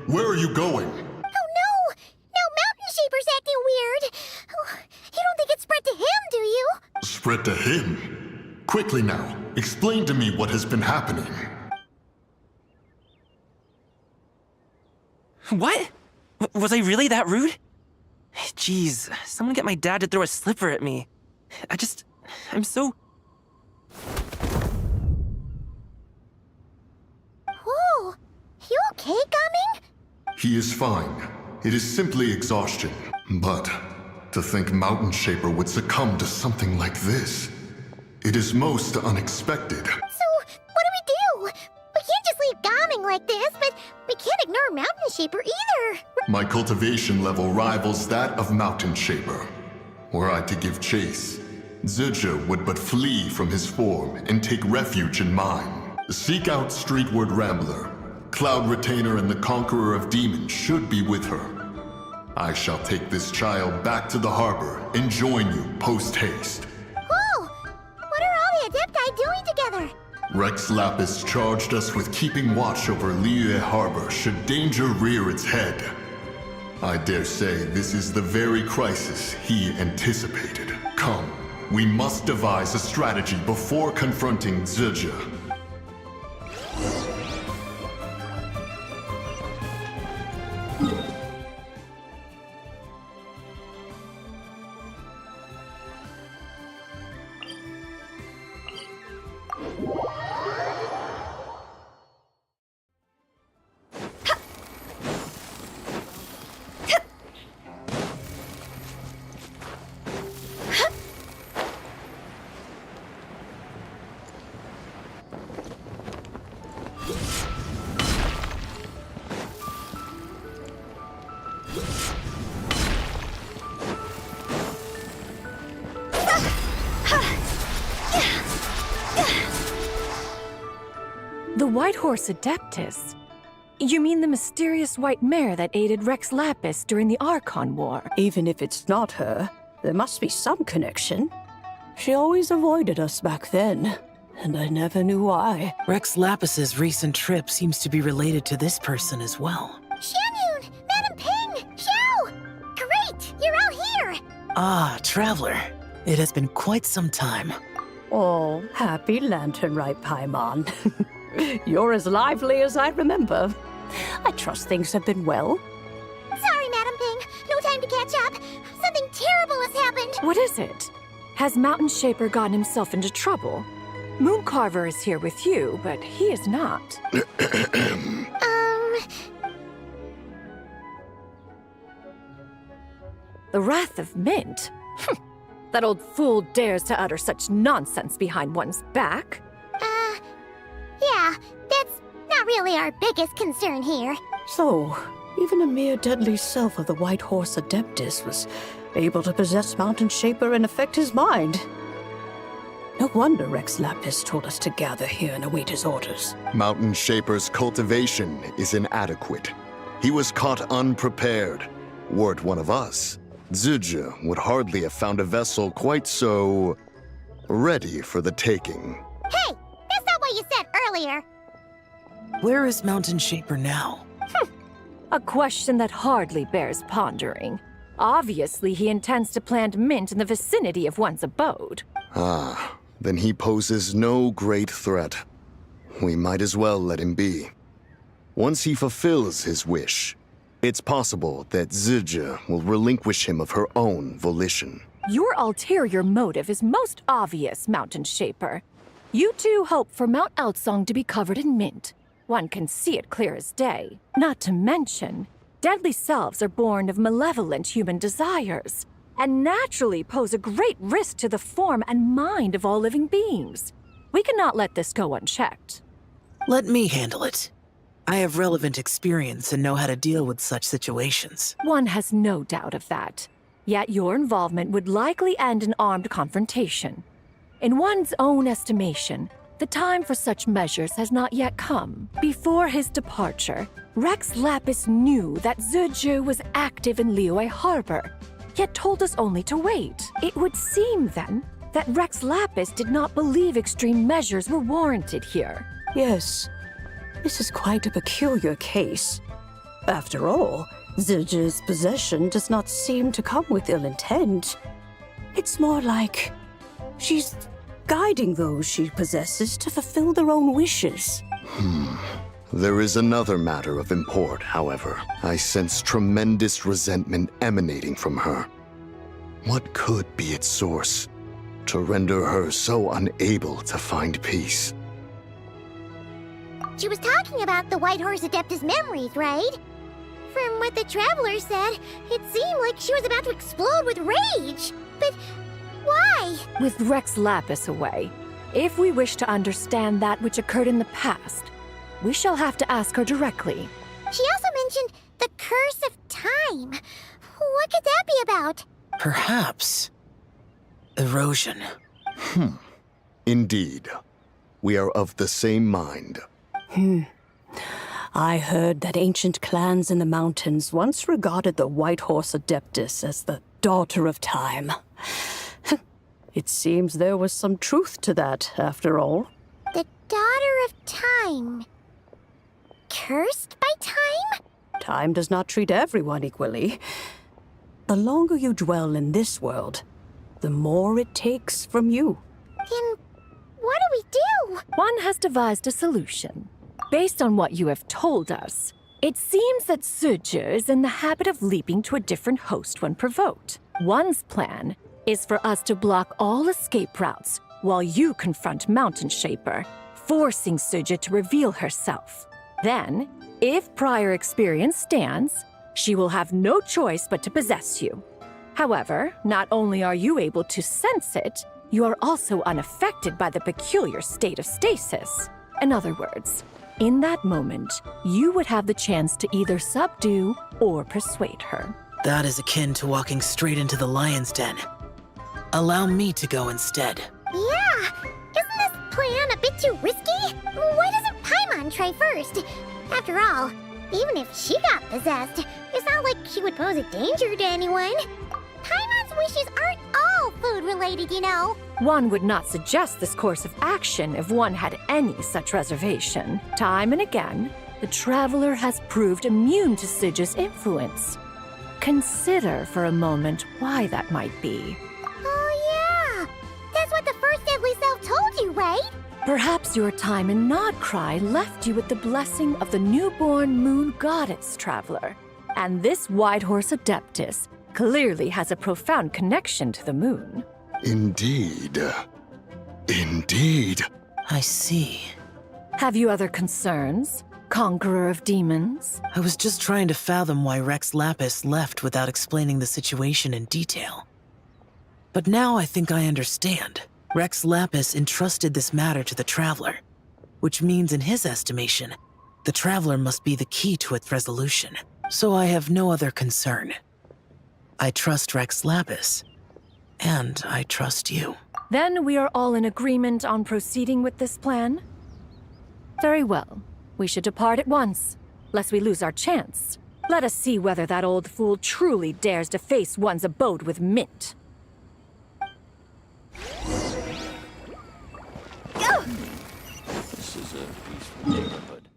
where are you going? Oh no! Now Mountain Shaper's acting weird! Oh, you don't think it spread to him, do you? Spread to him? Quickly now, explain to me what has been happening. What? Was I really that rude? Jeez, someone get my dad to throw a slipper at me. I'm so... Whoa! You okay, Gaming? He is fine. It is simply exhaustion. But to think Mountain Shaper would succumb to something like this, it is most unexpected. So, what do? We can't just leave Gaming like this, but we can't ignore Mountain Shaper either. My cultivation level rivals that of Mountain Shaper. Were I to give chase, Zibai would but flee from his form and take refuge in mine. Seek out Streetward Rambler. Cloud Retainer and the Conqueror of Demons should be with her. I shall take this child back to the harbor and join you post-haste. Whoa! What are all the Adepti doing together? Rex Lapis charged us with keeping watch over Liyue Harbor should danger rear its head. I dare say this is the very crisis he anticipated. Come, we must devise a strategy before confronting Zibai. The White Horse Adeptus? You mean the mysterious white mare that aided Rex Lapis during the Archon War? Even if it's not her, there must be some connection. She always avoided us back then, and I never knew why. Rex Lapis's recent trip seems to be related to this person as well. Xianyun! Madam Ping! Xiao! Great! You're out here! Ah, Traveler. It has been quite some time. Oh, happy Lanternlit, Paimon. You're as lively as I remember. I trust things have been well. Sorry, Madam Ping. No time to catch up. Something terrible has happened. What is it? Has Mountain Shaper gotten himself into trouble? Mooncarver is here with you, but he is not. The Wrath of Mint? That old fool dares to utter such nonsense behind one's back. Yeah, that's not really our biggest concern here. So, even a mere deadly self of the White Horse Adeptus was able to possess Mountain Shaper and affect his mind. No wonder Rex Lapis told us to gather here and await his orders. Mountain Shaper's cultivation is inadequate. He was caught unprepared. Were it one of us, Zibai would hardly have found a vessel quite so... ready for the taking. Hey! That's not what you said earlier! Where is Mountain Shaper now? A question that hardly bears pondering. Obviously, he intends to plant mint in the vicinity of one's abode. Ah, then he poses no great threat. We might as well let him be. Once he fulfills his wish, it's possible that Zibai will relinquish him of her own volition. Your ulterior motive is most obvious, Mountain Shaper. You two hope for Mount Outsong to be covered in mint. One can see it clear as day. Not to mention, deadly selves are born of malevolent human desires, and naturally pose a great risk to the form and mind of all living beings. We cannot let this go unchecked. Let me handle it. I have relevant experience and know how to deal with such situations. One has no doubt of that. Yet your involvement would likely end in armed confrontation. In one's own estimation, the time for such measures has not yet come. Before his departure, Rex Lapis knew that Zizhu was active in Liyue Harbor, yet told us only to wait. It would seem, then, that Rex Lapis did not believe extreme measures were warranted here. Yes, this is quite a peculiar case. After all, Zizhu's possession does not seem to come with ill intent. It's more like she's guiding those she possesses to fulfill their own wishes. There is another matter of import, however. I sense tremendous resentment emanating from her. What could be its source to render her so unable to find peace? She was talking about the White Horse Adeptus memories, right? From what the Traveler said, it seemed like she was about to explode with rage. But why? With Rex Lapis away, if we wish to understand that which occurred in the past, we shall have to ask her directly. She also mentioned the Curse of Time. What could that be about? Perhaps erosion. Indeed. We are of the same mind. I heard that ancient clans in the mountains once regarded the White Horse Adeptus as the daughter of time. It seems there was some truth to that, after all. The Daughter of Time. Cursed by time? Time does not treat everyone equally. The longer you dwell in this world, the more it takes from you. Then what do we do? One has devised a solution. Based on what you have told us, it seems that Zizhu is in the habit of leaping to a different host when provoked. One's plan is for us to block all escape routes while you confront Mountain Shaper, forcing Zizhu to reveal herself. Then, if prior experience stands, she will have no choice but to possess you. However, not only are you able to sense it, you are also unaffected by the peculiar state of stasis. In other words, in that moment, you would have the chance to either subdue or persuade her. That is akin to walking straight into the lion's den. Allow me to go instead. Yeah! Isn't this plan a bit too risky? Why doesn't Paimon try first? After all, even if she got possessed, it's not like she would pose a danger to anyone. Paimon's wishes aren't all food-related, you know. One would not suggest this course of action if one had any such reservation. Time and again, the Traveler has proved immune to Zizhu's influence. Consider for a moment why that might be. Oh yeah! That's what the First Deadly Self told you, right? Perhaps your time in Nodcry left you with the blessing of the newborn moon goddess, Traveler. And this White Horse Adeptus clearly has a profound connection to the moon. Indeed. Indeed. I see. Have you other concerns, Conqueror of Demons? I was just trying to fathom why Rex Lapis left without explaining the situation in detail. But now I think I understand. Rex Lapis entrusted this matter to the Traveler, which means in his estimation, the Traveler must be the key to its resolution. So I have no other concern. I trust Rex Lapis, and I trust you. Then we are all in agreement on proceeding with this plan? Very well. We should depart at once, lest we lose our chance. Let us see whether that old fool truly dares to face one's abode with Mint. This is a peaceful neighborhood.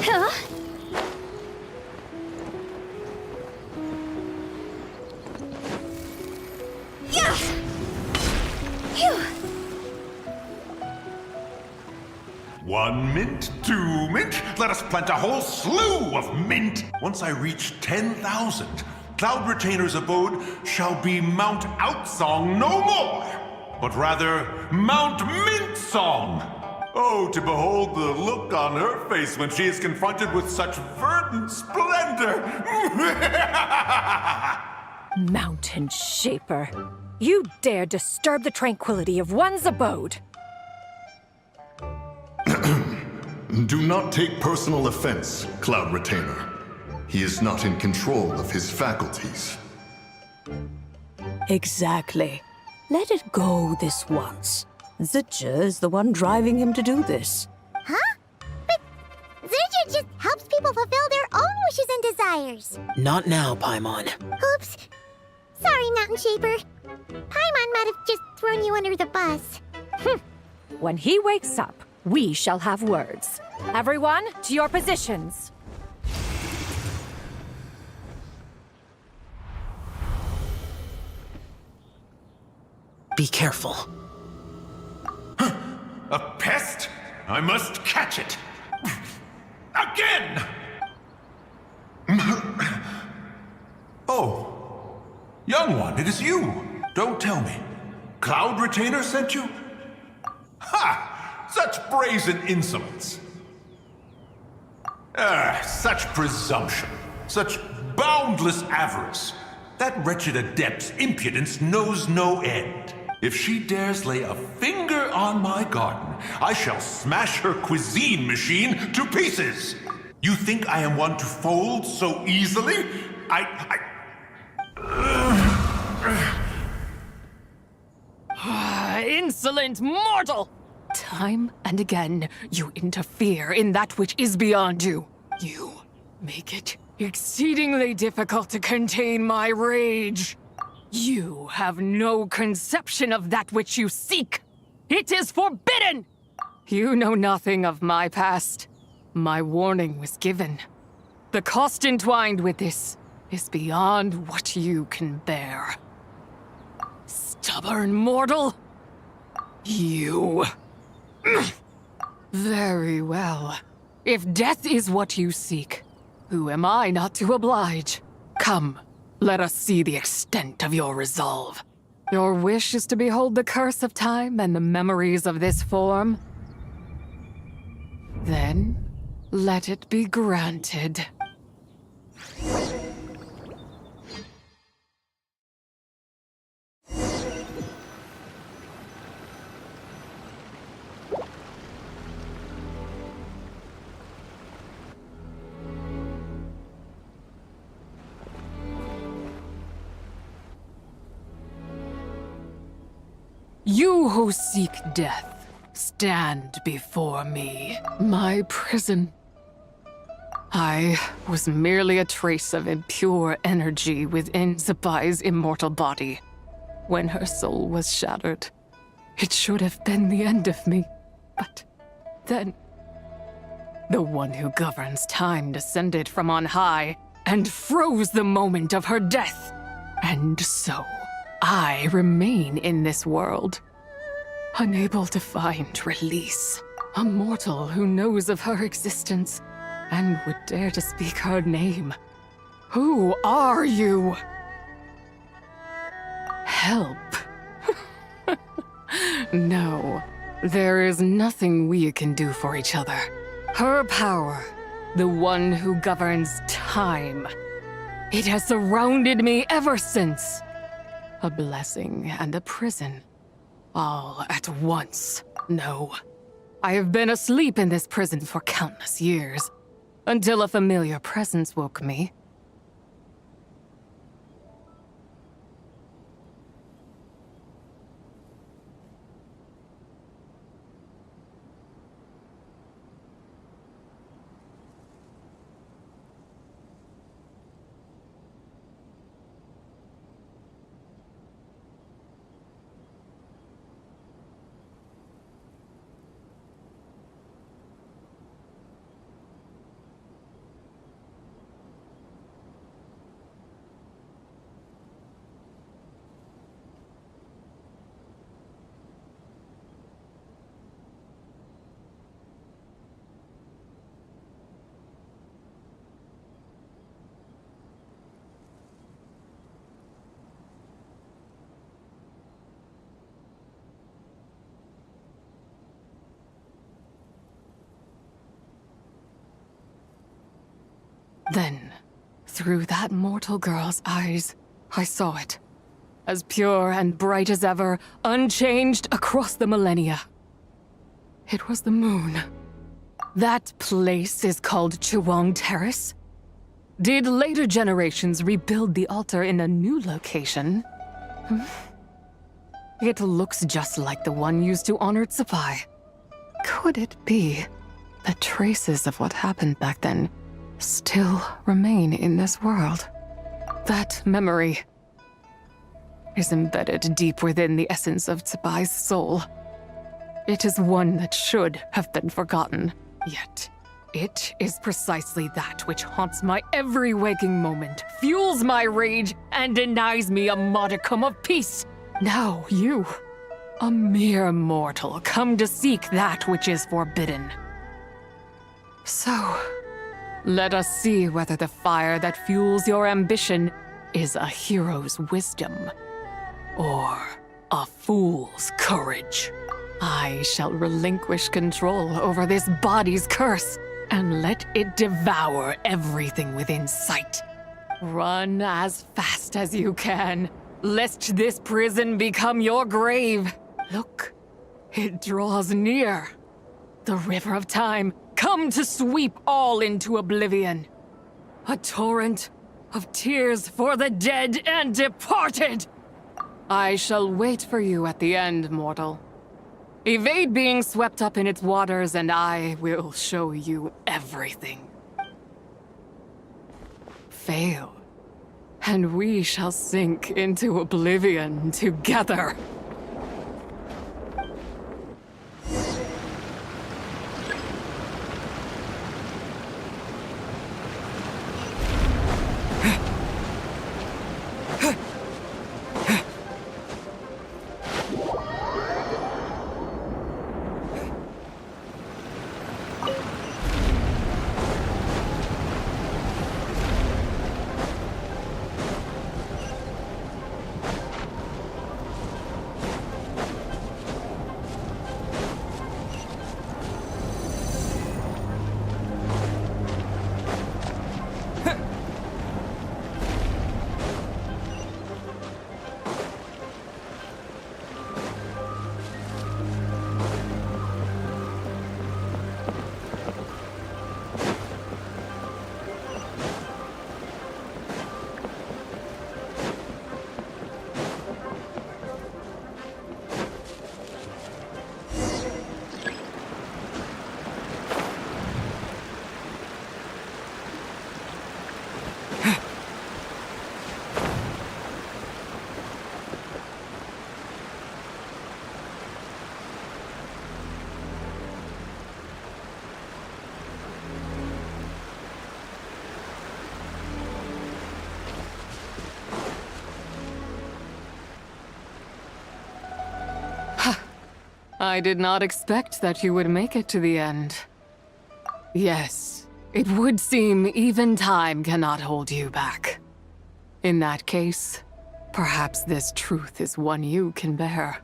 Huh? Yeah! Phew! 1 mint, 2 mint, let us plant a whole slew of mint. Once I reach 10,000, Cloud Retainer's abode shall be Mount Outsong no more, but rather Mount Mint Song. Oh, to behold the look on her face when she is confronted with such verdant splendor! Mountain Shaper, you dare disturb the tranquility of one's abode. Do not take personal offense, Cloud Retainer. He is not in control of his faculties. Exactly. Let it go this once. Zidja is the one driving him to do this. Huh? But Zidja just helps people fulfill their own wishes and desires. Not now, Paimon. Oops. Sorry, Mountain Shaper. Paimon might have just thrown you under the bus. When he wakes up, we shall have words. Everyone, to your positions. Be careful. A pest? I must catch it! Again! Oh, young one, it is you. Don't tell me. Cloud Retainer sent you? Ha! Such brazen insolence. Such presumption. Such boundless avarice. That wretched adept's impudence knows no end. If she dares lay a finger on my garden, I shall smash her cuisine machine to pieces. You think I am one to fold so easily? Insolent mortal! Time and again, you interfere in that which is beyond you. You make it exceedingly difficult to contain my rage. You have no conception of that which you seek. It is forbidden! You know nothing of my past. My warning was given. The cost entwined with this is beyond what you can bear. Stubborn mortal! You... Very well. If death is what you seek, who am I not to oblige? Come, let us see the extent of your resolve. Your wish is to behold the curse of time and the memories of this form? Then, let it be granted. You who seek death, stand before me. My prison. I was merely a trace of impure energy within Zibai's immortal body. When her soul was shattered, it should have been the end of me. But then, the one who governs time descended from on high and froze the moment of her death. And so, I remain in this world, unable to find release. A mortal who knows of her existence and would dare to speak her name. Who are you? Help. No, there is nothing we can do for each other. Her power, the one who governs time, it has surrounded me ever since. A blessing and a prison, all at once. No, I have been asleep in this prison for countless years, until a familiar presence woke me. Then, through that mortal girl's eyes, I saw it. As pure and bright as ever, unchanged across the millennia. It was the moon. That place is called Chiwang Terrace. Did later generations rebuild the altar in a new location? It looks just like the one used to honor Zibai. Could it be that traces of what happened back then still remain in this world? That memory is embedded deep within the essence of Zibai's soul. It is one that should have been forgotten, yet it is precisely that which haunts my every waking moment, fuels my rage, and denies me a modicum of peace. Now you, a mere mortal, come to seek that which is forbidden. So, let us see whether the fire that fuels your ambition is a hero's wisdom or a fool's courage. I shall relinquish control over this body's curse and let it devour everything within sight. Run as fast as you can, lest this prison become your grave. Look, it draws near. The river of time, come to sweep all into oblivion. A torrent of tears for the dead and departed. I shall wait for you at the end, mortal. Evade being swept up in its waters, and I will show you everything. Fail, and we shall sink into oblivion together. I did not expect that you would make it to the end. Yes, it would seem even time cannot hold you back. In that case, perhaps this truth is one you can bear.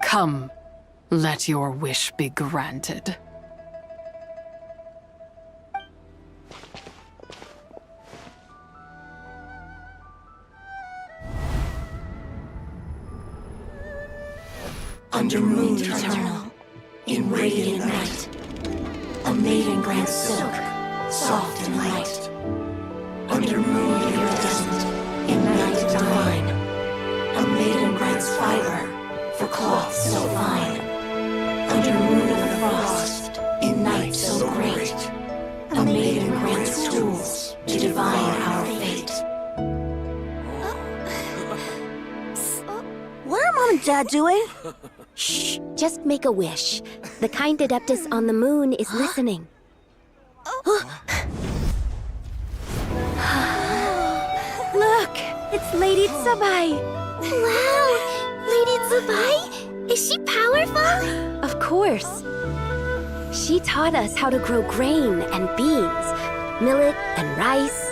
Come, let your wish be granted. Under moon eternal, in radiant night, a maiden grants silk, soft and light. Under moon iridescent, in night divine, a maiden grants fiber for cloth so fine. Under moon of the frost, in night so great, a maiden grants tools to divine our fate. What are Mom and Dad doing? Shh, just make a wish. The kind Adeptus on the moon is listening. Look, it's Lady Zibai. Wow, Lady Zibai? Is she powerful? Of course. She taught us how to grow grain and beans, millet and rice,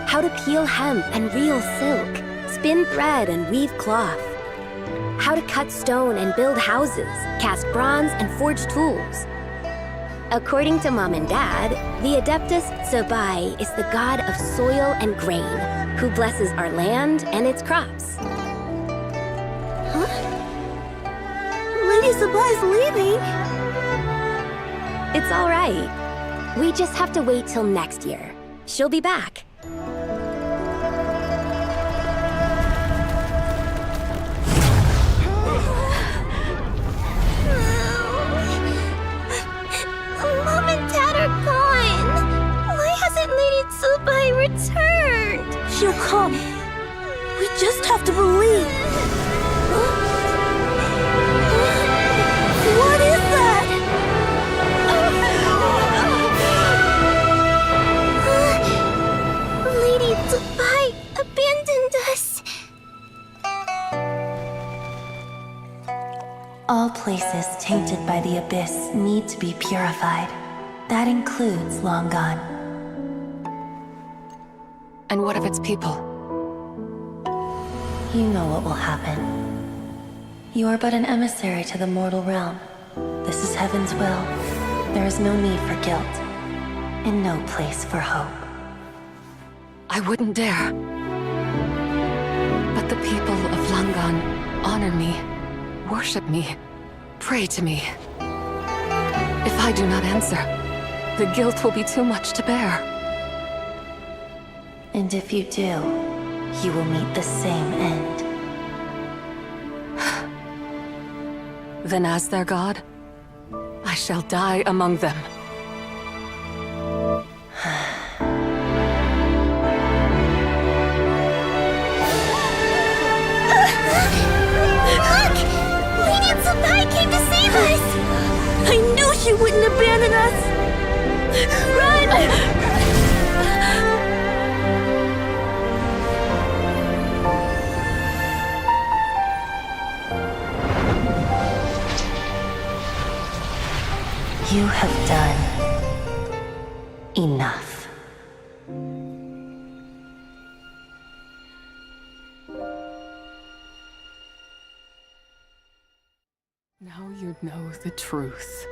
how to peel hemp and reel silk, spin thread and weave cloth, how to cut stone and build houses, cast bronze and forge tools. According to Mom and Dad, the Adeptus Zibai is the god of soil and grain, who blesses our land and its crops. Huh? Lady Zibai's leaving. It's all right. We just have to wait till next year. She'll be back. Mom and Dad are gone. Why hasn't Lady Zibai returned? She'll come. We just have to believe. What is that? Lady Zibai abandoned us. All places tainted by the abyss need to be purified. That includes Long Gone. And what of its people? You know what will happen. You are but an emissary to the mortal realm. This is Heaven's will. There is no need for guilt, and no place for hope. I wouldn't dare. But the people of Langan honor me, worship me, pray to me. If I do not answer, the guilt will be too much to bear. And if you do, you will meet the same end. Then as their god, I shall die among them. Look! Lady Zibai came to save us! I knew she wouldn't abandon us! Run! You have done enough. Now you know the truth.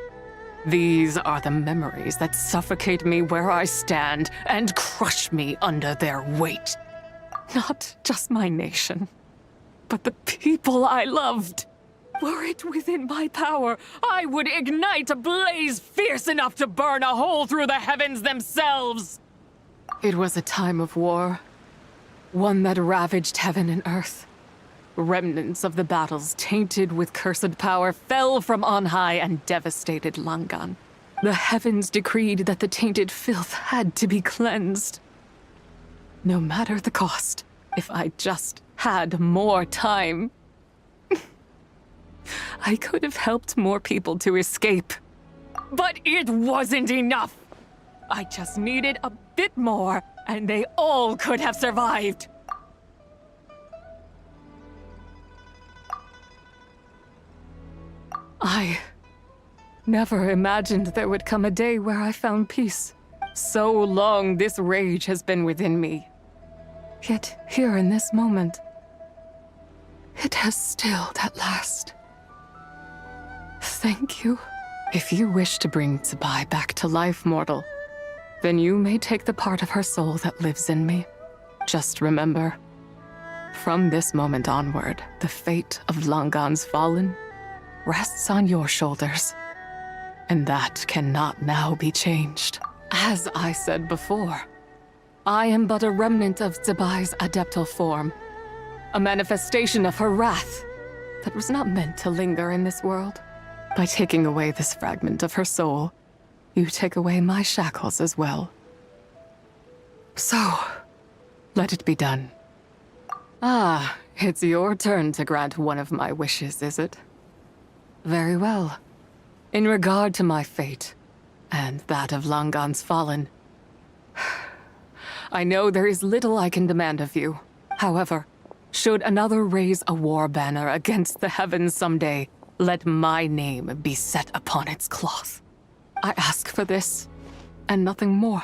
These are the memories that suffocate me where I stand and crush me under their weight. Not just my nation, but the people I loved. Were it within my power, I would ignite a blaze fierce enough to burn a hole through the heavens themselves. It was a time of war, one that ravaged heaven and earth. Remnants of the battles tainted with cursed power fell from on high and devastated Langan. The heavens decreed that the tainted filth had to be cleansed. No matter the cost, if I just had more time. I could have helped more people to escape. But it wasn't enough! I just needed a bit more, and they all could have survived. I never imagined there would come a day where I found peace. So long this rage has been within me. Yet here in this moment, it has stilled at last. Thank you. If you wish to bring Zibai back to life, mortal, then you may take the part of her soul that lives in me. Just remember, from this moment onward, the fate of Langan's fallen rests on your shoulders, and that cannot now be changed. As I said before, I am but a remnant of Zibai's adeptal form, a manifestation of her wrath that was not meant to linger in this world. By taking away this fragment of her soul, you take away my shackles as well. So, let it be done. Ah, it's your turn to grant one of my wishes, is it? Very well. In regard to my fate, and that of Langan's fallen, I know there is little I can demand of you. However, should another raise a war banner against the heavens someday, let my name be set upon its cloth. I ask for this, and nothing more.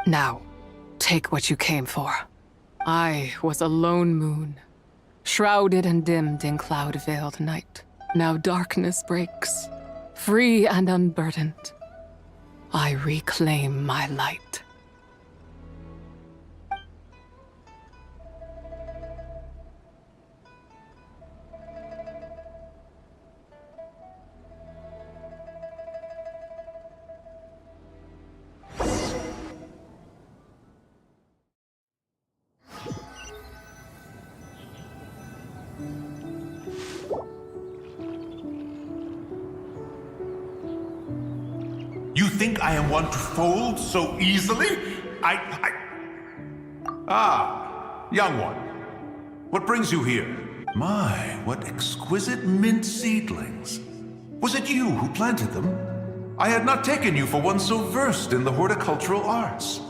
Now, take what you came for. I was a lone moon, shrouded and dimmed in cloud-veiled night. Now darkness breaks, free and unburdened. I reclaim my light. You think I am one to fold so easily? Ah, young one. What brings you here? My, what exquisite mint seedlings. Was it you who planted them? I had not taken you for one so versed in the horticultural arts.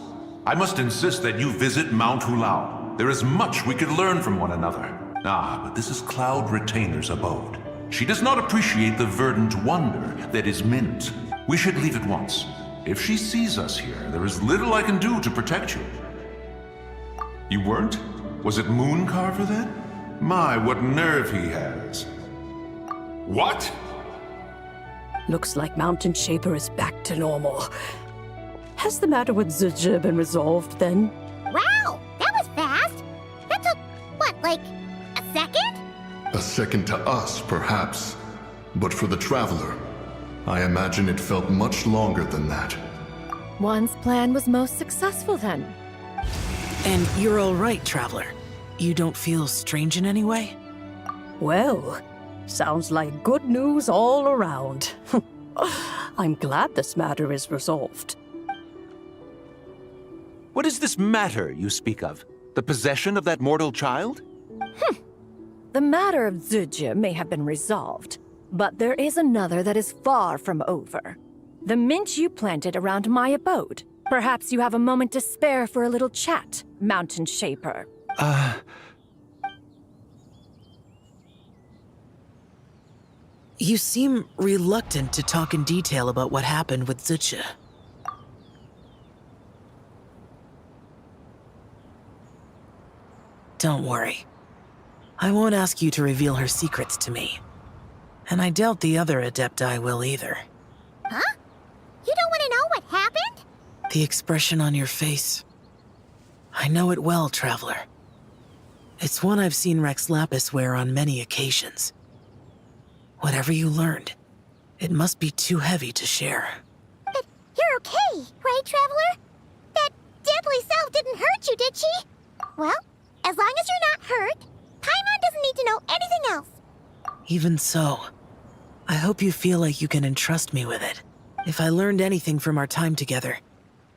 I must insist that you visit Mount Hulao. There is much we could learn from one another. Ah, but this is Cloud Retainer's abode. She does not appreciate the verdant wonder that is mint. We should leave at once. If she sees us here, there is little I can do to protect you. You weren't? Was it Mooncarver then? My, what nerve he has. What? Looks like Mountain Shaper is back to normal. Has the matter with Zibai been resolved then? Wow, that was fast. That took, what, like a second? A second to us, perhaps. But for the Traveler, I imagine it felt much longer than that. One's plan was most successful then. And you're all right, Traveler. You don't feel strange in any way? Well, sounds like good news all around. I'm glad this matter is resolved. What is this matter you speak of? The possession of that mortal child? The matter of Zibai may have been resolved, but there is another that is far from over. The mint you planted around my abode. Perhaps you have a moment to spare for a little chat, Mountain Shaper. You seem reluctant to talk in detail about what happened with Zibai. Don't worry. I won't ask you to reveal her secrets to me. And I doubt the other Adepti will either. Huh? You don't want to know what happened? The expression on your face. I know it well, Traveler. It's one I've seen Rex Lapis wear on many occasions. Whatever you learned, it must be too heavy to share. But you're okay, right, Traveler? That deadly self didn't hurt you, did she? Well, as long as you're not hurt, Paimon doesn't need to know anything else. Even so, I hope you feel like you can entrust me with it. If I learned anything from our time together,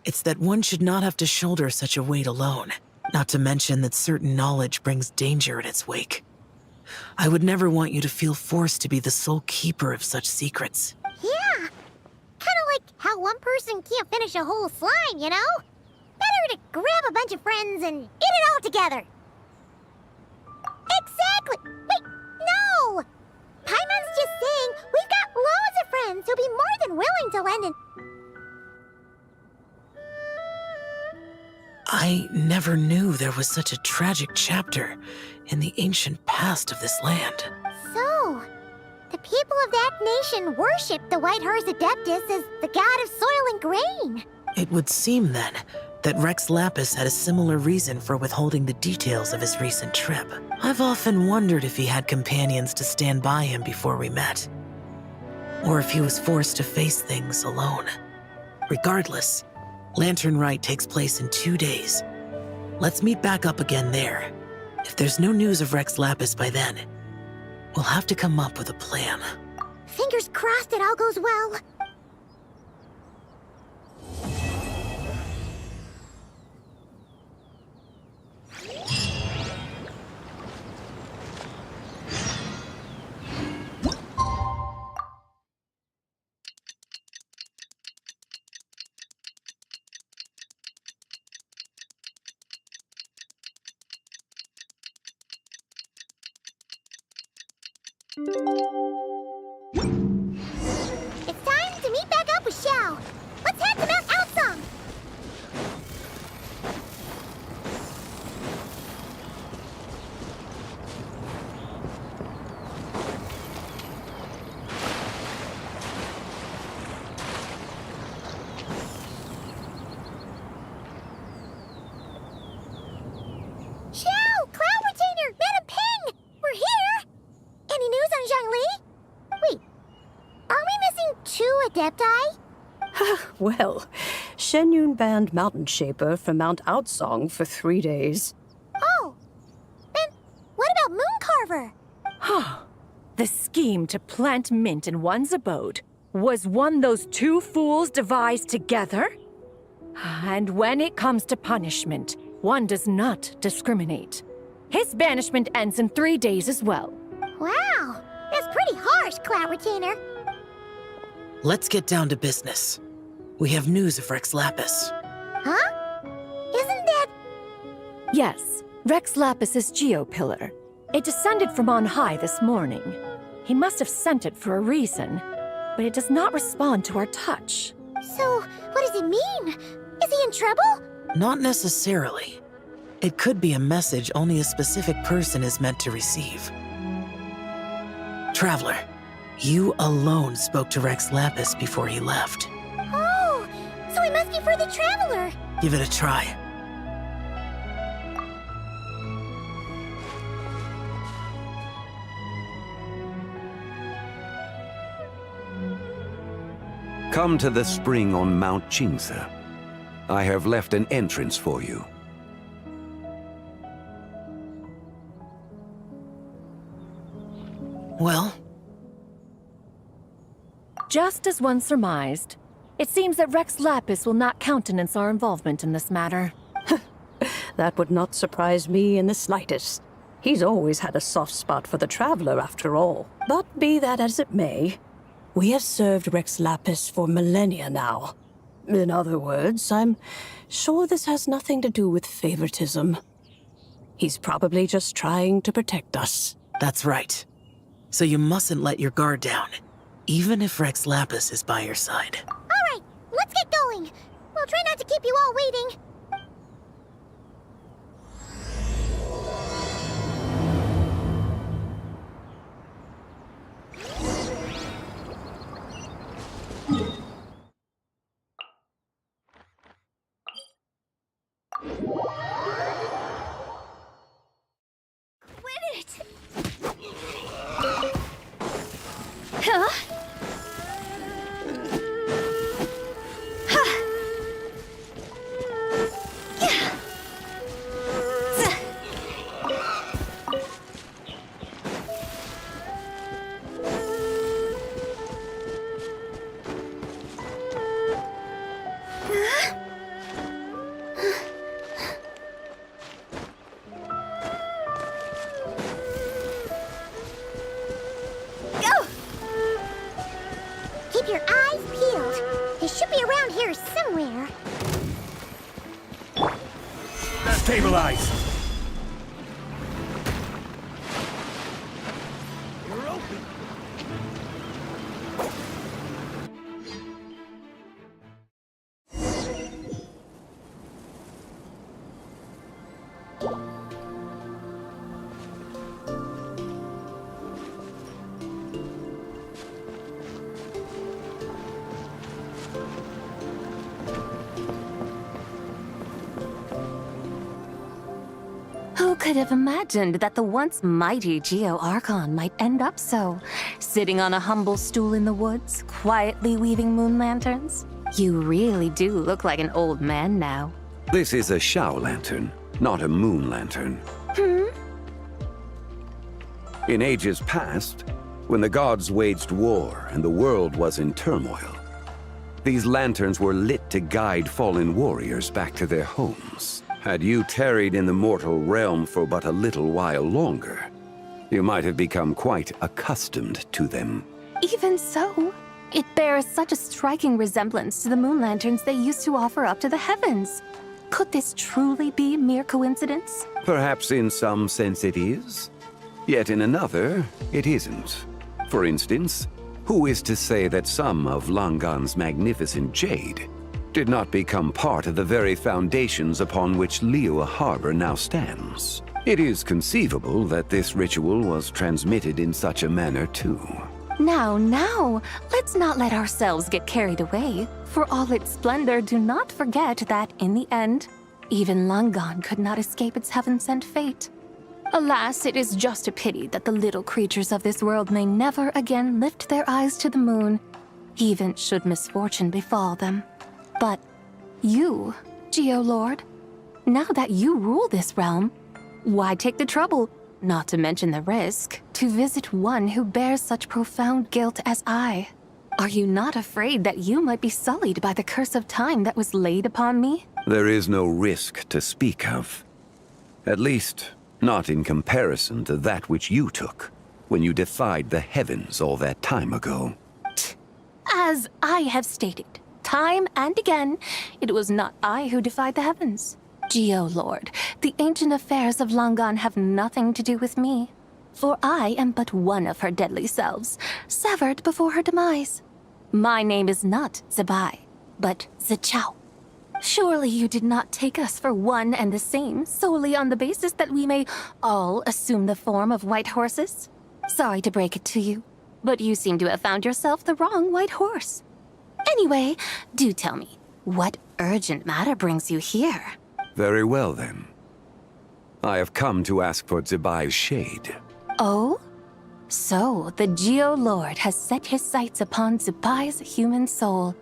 it's that one should not have to shoulder such a weight alone. Not to mention that certain knowledge brings danger in its wake. I would never want you to feel forced to be the sole keeper of such secrets. Yeah. Kinda like how one person can't finish a whole slime, you know? Better to grab a bunch of friends and eat it all together. Exactly! Wait, no! Paimon's just saying we've got loads of friends who'll be more than willing to lend an... I never knew there was such a tragic chapter in the ancient past of this land. So, the people of that nation worship the White Horse Adeptus as the god of soil and grain. It would seem, then, that Rex Lapis had a similar reason for withholding the details of his recent trip. I've often wondered if he had companions to stand by him before we met. Or if he was forced to face things alone. Regardless, Lanternlit takes place in 2 days. Let's meet back up again there. If there's no news of Rex Lapis by then, we'll have to come up with a plan. Fingers crossed it all goes well. It's time to meet back up with Xiao. Let's head to Mount Outsong. Adepti? Well, Shenyun banned Mountain Shaper from Mount Outsong for 3 days. Oh! Then what about Mooncarver? The scheme to plant mint in one's abode was one those two fools devised together? And when it comes to punishment, one does not discriminate. His banishment ends in 3 days as well. Wow! That's pretty harsh, Cloud Retainer. Let's get down to business. We have news of Rex Lapis. Huh? Isn't that... Yes, Rex Lapis's geopillar. It descended from on high this morning. He must have sent it for a reason, but it does not respond to our touch. So, what does it mean? Is he in trouble? Not necessarily. It could be a message only a specific person is meant to receive. Traveler, you alone spoke to Rex Lapis before he left. Oh, so it must be for the Traveler. Give it a try. Come to the spring on Mount Qingse. I have left an entrance for you. Well? Just as one surmised, it seems that Rex Lapis will not countenance our involvement in this matter. That would not surprise me in the slightest. He's always had a soft spot for the Traveler, after all. But be that as it may, we have served Rex Lapis for millennia now. In other words, I'm sure this has nothing to do with favoritism. He's probably just trying to protect us. That's right. So you mustn't let your guard down, even if Rex Lapis is by your side. All right, let's get going. We'll try not to keep you all waiting. Keep your eyes peeled. They should be around here somewhere. Stabilize! Who could have imagined that the once mighty Geo-Archon might end up so, sitting on a humble stool in the woods, quietly weaving moon lanterns? You really do look like an old man now. This is a Shao lantern, not a moon lantern. In ages past, when the gods waged war and the world was in turmoil, these lanterns were lit to guide fallen warriors back to their homes. Had you tarried in the mortal realm for but a little while longer, you might have become quite accustomed to them. Even so, it bears such a striking resemblance to the moon lanterns they used to offer up to the heavens. Could this truly be mere coincidence? Perhaps in some sense it is, yet in another, it isn't. For instance, who is to say that some of Langan's magnificent jade did not become part of the very foundations upon which Liyue Harbor now stands? It is conceivable that this ritual was transmitted in such a manner too. Now, let's not let ourselves get carried away. For all its splendor, do not forget that, in the end, even Langan could not escape its heaven-sent fate. Alas, it is just a pity that the little creatures of this world may never again lift their eyes to the moon, even should misfortune befall them. But you, Geolord, now that you rule this realm, why take the trouble, not to mention the risk, to visit one who bears such profound guilt as I? Are you not afraid that you might be sullied by the curse of time that was laid upon me? There is no risk to speak of. At least, not in comparison to that which you took when you defied the heavens all that time ago. As I have stated, time and again, it was not I who defied the heavens. Geolord, the ancient affairs of Langan have nothing to do with me, for I am but one of her deadly selves, severed before her demise. My name is not Zibai, but Zichao. Surely you did not take us for one and the same solely on the basis that we may all assume the form of white horses? Sorry to break it to you, but you seem to have found yourself the wrong white horse. Anyway, do tell me, what urgent matter brings you here? Very well, then. I have come to ask for Zibai's shade. Oh? So, the Geolord has set his sights upon Zibai's human soul.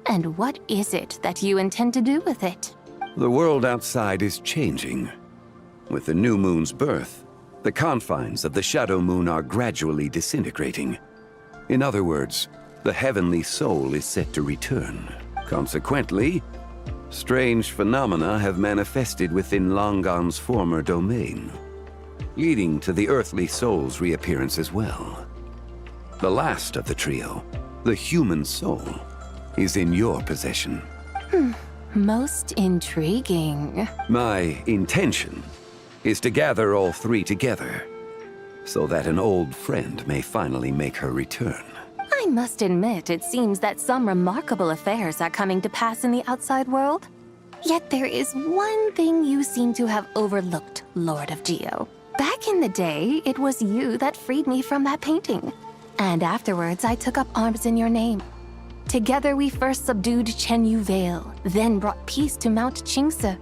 And what is it that you intend to do with it? The world outside is changing. With the new moon's birth, the confines of the Shadow Moon are gradually disintegrating. In other words, the heavenly soul is set to return. Consequently, strange phenomena have manifested within Langan's former domain, leading to the earthly soul's reappearance as well. The last of the trio, the human soul, is in your possession. Most intriguing. My intention is to gather all three together, so that an old friend may finally make her return. I must admit, it seems that some remarkable affairs are coming to pass in the outside world. Yet there is one thing you seem to have overlooked, Lord of Geo. Back in the day, it was you that freed me from that painting. And afterwards, I took up arms in your name. Together we first subdued Chenyu Vale, then brought peace to Mount Qingse.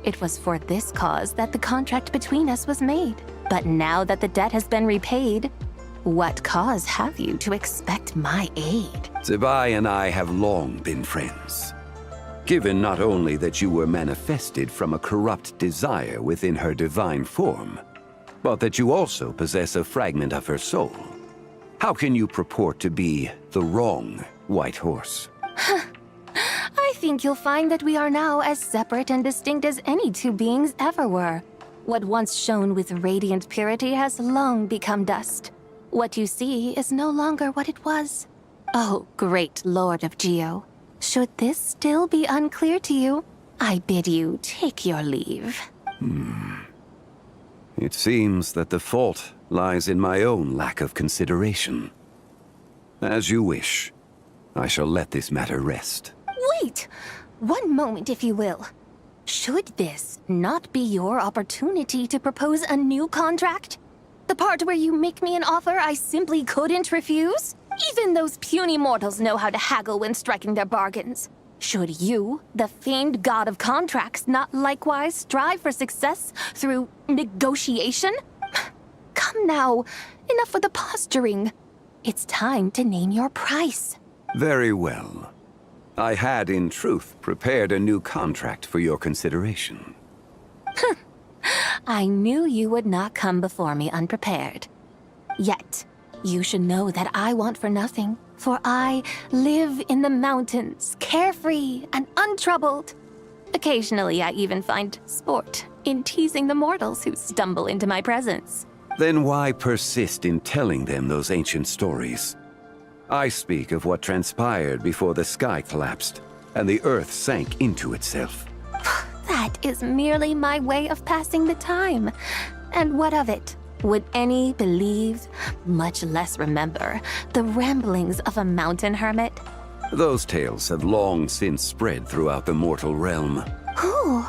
It was for this cause that the contract between us was made. But now that the debt has been repaid, what cause have you to expect my aid? Zibai and I have long been friends. Given not only that you were manifested from a corrupt desire within her divine form, but that you also possess a fragment of her soul, how can you purport to be the wrong white horse? I think you'll find that we are now as separate and distinct as any two beings ever were. What once shone with radiant purity has long become dust. What you see is no longer what it was. Oh, great Lord of Geo. Should this still be unclear to you, I bid you take your leave. It seems that the fault lies in my own lack of consideration. As you wish. I shall let this matter rest. Wait! One moment, if you will. Should this not be your opportunity to propose a new contract? The part where you make me an offer I simply couldn't refuse? Even those puny mortals know how to haggle when striking their bargains. Should you, the famed god of contracts, not likewise strive for success through negotiation? Come now, enough with the posturing. It's time to name your price. Very well. I had, in truth, prepared a new contract for your consideration. I knew you would not come before me unprepared. Yet, you should know that I want for nothing, for I live in the mountains, carefree and untroubled. Occasionally, I even find sport in teasing the mortals who stumble into my presence. Then why persist in telling them those ancient stories? I speak of what transpired before the sky collapsed and the earth sank into itself. That is merely my way of passing the time. And what of it? Would any believe, much less remember, the ramblings of a mountain hermit? Those tales have long since spread throughout the mortal realm. Who?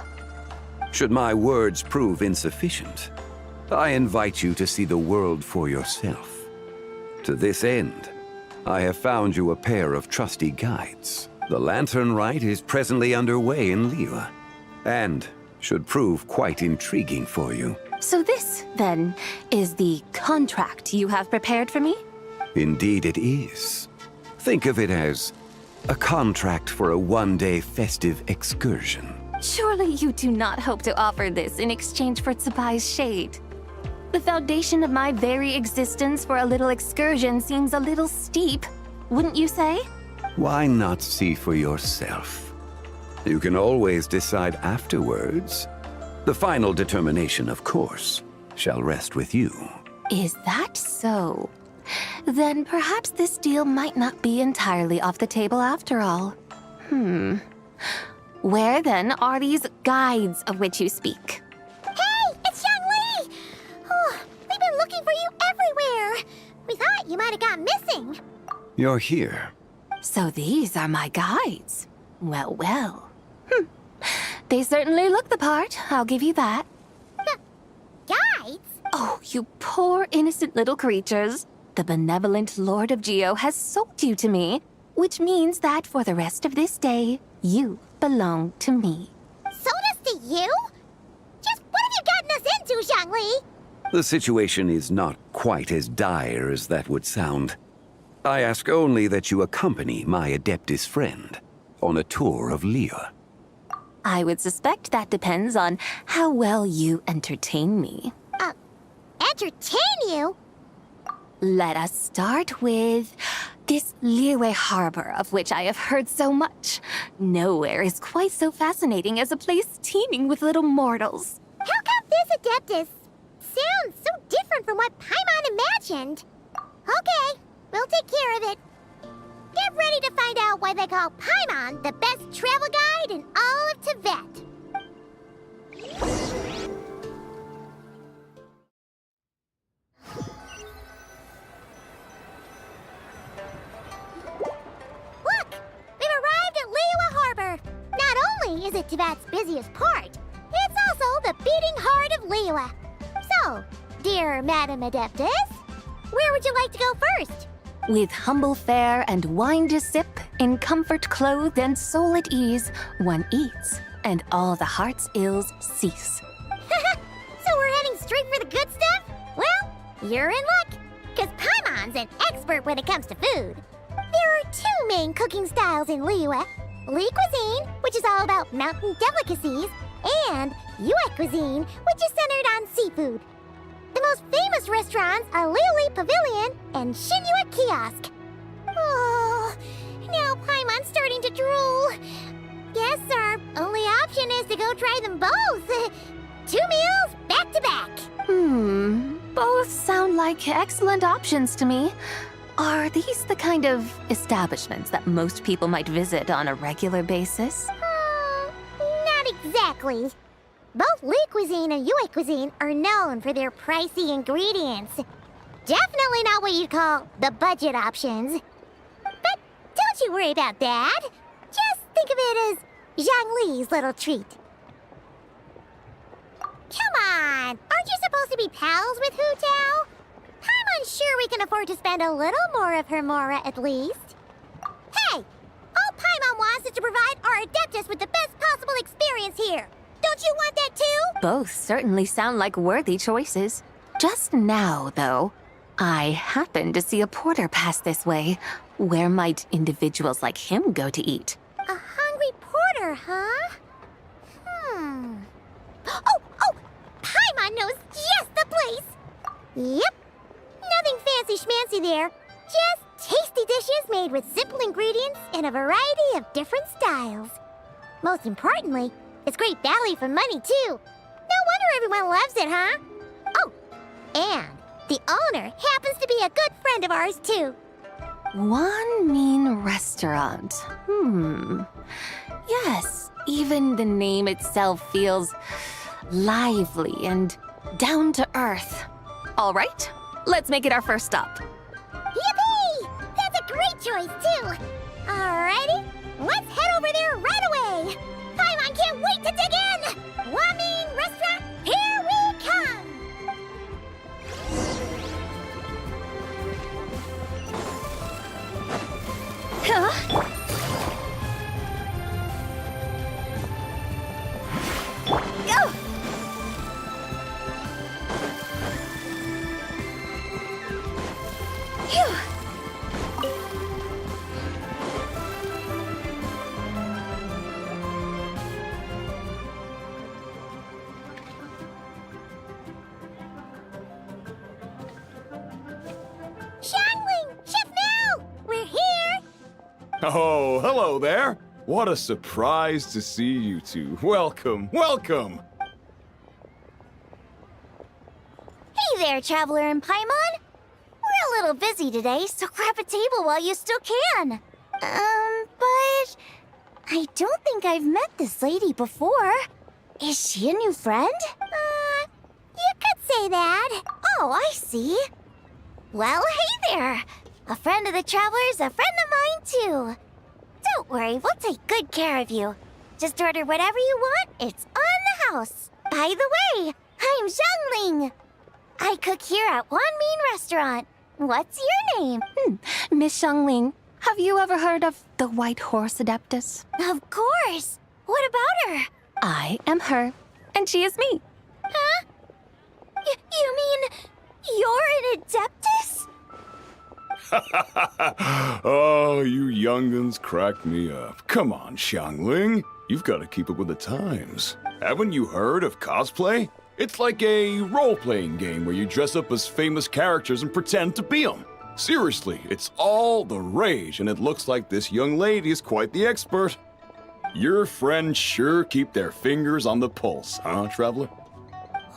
Should my words prove insufficient, I invite you to see the world for yourself. To this end, I have found you a pair of trusty guides. The Lanternlit is presently underway in Liyue, and should prove quite intriguing for you. So this, then, is the contract you have prepared for me? Indeed it is. Think of it as a contract for a one-day festive excursion. Surely you do not hope to offer this in exchange for Zibai's shade. The foundation of my very existence for a little excursion seems a little steep, wouldn't you say? Why not see for yourself? You can always decide afterwards. The final determination, of course, shall rest with you. Is that so? Then perhaps this deal might not be entirely off the table after all. Where then are these guides of which you speak? Hey, it's Zhangli! Oh, we've been looking for you everywhere. We thought you might have gone missing. You're here. So these are my guides. Well, well. They certainly look the part, I'll give you that. Guides? Oh, you poor innocent little creatures. The benevolent Lord of Geo has sold you to me, which means that for the rest of this day, you belong to me. Sold us to you? Just what have you gotten us into, Zhangli? The situation is not quite as dire as that would sound. I ask only that you accompany my Adeptus friend on a tour of Liyue. I would suspect that depends on how well you entertain me. Entertain you? Let us start with this Liyue harbor of which I have heard so much. Nowhere is quite so fascinating as a place teeming with little mortals. How come this Adeptus sounds so different from what Paimon imagined? Okay, we'll take care of it. Get ready to find out why they call Paimon the best travel guide in all of Tibet. Look! We've arrived at Liyue Harbor. Not only is it Tibet's busiest port, it's also the beating heart of Liyue. So, dear Madam Adeptus, where would you like to go first? With humble fare and wine to sip, in comfort clothed and soul at ease, one eats, and all the heart's ills cease. So we're heading straight for the good stuff? Well, you're in luck, because Paimon's an expert when it comes to food. There are two main cooking styles in Liyue. Li cuisine, which is all about mountain delicacies, and Yue cuisine, which is centered on seafood. The most famous restaurants are Liuli Pavilion and Shinyue Kiosk. Oh, now Paimon's starting to drool. Guess our only option is to go try them both. 2 meals back to back. Both sound like excellent options to me. Are these the kind of establishments that most people might visit on a regular basis? Not exactly. Both Li cuisine and Yue cuisine are known for their pricey ingredients. Definitely not what you'd call the budget options. But don't you worry about that. Just think of it as Zhangli's little treat. Come on! Aren't you supposed to be pals with Hu Tao? I'm unsure we can afford to spend a little more of her mora at least. Hey! All Paimon wants is to provide our Adeptus with the best possible experience here. Don't you want that too? Both certainly sound like worthy choices. Just now, though, I happened to see a porter pass this way. Where might individuals like him go to eat? A hungry porter, huh? Oh! Paimon knows just the place! Yep. Nothing fancy schmancy there. Just tasty dishes made with simple ingredients in a variety of different styles. Most importantly, it's great value for money, too. No wonder everyone loves it, huh? Oh, and the owner happens to be a good friend of ours, too. One mean restaurant. Yes, even the name itself feels lively and down to earth. All right, let's make it our first stop. Yippee! That's a great choice, too. Alrighty, let's head over there right away. Paimon can't wait to dig in! Wamin Restaurant, here we come! Huh? Go! Phew. Oh, hello there. What a surprise to see you two. Welcome, welcome. Hey there, Traveler and Paimon. We're a little busy today, so grab a table while you still can. But I don't think I've met this lady before. Is she a new friend? You could say that. Oh, I see. Well, hey there. A friend of the Traveler's a friend of mine, too. Don't worry, we'll take good care of you. Just order whatever you want, it's on the house. By the way, I'm Zhongling. I cook here at Wanmin Restaurant. What's your name? Miss Xiangling, have you ever heard of the White Horse Adeptus? Of course. What about her? I am her, and she is me. Huh? You mean you're an Adeptus? Oh, you young'uns crack me up. Come on, Xiangling. You've got to keep up with the times. Haven't you heard of cosplay? It's like a role-playing game where you dress up as famous characters and pretend to be them. Seriously, it's all the rage, and it looks like this young lady is quite the expert. Your friends sure keep their fingers on the pulse, huh, Traveler?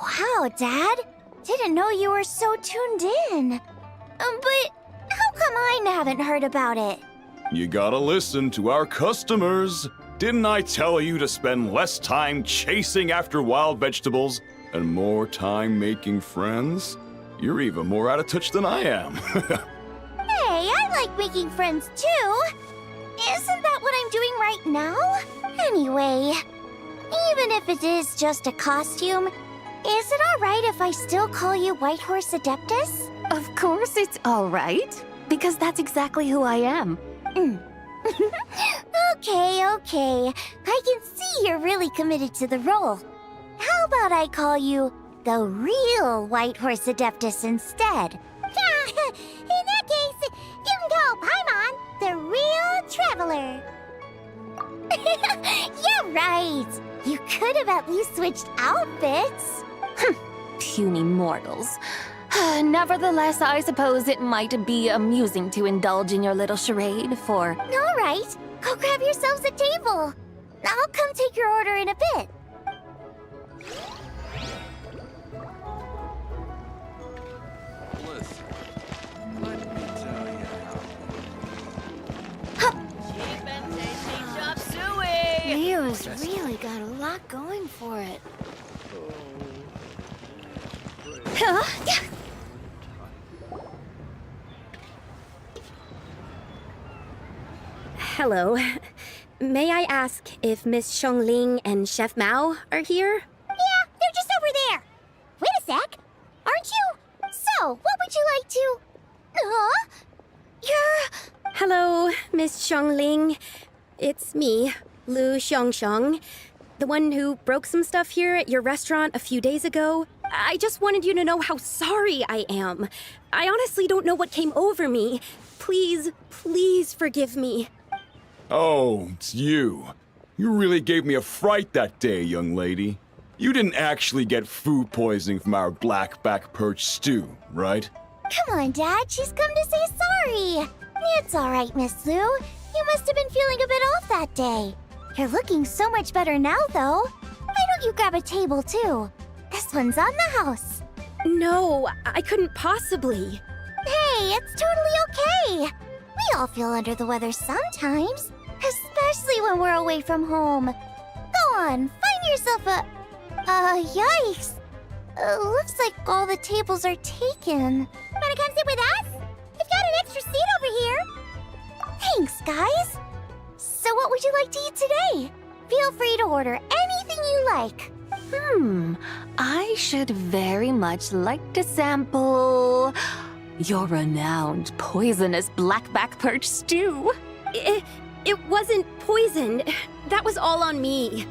Wow, Dad. Didn't know you were so tuned in. But how come I haven't heard about it? You gotta listen to our customers. Didn't I tell you to spend less time chasing after wild vegetables and more time making friends? You're even more out of touch than I am. Hey, I like making friends too. Isn't that what I'm doing right now? Anyway, even if it is just a costume, is it alright if I still call you White Horse Adeptus? Of course it's all right, because that's exactly who I am. Okay. I can see you're really committed to the role. How about I call you the real White Horse Adeptus instead? In that case, you can call Paimon the real Traveler. Yeah, right. You could have at least switched outfits. Puny mortals. Nevertheless, I suppose it might be amusing to indulge in your little charade for... All right, go grab yourselves a table. I'll come take your order in a bit. Listen, let me tell you how. Leo's really got a lot going for it. Hello. May I ask if Miss Xiangling and Chef Mao are here? Yeah, they're just over there. Wait a sec. Aren't you? So, what would you like to... You're... Hello, Miss Xiangling. It's me, Lu Xiangxiang, the one who broke some stuff here at your restaurant a few days ago. I just wanted you to know how sorry I am. I honestly don't know what came over me. Please, please forgive me. Oh, it's you. You really gave me a fright that day, young lady. You didn't actually get food poisoning from our blackback perch stew, right? Come on, Dad. She's come to say sorry. It's all right, Miss Lu. You must have been feeling a bit off that day. You're looking so much better now, though. Why don't you grab a table, too? This one's on the house. No, I couldn't possibly. Hey, it's totally okay. We all feel under the weather sometimes, especially when we're away from home. Go on, find yourself a... yikes. Looks like all the tables are taken. Wanna come sit with us? We've got an extra seat over here. Thanks, guys. So what would you like to eat today? Feel free to order anything you like. I should very much like to sample your renowned poisonous blackback perch stew. It wasn't poisoned. That was all on me.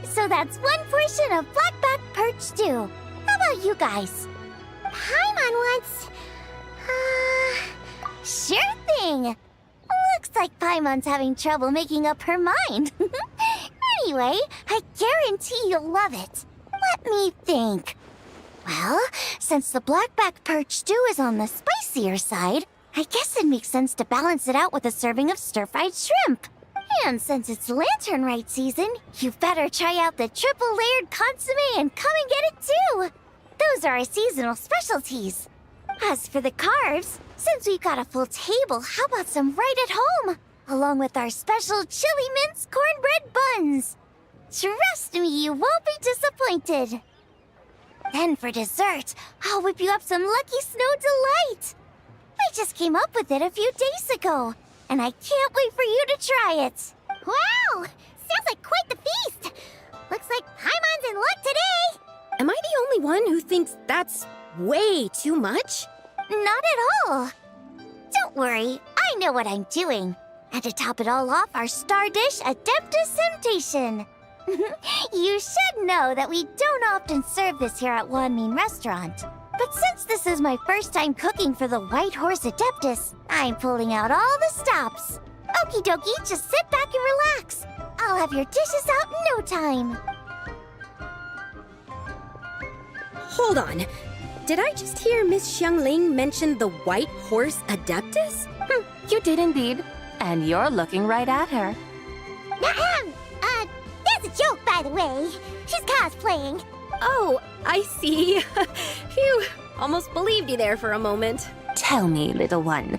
So that's one portion of blackback perch stew. How about you guys? Paimon wants... Sure thing. Looks like Paimon's having trouble making up her mind. Anyway, I guarantee you'll love it. Let me think. Well, since the blackback perch stew is on the spicier side, I guess it makes sense to balance it out with a serving of stir-fried shrimp. And since it's Lanternlit season, you better try out the triple-layered consomme and come and get it too! Those are our seasonal specialties. As for the carbs, since we've got a full table, how about some right at home? Along with our special chili mince cornbread buns. Trust me, you won't be disappointed. Then for dessert, I'll whip you up some Lucky Snow Delight. I just came up with it a few days ago, and I can't wait for you to try it. Wow! Sounds like quite the feast! Looks like Paimon's in luck today! Am I the only one who thinks that's way too much? Not at all. Don't worry, I know what I'm doing. And to top it all off, our star dish, Adeptus Temptation. You should know that we don't often serve this here at Wanmin Restaurant. But since this is my first time cooking for the White Horse Adeptus, I'm pulling out all the stops. Okie dokie, just sit back and relax. I'll have your dishes out in no time. Hold on. Did I just hear Miss Xiangling mention the White Horse Adeptus? You did indeed. And you're looking right at her. That's a joke, by the way. She's cosplaying. Oh, I see. Phew, almost believed you there for a moment. Tell me, little one,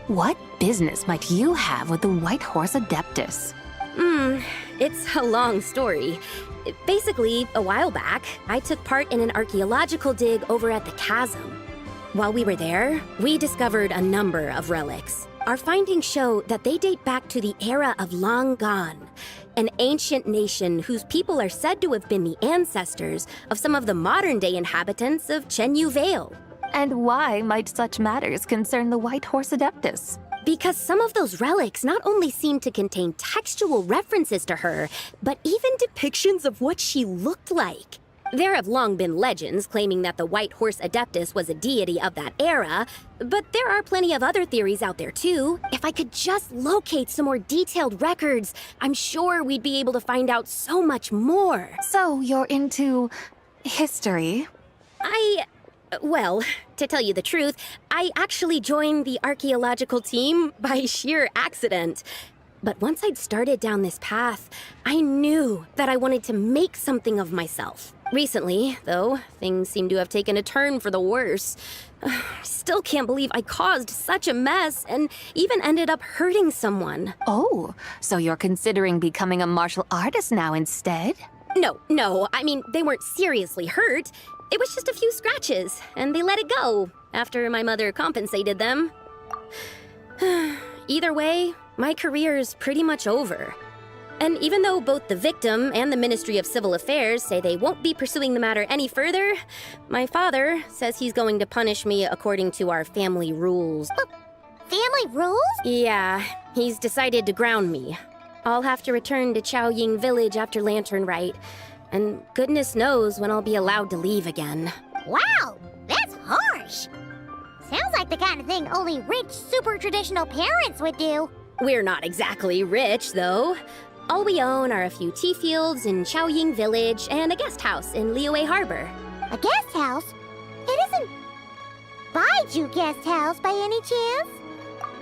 what business might you have with the White Horse Adeptus? It's a long story. Basically, a while back, I took part in an archaeological dig over at the chasm. While we were there, we discovered a number of relics. Our findings show that they date back to the era of Long Gone, an ancient nation whose people are said to have been the ancestors of some of the modern-day inhabitants of Chenyu Vale. And why might such matters concern the White Horse Adeptus? Because some of those relics not only seem to contain textual references to her, but even depictions of what she looked like. There have long been legends claiming that the White Horse Adeptus was a deity of that era, but there are plenty of other theories out there too. If I could just locate some more detailed records, I'm sure we'd be able to find out so much more. So you're into history? Well, to tell you the truth, I actually joined the archaeological team by sheer accident. But once I'd started down this path, I knew that I wanted to make something of myself. Recently, though, things seem to have taken a turn for the worse. Still can't believe I caused such a mess and even ended up hurting someone. Oh, so you're considering becoming a martial artist now instead? No, I mean, they weren't seriously hurt. It was just a few scratches, and they let it go after my mother compensated them. Either way, my career's pretty much over. And even though both the victim and the Ministry of Civil Affairs say they won't be pursuing the matter any further, my father says he's going to punish me according to our family rules. Family rules? Yeah, he's decided to ground me. I'll have to return to Chaoying Village after Lanternlit, and goodness knows when I'll be allowed to leave again. Wow, that's harsh. Sounds like the kind of thing only rich, super traditional parents would do. We're not exactly rich, though. All we own are a few tea fields in Chaoying Village and a guest house in Liyue Harbor. A guest house? It isn't Baiju Guest House by any chance?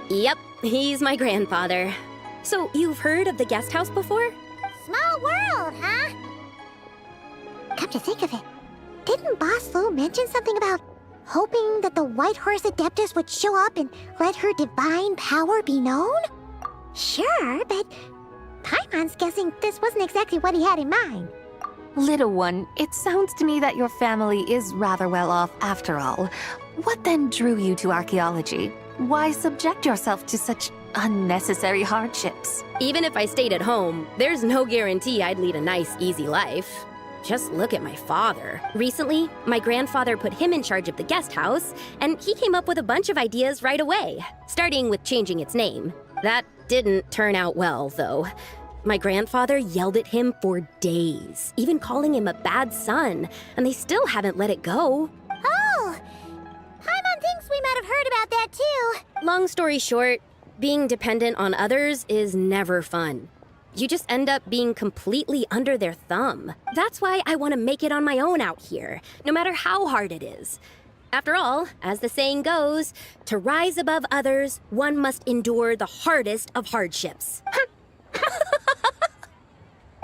Yep, he's my grandfather. So you've heard of the guest house before? Small world, huh? Come to think of it, didn't Boss Lu mention something about hoping that the White Horse Adeptus would show up and let her divine power be known? Sure, but Paimon's guessing this wasn't exactly what he had in mind. Little one, it sounds to me that your family is rather well off after all. What then drew you to archaeology? Why subject yourself to such unnecessary hardships? Even if I stayed at home, there's no guarantee I'd lead a nice, easy life. Just look at my father. Recently, my grandfather put him in charge of the guest house, and he came up with a bunch of ideas right away, starting with changing its name. That didn't turn out well, though. My grandfather yelled at him for days, even calling him a bad son, and they still haven't let it go. Oh! Paimon thinks we might have heard about that too. Long story short, being dependent on others is never fun. You just end up being completely under their thumb. That's why I want to make it on my own out here, no matter how hard it is. After all, as the saying goes, to rise above others, one must endure the hardest of hardships.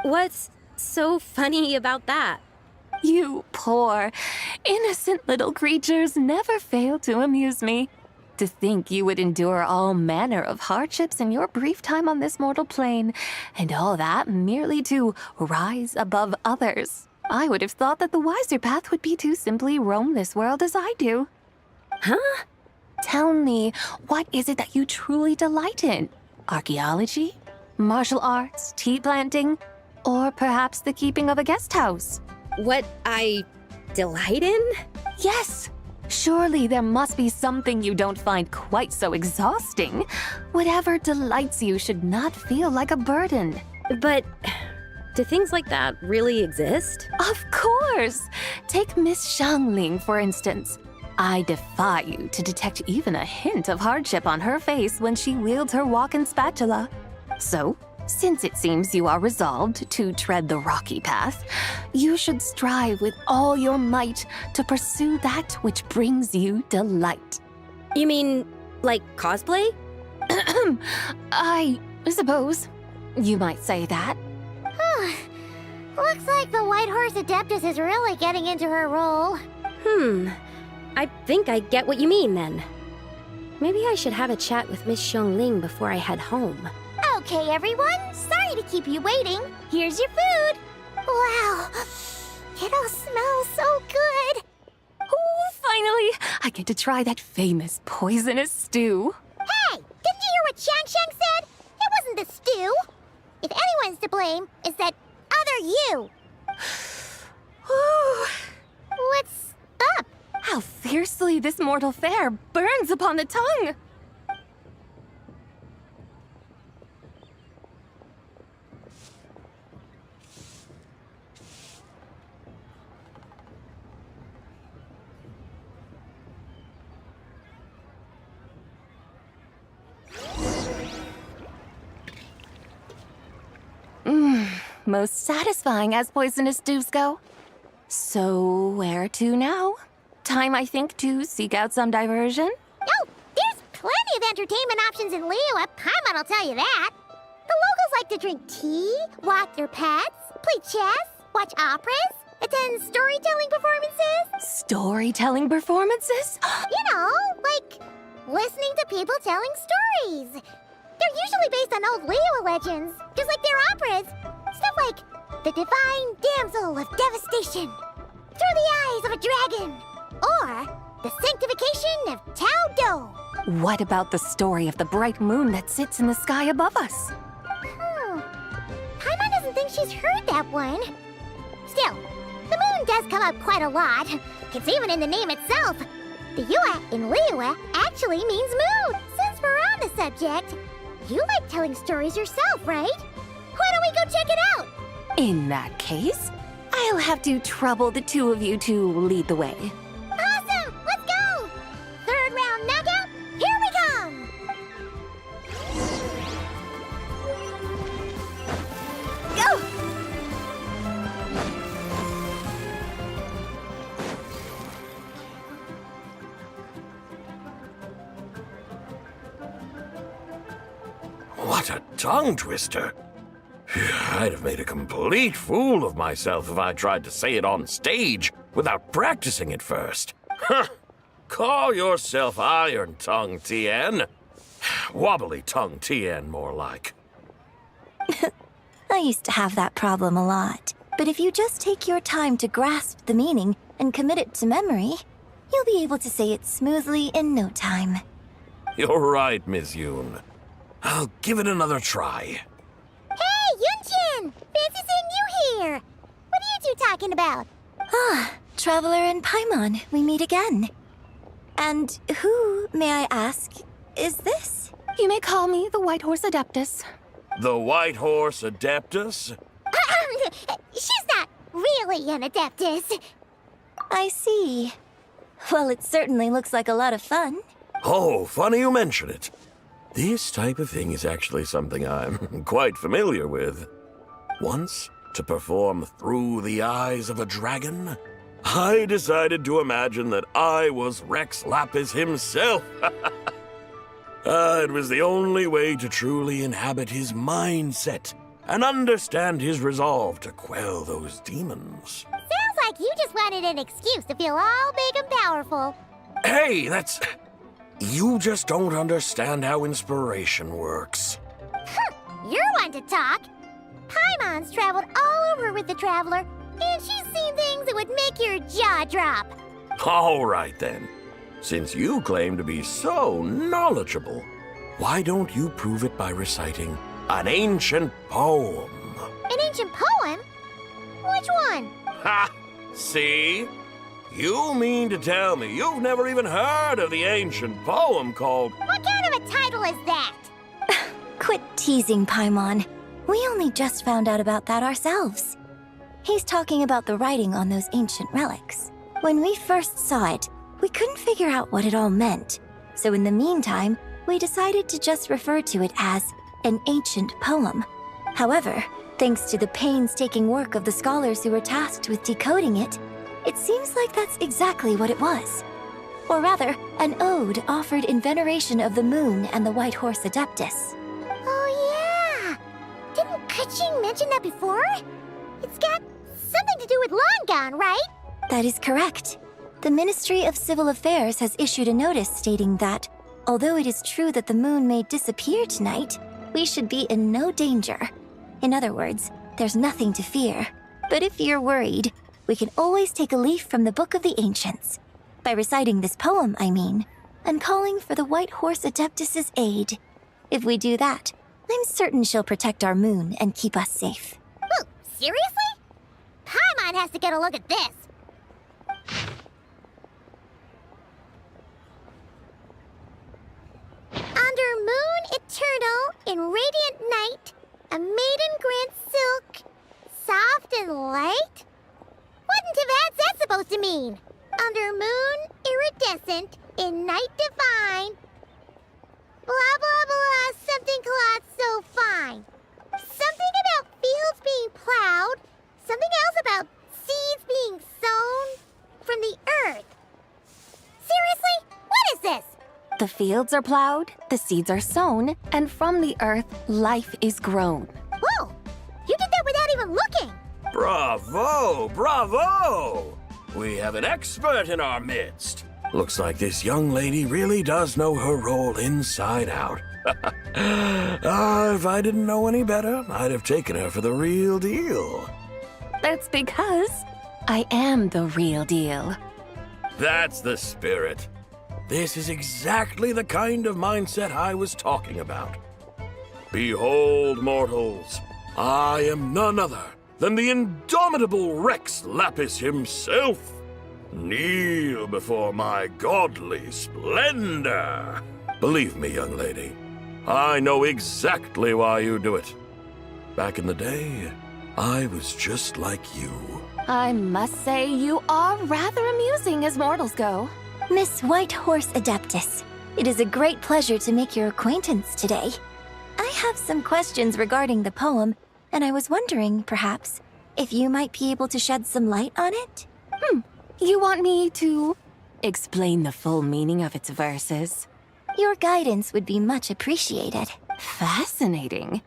What's so funny about that? You poor, innocent little creatures never fail to amuse me. To think you would endure all manner of hardships in your brief time on this mortal plane, and all that merely to rise above others. I would have thought that the wiser path would be to simply roam this world as I do. Huh? Tell me, what is it that you truly delight in? Archaeology? Martial arts? Tea planting? Or perhaps the keeping of a guest house? What I delight in? Yes. Surely there must be something you don't find quite so exhausting. Whatever delights you should not feel like a burden. But do things like that really exist? Of course! Take Miss Xiangling, for instance. I defy you to detect even a hint of hardship on her face when she wields her walking spatula. So, since it seems you are resolved to tread the rocky path, you should strive with all your might to pursue that which brings you delight. You mean, like cosplay? I suppose you might say that. Looks like the White Horse Adeptus is really getting into her role. I think I get what you mean then. Maybe I should have a chat with Miss Xiangling before I head home. Okay, everyone. Sorry to keep you waiting. Here's your food. Wow. It all smells so good. Oh, finally! I get to try that famous poisonous stew. Hey! Didn't you hear what Shang said? It wasn't the stew. If anyone's to blame, it's that other you. What's up? How fiercely this mortal fare burns upon the tongue! Most satisfying as poisonous stews go. So, where to now? Time, I think, to seek out some diversion? Oh, there's plenty of entertainment options in Liyue. Paimon will tell you that. The locals like to drink tea, walk their pets, play chess, watch operas, attend storytelling performances. Storytelling performances? You know, like listening to people telling stories. They're usually based on old Liyue legends, just like their operas. Stuff like The Divine Damsel of Devastation, Through the Eyes of a Dragon, or The Sanctification of Tao Do. What about the story of the bright moon that sits in the sky above us? Paimon doesn't think she's heard that one. Still, the moon does come up quite a lot. It's even in the name itself. The Yua in Liyue actually means moon. Since we're on the subject, you like telling stories yourself, right? Why don't we go check it out? In that case, I'll have to trouble the two of you to lead the way. Awesome! Let's go! Third round knockout, here we come! Go! What a tongue twister! I'd have made a complete fool of myself if I tried to say it on stage without practicing it first. Huh. Call yourself Iron Tongue, Tien. Wobbly Tongue, Tien, more like. I used to have that problem a lot. But if you just take your time to grasp the meaning and commit it to memory, you'll be able to say it smoothly in no time. You're right, Miss Yoon. I'll give it another try. Hey, Yunchin! Fancy seeing you here! What are you two talking about? Ah, Traveler and Paimon, we meet again. And who, may I ask, is this? You may call me the White Horse Adeptus. The White Horse Adeptus? She's not really an Adeptus. I see. Well, it certainly looks like a lot of fun. Oh, funny you mention it. This type of thing is actually something I'm quite familiar with. Once, to perform Through the Eyes of a Dragon, I decided to imagine that I was Rex Lapis himself. It was the only way to truly inhabit his mindset and understand his resolve to quell those demons. Sounds like you just wanted an excuse to feel all big and powerful. Hey, You just don't understand how inspiration works. You're one to talk. Paimon's traveled all over with the Traveler, and she's seen things that would make your jaw drop. All right, then. Since you claim to be so knowledgeable, why don't you prove it by reciting an ancient poem? An ancient poem? Which one? Ha! See? You mean to tell me you've never even heard of the ancient poem called... What kind of a title is that? Quit teasing, Paimon. We only just found out about that ourselves. He's talking about the writing on those ancient relics. When we first saw it, we couldn't figure out what it all meant. So in the meantime, we decided to just refer to it as an ancient poem. However, thanks to the painstaking work of the scholars who were tasked with decoding it, it seems like that's exactly what it was. Or rather, an ode offered in veneration of the moon and the White Horse Adeptus. Oh yeah! Didn't Kuching mention that before? It's got something to do with Longon, right? That is correct. The Ministry of Civil Affairs has issued a notice stating that, although it is true that the moon may disappear tonight, we should be in no danger. In other words, there's nothing to fear. But if you're worried, we can always take a leaf from the Book of the Ancients. By reciting this poem, I mean, and calling for the White Horse Adeptus' aid. If we do that, I'm certain she'll protect our moon and keep us safe. Ooh, seriously? Paimon has to get a look at this. Under moon eternal, in radiant night, a maiden grants silk, soft and light? What in Tibet's that supposed to mean? Under moon iridescent, in night divine, blah blah blah, something cloth so fine. Something about fields being plowed, something else about seeds being sown from the earth. Seriously? What is this? The fields are plowed, the seeds are sown, and from the earth, life is grown. Whoa! You did that without even looking! Bravo! Bravo! We have an expert in our midst. Looks like this young lady really does know her role inside out. If I didn't know any better, I'd have taken her for the real deal. That's because I am the real deal. That's the spirit. This is exactly the kind of mindset I was talking about. Behold, mortals, I am none other than the indomitable Rex Lapis himself. Kneel before my godly splendor. Believe me, young lady, I know exactly why you do it. Back in the day, I was just like you. I must say you are rather amusing as mortals go. Miss White Horse Adeptus, it is a great pleasure to make your acquaintance today. I have some questions regarding the poem, and I was wondering, perhaps, if you might be able to shed some light on it? You want me to explain the full meaning of its verses? Your guidance would be much appreciated. Fascinating.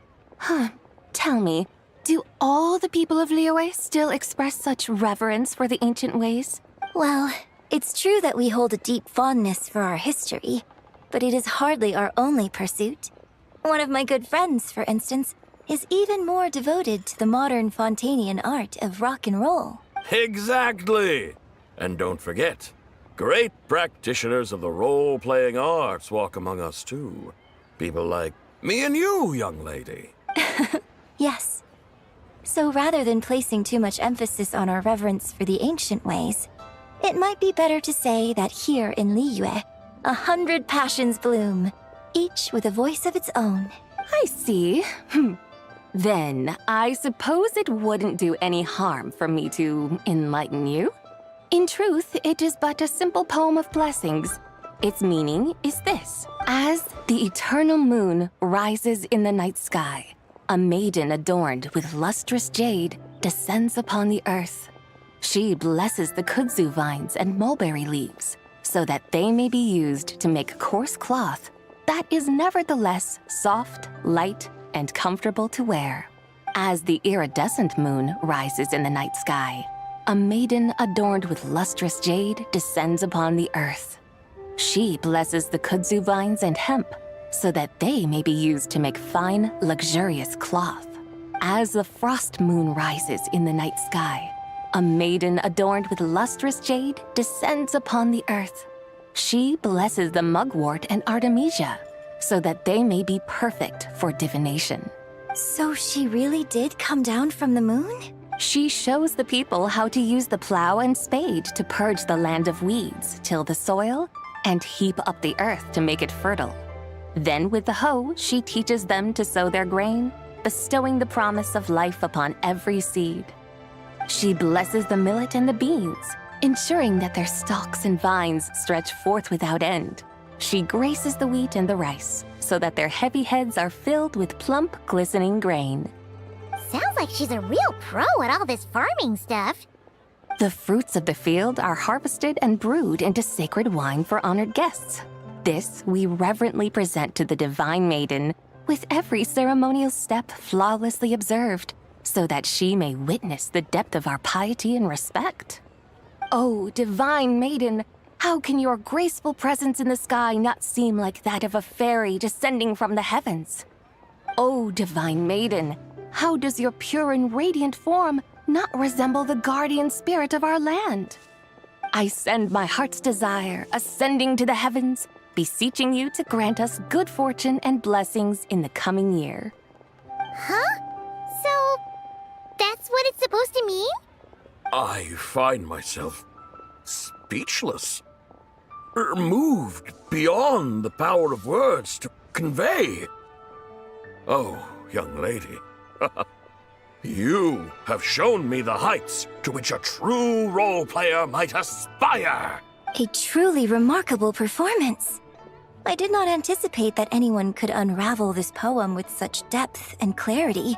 Tell me, do all the people of Liyue still express such reverence for the ancient ways? Well, it's true that we hold a deep fondness for our history, but it is hardly our only pursuit. One of my good friends, for instance, is even more devoted to the modern Fontanian art of rock and roll. Exactly! And don't forget, great practitioners of the role-playing arts walk among us too. People like me and you, young lady. Yes. So rather than placing too much emphasis on our reverence for the ancient ways, it might be better to say that here in Liyue, 100 passions bloom, each with a voice of its own. I see. Then I suppose it wouldn't do any harm for me to enlighten you. In truth, it is but a simple poem of blessings. Its meaning is this. As the eternal moon rises in the night sky, a maiden adorned with lustrous jade descends upon the earth. She blesses the kudzu vines and mulberry leaves so that they may be used to make coarse cloth that is nevertheless soft, light, and comfortable to wear. As the iridescent moon rises in the night sky, a maiden adorned with lustrous jade descends upon the earth. She blesses the kudzu vines and hemp so that they may be used to make fine, luxurious cloth. As the frost moon rises in the night sky, a maiden adorned with lustrous jade descends upon the earth. She blesses the mugwort and artemisia so that they may be perfect for divination. So she really did come down from the moon? She shows the people how to use the plow and spade to purge the land of weeds, till the soil, and heap up the earth to make it fertile. Then with the hoe, she teaches them to sow their grain, bestowing the promise of life upon every seed. She blesses the millet and the beans, ensuring that their stalks and vines stretch forth without end. She graces the wheat and the rice, so that their heavy heads are filled with plump, glistening grain. Sounds like she's a real pro at all this farming stuff. The fruits of the field are harvested and brewed into sacred wine for honored guests. This we reverently present to the divine maiden, with every ceremonial step flawlessly observed, so that she may witness the depth of our piety and respect. Oh, divine maiden, how can your graceful presence in the sky not seem like that of a fairy descending from the heavens? Oh, divine maiden, how does your pure and radiant form not resemble the guardian spirit of our land? I send my heart's desire, ascending to the heavens, beseeching you to grant us good fortune and blessings in the coming year. Huh? So, that's what it's supposed to mean? I find myself speechless, moved beyond the power of words to convey. Oh, young lady, you have shown me the heights to which a true role player might aspire. A truly remarkable performance. I did not anticipate that anyone could unravel this poem with such depth and clarity.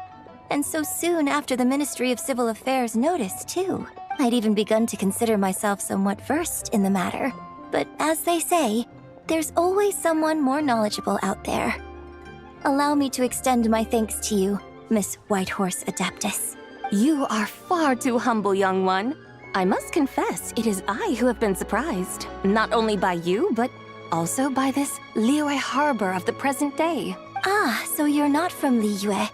And so soon after the Ministry of Civil Affairs noticed, too. I'd even begun to consider myself somewhat versed in the matter. But as they say, there's always someone more knowledgeable out there. Allow me to extend my thanks to you, Miss Whitehorse Adeptus. You are far too humble, young one. I must confess, it is I who have been surprised, not only by you, but also by this Liyue harbor of the present day. Ah, so you're not from Liyue.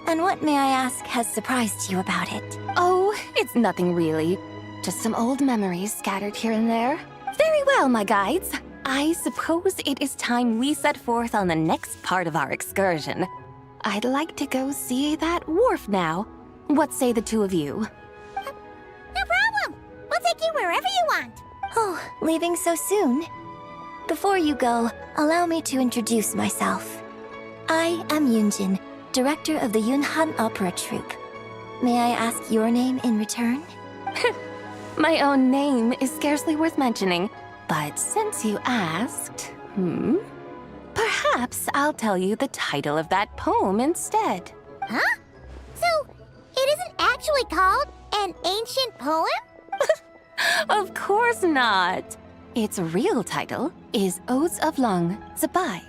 And what, may I ask, has surprised you about it? Oh, it's nothing really. Just some old memories scattered here and there. Very well, my guides. I suppose it is time we set forth on the next part of our excursion. I'd like to go see that wharf now. What say the two of you? No problem. We'll take you wherever you want. Oh, leaving so soon? Before you go, allow me to introduce myself. I am Yunjin, director of the Yunhan Opera Troupe. May I ask your name in return? My own name is scarcely worth mentioning, but since you asked, perhaps I'll tell you the title of that poem instead. Huh? So, it isn't actually called an ancient poem? Of course not. Its real title is Odes of Long, Zibai.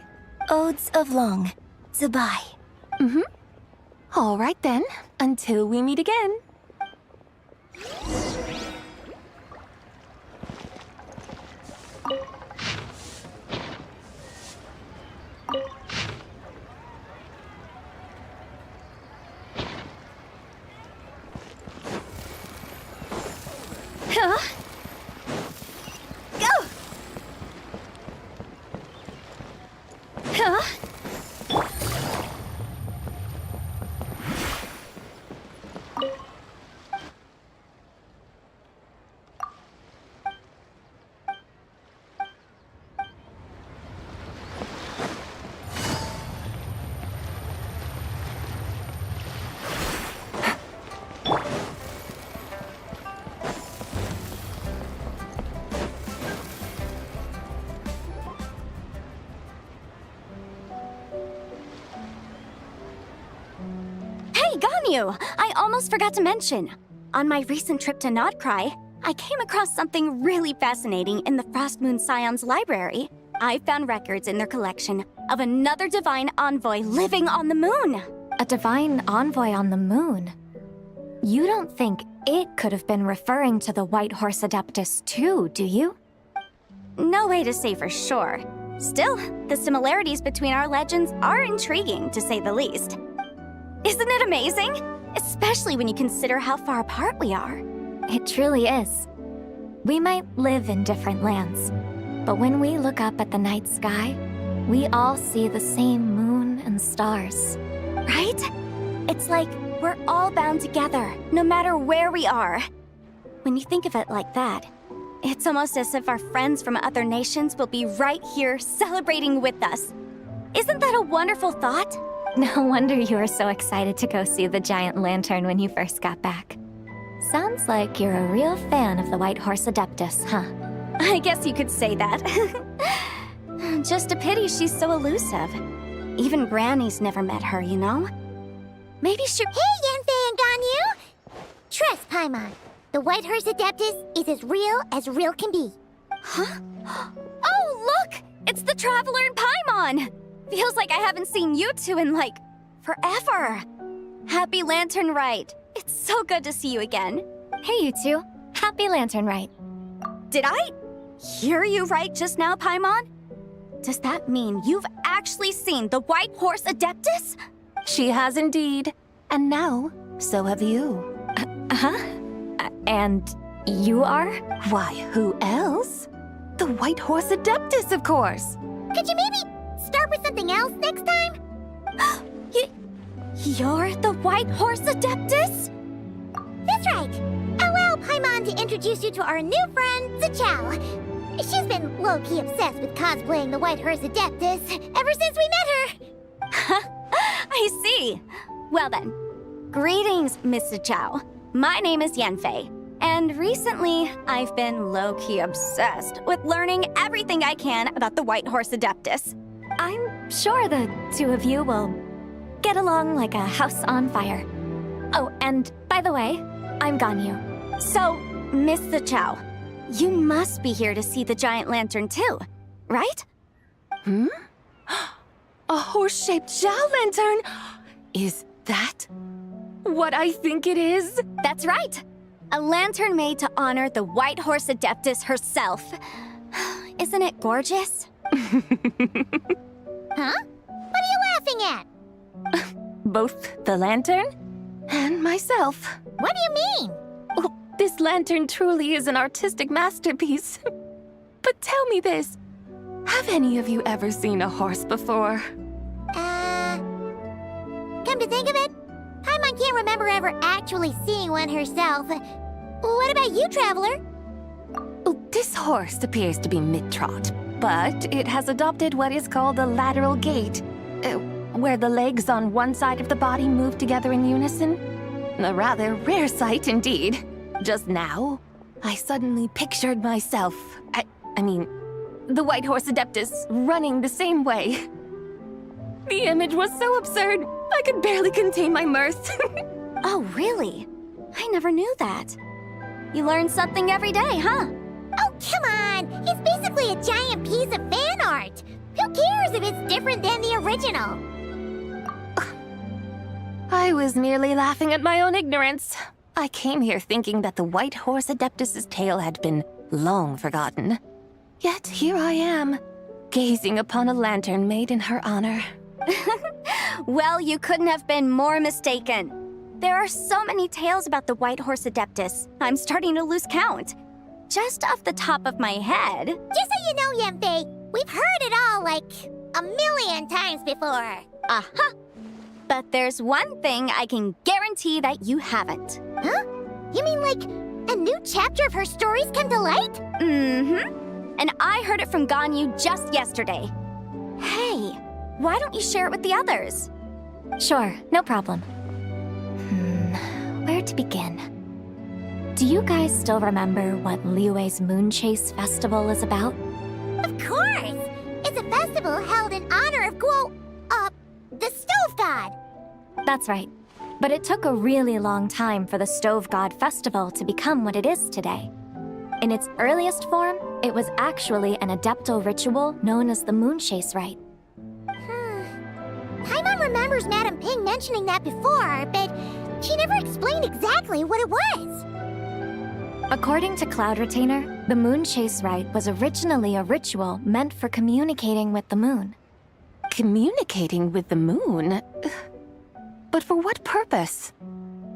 Odes of Long, Zibai. All right then, until we meet again. Huh? Go! Huh? Hey, Ganyu! I almost forgot to mention. On my recent trip to Nodcry, I came across something really fascinating in the Frostmoon Scion's library. I found records in their collection of another divine envoy living on the moon. A divine envoy on the moon? You don't think it could have been referring to the White Horse Adeptus too, do you? No way to say for sure. Still, the similarities between our legends are intriguing, to say the least. Isn't it amazing? Especially when you consider how far apart we are. It truly is. We might live in different lands, but when we look up at the night sky, we all see the same moon and stars. Right? It's like we're all bound together, no matter where we are. When you think of it like that, it's almost as if our friends from other nations will be right here celebrating with us. Isn't that a wonderful thought? No wonder you were so excited to go see the giant lantern when you first got back. Sounds like you're a real fan of the White Horse Adeptus, huh? I guess you could say that. Just a pity she's so elusive. Even Granny's never met her, you know? Maybe she— Hey, Yanfei and Ganyu! Trust, Paimon. The White Horse Adeptus is as real can be. Huh? Oh, look! It's the Traveler and Paimon! Feels like I haven't seen you two in, like, forever. Happy Lantern Rite. It's so good to see you again. Hey, you two. Happy Lantern Rite. Did I hear you right just now, Paimon? Does that mean you've actually seen the White Horse Adeptus? She has indeed. And now, so have you. And you are? Why, who else? The White Horse Adeptus, of course. Could you maybe start with something else next time? You're the White Horse Adeptus? That's right. Allow Paimon to introduce you to our new friend, Zichao. She's been low-key obsessed with cosplaying the White Horse Adeptus ever since we met her. I see. Well then, greetings, Miss Zichao. My name is Yanfei, and recently I've been low-key obsessed with learning everything I can about the White Horse Adeptus. I'm sure the two of you will get along like a house on fire. Oh, and by the way, I'm Ganyu. So, Miss Zichao, you must be here to see the giant lantern too, right? A horse-shaped Zhao lantern? Is that what I think it is? That's right. A lantern made to honor the White Horse Adeptus herself. Isn't it gorgeous? Huh? What are you laughing at? Both the lantern and myself. What do you mean? Oh, this lantern truly is an artistic masterpiece. But tell me this. Have any of you ever seen a horse before? Come to think of it, Paimon can't remember ever actually seeing one herself. What about you, Traveler? Oh, this horse appears to be mid-trot, but it has adopted what is called a lateral gait, where the legs on one side of the body move together in unison. A rather rare sight indeed. Just now, I suddenly pictured myself, I mean, the White Horse Adeptus running the same way. The image was so absurd, I could barely contain my mirth. Oh, really? I never knew that. You learn something every day, huh? Oh, come on! It's basically a giant piece of fan art! Who cares if it's different than the original? I was merely laughing at my own ignorance. I came here thinking that the White Horse Adeptus's tale had been long forgotten. Yet here I am, gazing upon a lantern made in her honor. Well, you couldn't have been more mistaken. There are so many tales about the White Horse Adeptus, I'm starting to lose count. Just off the top of my head... Just so you know, Yanfei, we've heard it all like a million times before. Uh-huh. But there's one thing I can guarantee that you haven't. Huh? You mean like a new chapter of her stories come to light? Mm-hmm. And I heard it from Ganyu just yesterday. Hey, why don't you share it with the others? Sure, no problem. Where to begin? Do you guys still remember what Liyue's Moon Chase Festival is about? Of course! It's a festival held in honor of the Stove God! That's right. But it took a really long time for the Stove God Festival to become what it is today. In its earliest form, it was actually an Adeptal ritual known as the Moon Chase Rite. Paimon remembers Madame Ping mentioning that before, but she never explained exactly what it was. According to Cloud Retainer, the Moon Chase Rite was originally a ritual meant for communicating with the moon. Communicating with the moon? But for what purpose?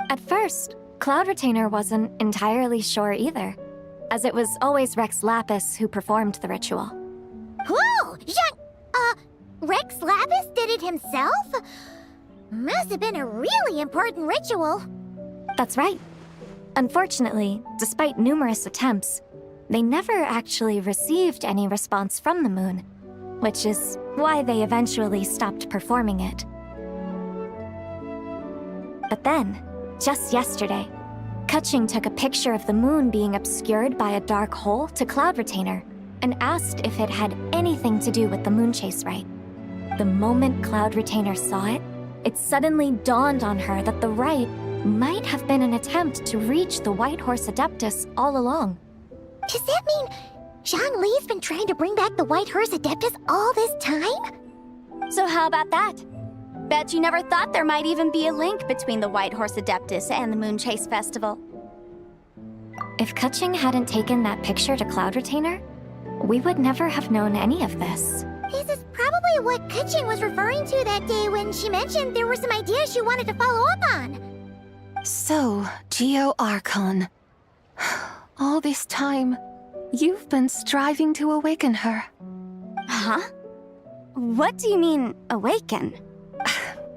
At first, Cloud Retainer wasn't entirely sure either, as it was always Rex Lapis who performed the ritual. Whoa! Rex Lapis did it himself? Must have been a really important ritual. That's right. Unfortunately, despite numerous attempts, they never actually received any response from the moon, which is why they eventually stopped performing it. But then, just yesterday, Kaching took a picture of the moon being obscured by a dark hole to Cloud Retainer and asked if it had anything to do with the Moon Chase Rite. The moment Cloud Retainer saw it, it suddenly dawned on her that the rite might have been an attempt to reach the White Horse Adeptus all along. Does that mean Zhongli's been trying to bring back the White Horse Adeptus all this time? So how about that? Bet you never thought there might even be a link between the White Horse Adeptus and the Moon Chase Festival. If Kaching hadn't taken that picture to Cloud Retainer, we would never have known any of this. This is probably what Kaching was referring to that day when she mentioned there were some ideas she wanted to follow up on. So, Geo Archon. All this time, you've been striving to awaken her. Huh? What do you mean, awaken?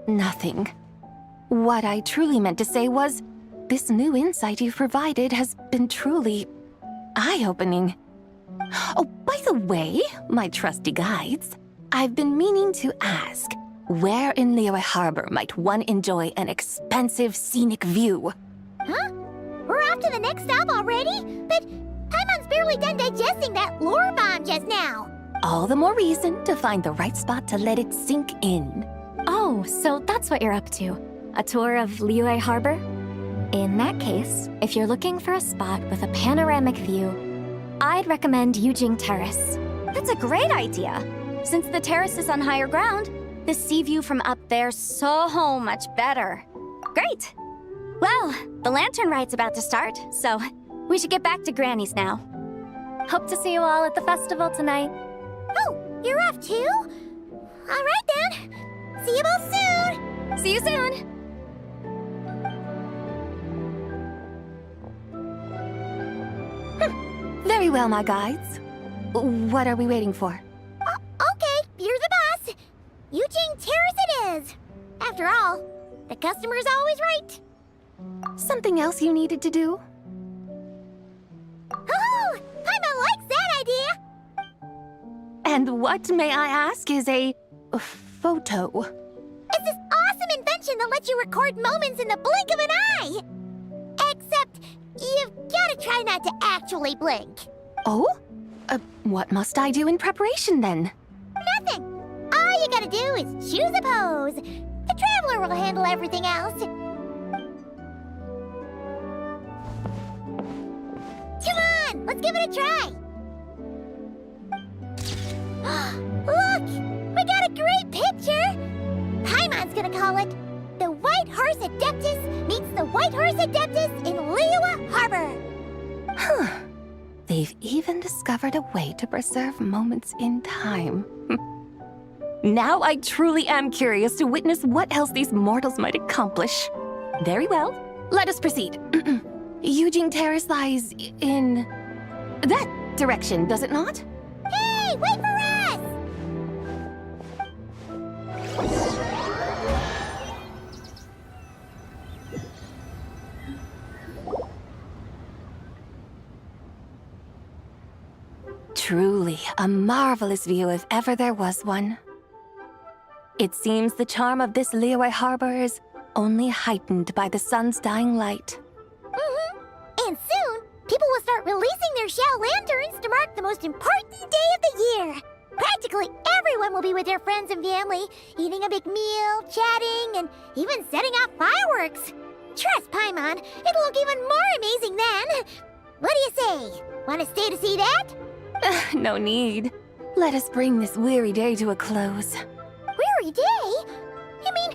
Nothing. What I truly meant to say was, this new insight you've provided has been truly eye-opening. Oh, by the way, my trusty guides, I've been meaning to ask, where in Liyue Harbor might one enjoy an expensive scenic view? Huh? We're off to the next stop already? But Paimon's barely done digesting that lore bomb just now. All the more reason to find the right spot to let it sink in. Oh, so that's what you're up to. A tour of Liyue Harbor? In that case, if you're looking for a spot with a panoramic view, I'd recommend Yujing Terrace. That's a great idea. Since the terrace is on higher ground, the sea view from up there's so much better. Great! Well, the Lantern Rite's about to start, so we should get back to Granny's now. Hope to see you all at the festival tonight. Oh, you're off too? All right then. See you both soon! See you soon! Very well, my guides. What are we waiting for? Okay, you're the boss. Yujing Terrace it is. After all, the customer's always right. Something else you needed to do? Oh, Paimon likes that idea. And what, may I ask, is a photo? It's this awesome invention that lets you record moments in the blink of an eye. Except, you've gotta try not to actually blink. Oh? What must I do in preparation then? Nothing. All you gotta do is choose a pose. The Traveler will handle everything else. Come on, let's give it a try. Look, we got a great picture. Paimon's gonna call it The White Horse Adeptus Meets the White Horse Adeptus in Liyue Harbor. Huh. They've even discovered a way to preserve moments in time. Now I truly am curious to witness what else these mortals might accomplish. Very well, let us proceed. Yujing Terrace lies in that direction, does it not? Hey, wait for us! Truly a marvelous view if ever there was one. It seems the charm of this Liyue Harbor is only heightened by the sun's dying light. And soon, people will start releasing their Xiao lanterns to mark the most important day of the year. Practically everyone will be with their friends and family, eating a big meal, chatting, and even setting off fireworks. Trust Paimon, it'll look even more amazing then. What do you say? Want to stay to see that? No need. Let us bring this weary day to a close. Weary day? You mean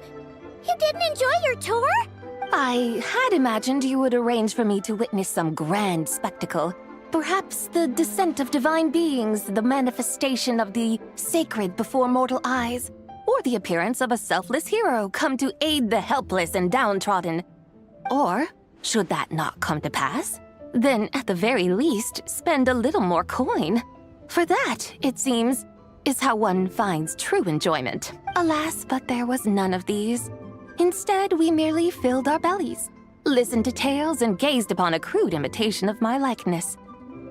you didn't enjoy your tour? I had imagined you would arrange for me to witness some grand spectacle. Perhaps the descent of divine beings, the manifestation of the sacred before mortal eyes, or the appearance of a selfless hero come to aid the helpless and downtrodden. Or, should that not come to pass, then at the very least spend a little more coin. For that, it seems, is how one finds true enjoyment. Alas, but there was none of these. Instead, we merely filled our bellies, listened to tales, and gazed upon a crude imitation of my likeness.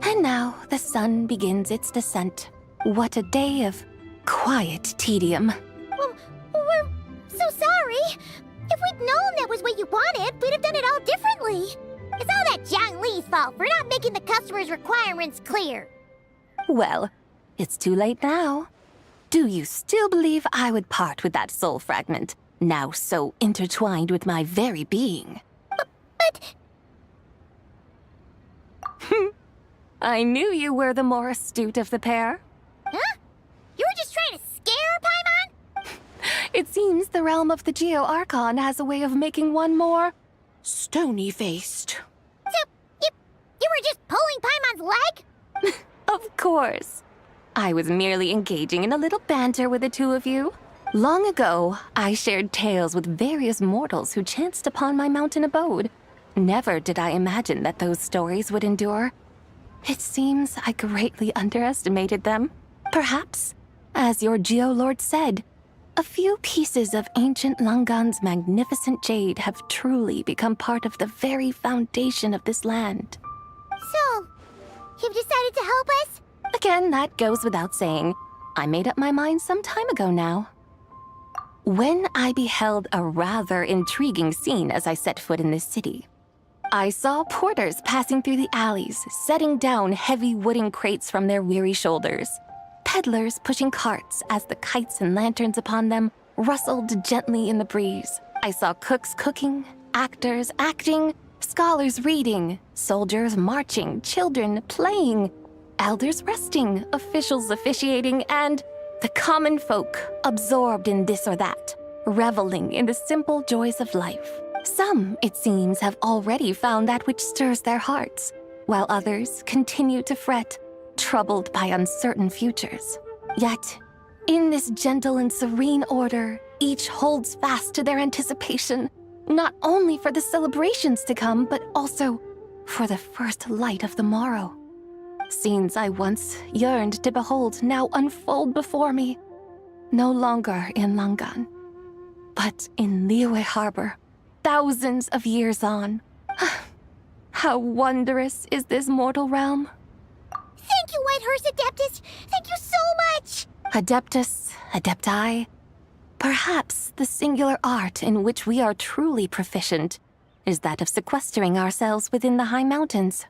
And now the sun begins its descent. What a day of quiet tedium. Well, we're so sorry. If we'd known that was what you wanted, we'd have done it all differently. It's all that Zhang Li's fault for not making the customer's requirements clear. Well, it's too late now. Do you still believe I would part with that soul fragment, now so intertwined with my very being? But... I knew you were the more astute of the pair. Huh? You were just trying to scare Paimon? It seems the realm of the Geo-Archon has a way of making one more stony-faced. So, you were just pulling Paimon's leg? Of course. I was merely engaging in a little banter with the two of you. Long ago, I shared tales with various mortals who chanced upon my mountain abode. Never did I imagine that those stories would endure. It seems I greatly underestimated them. Perhaps, as your Geolord said, a few pieces of ancient Langan's magnificent jade have truly become part of the very foundation of this land. So, you've decided to help us? Again, that goes without saying. I made up my mind some time ago now. When I beheld a rather intriguing scene as I set foot in this city, I saw porters passing through the alleys, setting down heavy wooden crates from their weary shoulders. Peddlers pushing carts as the kites and lanterns upon them rustled gently in the breeze. I saw cooks cooking, actors acting, scholars reading, soldiers marching, children playing, elders resting, officials officiating, and the common folk absorbed in this or that, reveling in the simple joys of life. Some, it seems, have already found that which stirs their hearts, while others continue to fret, troubled by uncertain futures. Yet, in this gentle and serene order, each holds fast to their anticipation, not only for the celebrations to come, but also for the first light of the morrow. Scenes I once yearned to behold now unfold before me, no longer in Langan, but in Liyue Harbor, thousands of years on. How wondrous is this mortal realm! Thank you, Whitehorse Adeptus! Thank you so much! Adeptus, Adepti, perhaps the singular art in which we are truly proficient is that of sequestering ourselves within the high mountains.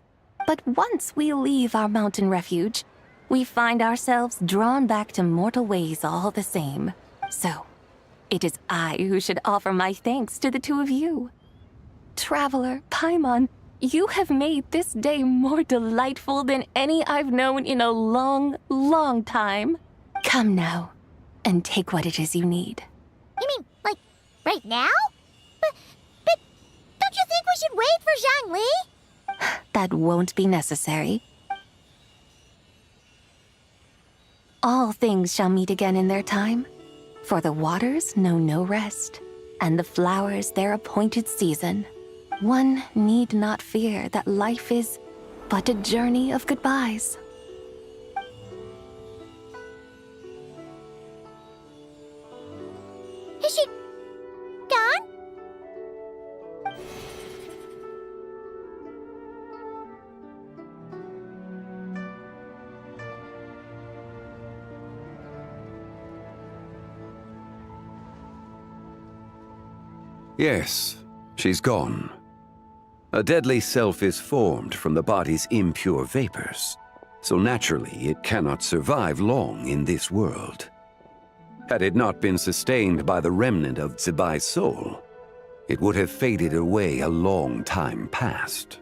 But once we leave our mountain refuge, we find ourselves drawn back to mortal ways all the same. So, it is I who should offer my thanks to the two of you. Traveler, Paimon, you have made this day more delightful than any I've known in a long, long time. Come now, and take what it is you need. You mean, like, right now? But don't you think we should wait for Zhang Li? That won't be necessary. All things shall meet again in their time, for the waters know no rest, and the flowers their appointed season. One need not fear that life is but a journey of goodbyes. Is she gone? Yes, she's gone. A deadly self is formed from the body's impure vapors. so naturally it cannot survive long in this world. Had it not been sustained by the remnant of Zibai's soul, it would have faded away a long time past.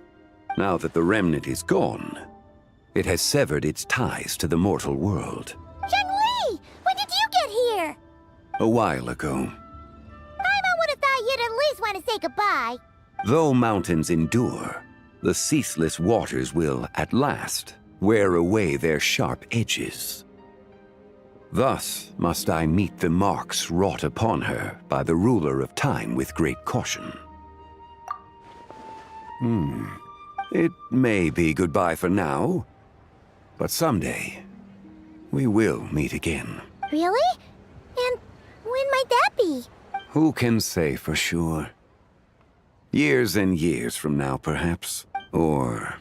Now that the remnant is gone, it has severed its ties to the mortal world. Zhengli! When did you get here? A while ago. Paimon would have thought you'd at least want to say goodbye. Though mountains endure, the ceaseless waters will, at last, wear away their sharp edges. Thus must I meet the marks wrought upon her by the ruler of time with great caution. It may be goodbye for now, but someday we will meet again. Really? And when might that be? Who can say for sure? Years and years from now, perhaps. Or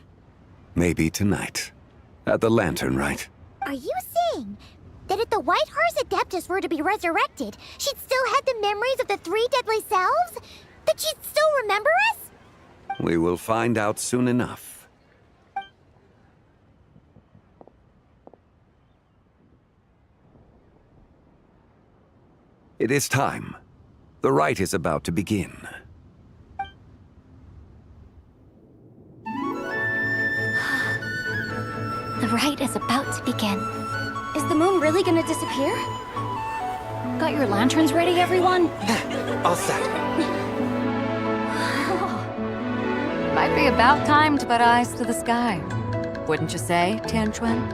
maybe tonight, at the Lanternlit. Are you saying that if the White Horse Adeptus were to be resurrected, she'd still have the memories of the 3 deadly selves? That she'd still remember us? We will find out soon enough. It is time. The rite is about to begin. The rite is about to begin. Is the moon really gonna disappear? Got your lanterns ready, everyone? All set. Might be about time to put eyes to the sky. Wouldn't you say, Tianchuan?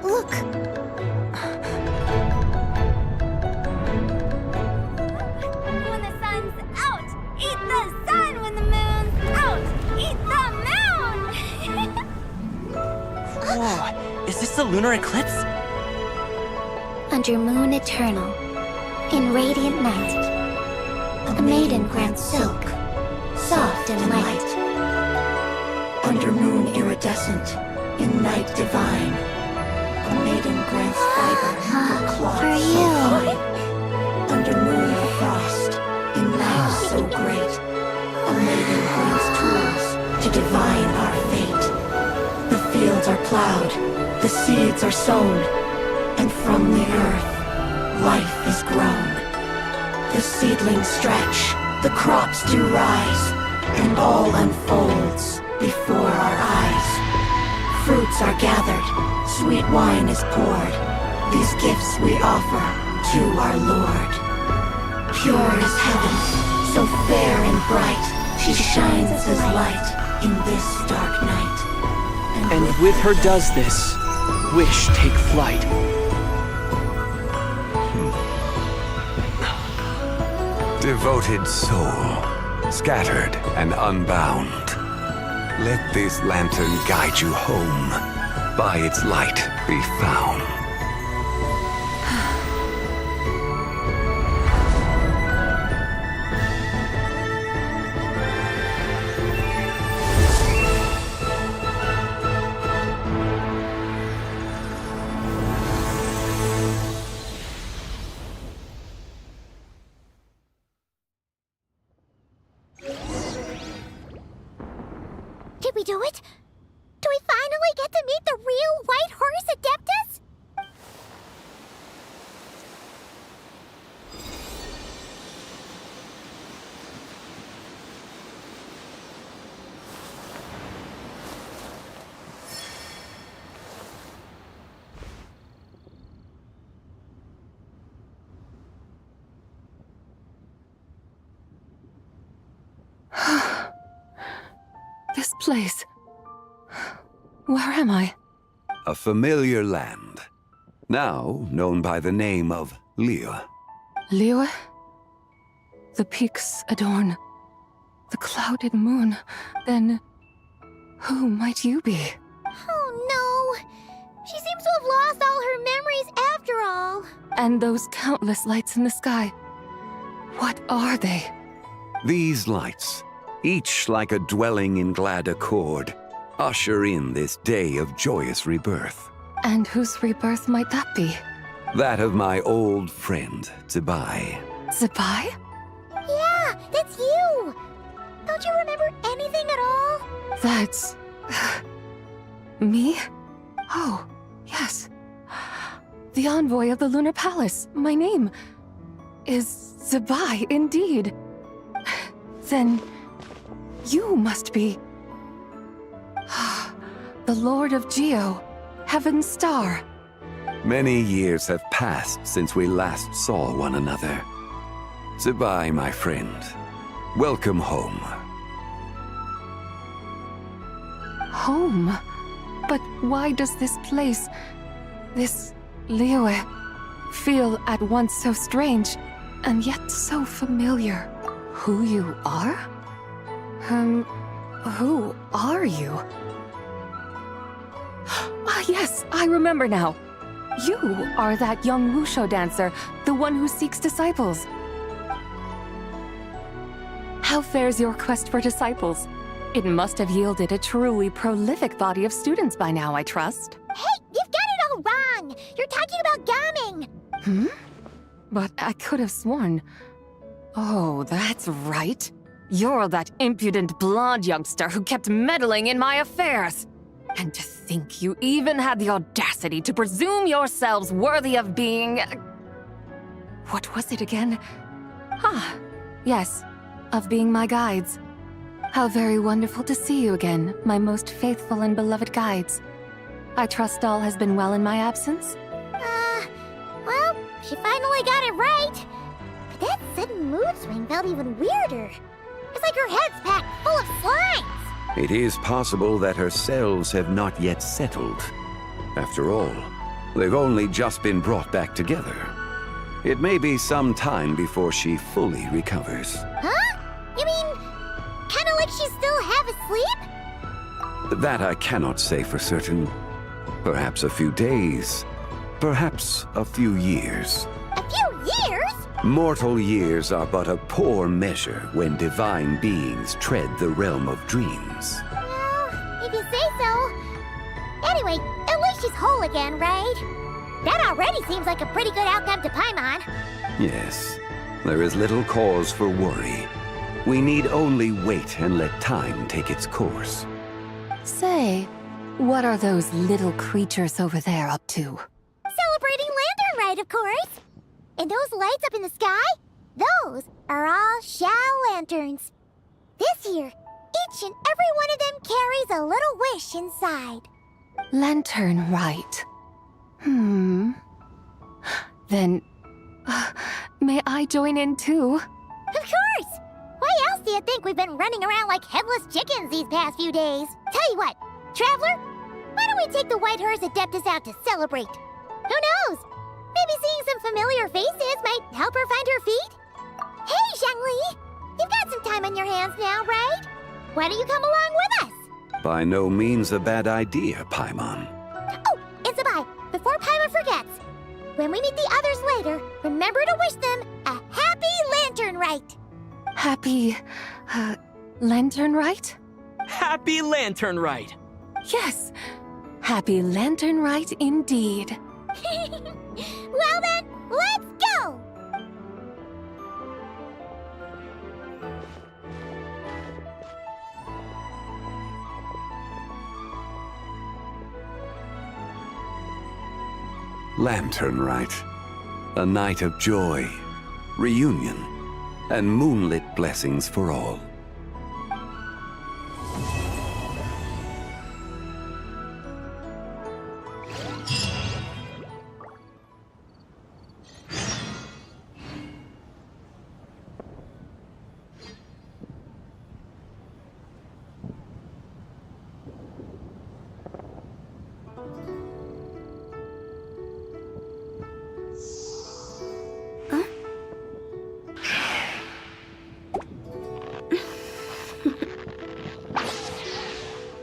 Look! When the sun's out, eat the sun. When the moon's out, eat the moon. Whoa, is this the lunar eclipse? Under moon eternal, in radiant night, a maiden grants silk, soft and light. Under moon iridescent, in night divine, a maiden grants fiber for cloth For so you. fine. Under moon of frost, in night so great, a maiden grants tools to divine our fate. The fields are plowed, the seeds are sown, and from the earth, life is grown. The seedlings stretch, the crops do rise, and all unfolds before our eyes. Fruits are gathered, sweet wine is poured. These gifts we offer to our Lord. Pure is heaven, so fair and bright, she shines as light in this dark night. And with her does this, wish take flight. Devoted soul, scattered and unbound. Let this lantern guide you home. By its light be found. Did we do it? Do we finally get to meet the real White Horse Adeptus? This place. Where am I? A familiar land, now known by the name of Liyue. Liyue? The peaks adorn the clouded moon. Then, who might you be? Oh no! She seems to have lost all her memories after all. And those countless lights in the sky. What are they? These lights, each like a dwelling in glad accord, usher in this day of joyous rebirth. And whose rebirth might that be? That of my old friend, Zibai. Zibai? Yeah, that's you! Don't you remember anything at all? That's... me? Oh, yes. The envoy of the Lunar Palace. My name is Zibai, indeed. Then you must be the Lord of Geo, Heaven's Star. Many years have passed since we last saw one another. Zibai, my friend. Welcome home. Home? But why does this place, this Liyue, feel at once so strange, and yet so familiar? Who you are? Who are you? Ah, yes, I remember now. You are that young Wushu dancer, the one who seeks disciples. How fares your quest for disciples? It must have yielded a truly prolific body of students by now, I trust. Hey, you've got it all wrong! You're talking about Gaming! But I could have sworn... Oh, that's right. You're that impudent blonde youngster who kept meddling in my affairs. And to think you even had the audacity to presume yourselves worthy of being... What was it again? Yes, of being my guides. How very wonderful to see you again, my most faithful and beloved guides. I trust all has been well in my absence? Well, she finally got it right. But that sudden mood swing felt even weirder. It's like her head's packed full of slimes. It is possible that her cells have not yet settled. After all, they've only just been brought back together. It may be some time before she fully recovers. Huh? You mean, kinda like she's still half asleep? That I cannot say for certain. Perhaps a few days. Perhaps a few years. A few years? Mortal years are but a poor measure when divine beings tread the realm of dreams. Well, if you say so. Anyway, at least she's whole again, right? That already seems like a pretty good outcome to Paimon. Yes, there is little cause for worry. We need only wait and let time take its course. Say, what are those little creatures over there up to? Celebrating Lantern Rite, of course. And those lights up in the sky? Those are all Xiao lanterns. This year, each and every one of them carries a little wish inside. Lanternlit. Then, may I join in too? Of course! Why else do you think we've been running around like headless chickens these past few days? Tell you what, Traveler, why don't we take the White Horse Adeptus out to celebrate? Who knows? Maybe seeing some familiar faces might help her find her feet? Hey, Xiangli! You've got some time on your hands now, right? Why don't you come along with us? By no means a bad idea, Paimon. Oh, and Zibai, before Paimon forgets, when we meet the others later, remember to wish them a happy Lantern Rite. Happy... Lanternlit? Happy Lanternlit! Yes, happy Lanternlit indeed. Well then, let's go! Lanternlit. A night of joy, reunion, and moonlit blessings for all.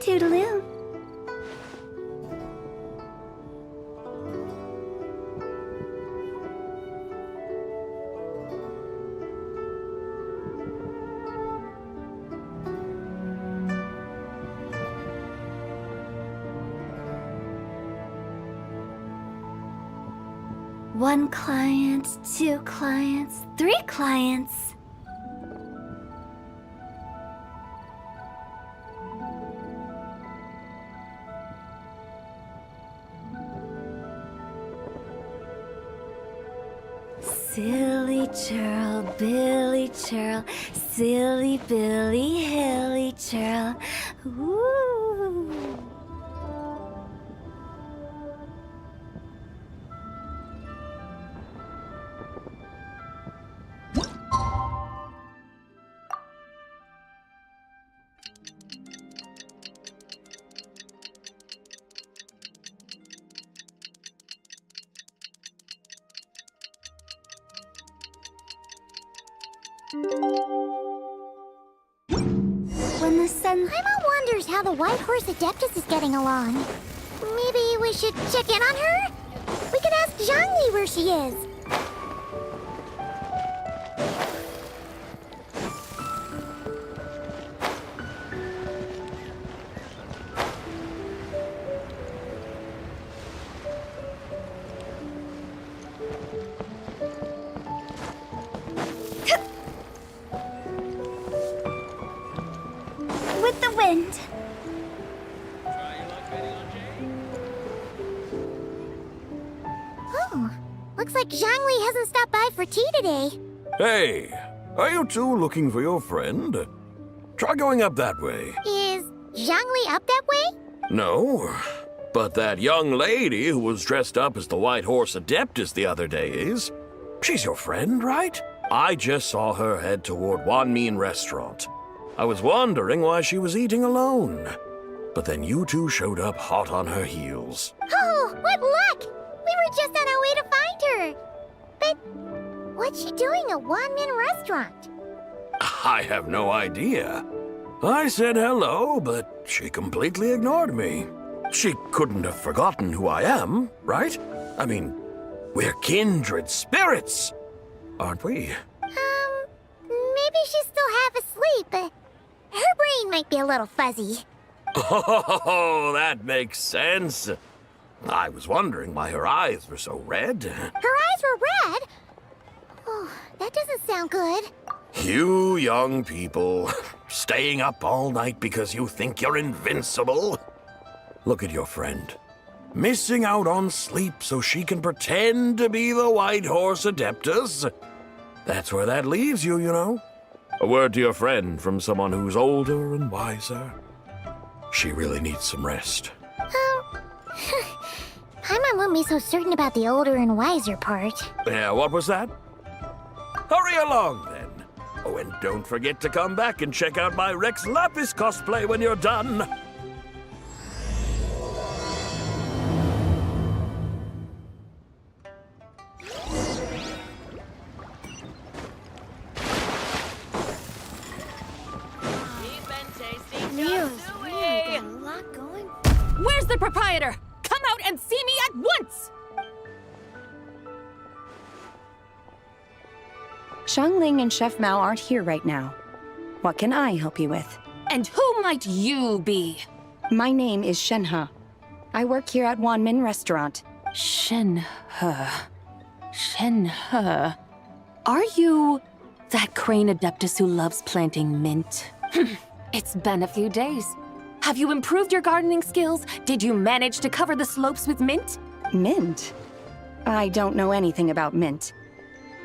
Toodaloo. One client, 2 clients, 3 clients. Silly churl, Billy churl, silly Billy, hilly churl. Ooh. When the sun... Paimon wonders how the White Horse Adeptus is getting along. Maybe we should check in on her? We can ask Zhangli where she is. With the wind. Oh, looks like Zhangli hasn't stopped by for tea today. Hey, are you two looking for your friend? Try going up that way. Is Zhangli up that way? No, but that young lady who was dressed up as the White Horse Adeptus the other day is. She's your friend, right? I just saw her head toward Wanmin Restaurant. I was wondering why she was eating alone. But then you two showed up hot on her heels. Oh, what luck! We were just on our way to find her. But what's she doing at Wanmin Restaurant? I have no idea. I said hello, but she completely ignored me. She couldn't have forgotten who I am, right? I mean, we're kindred spirits, aren't we? Maybe she's still half asleep, but her brain might be a little fuzzy. Oh, that makes sense. I was wondering why her eyes were so red. Her eyes were red? Oh, that doesn't sound good. You young people, staying up all night because you think you're invincible. Look at your friend, missing out on sleep so she can pretend to be the White Horse Adeptus. That's where that leaves you, you know. A word to your friend from someone who's older and wiser. She really needs some rest. Paimon won't be so certain about the older and wiser part. Yeah, what was that? Hurry along, then. Oh, and don't forget to come back and check out my Rex Lapis cosplay when you're done. Where's the proprietor? Come out and see me at once! Xiangling and Chef Mao aren't here right now. What can I help you with? And who might you be? My name is Shenhe. I work here at Wanmin Restaurant. Shenhe. Shenhe. Are you that crane adeptus who loves planting mint? It's been a few days. Have you improved your gardening skills? Did you manage to cover the slopes with mint? Mint? I don't know anything about mint.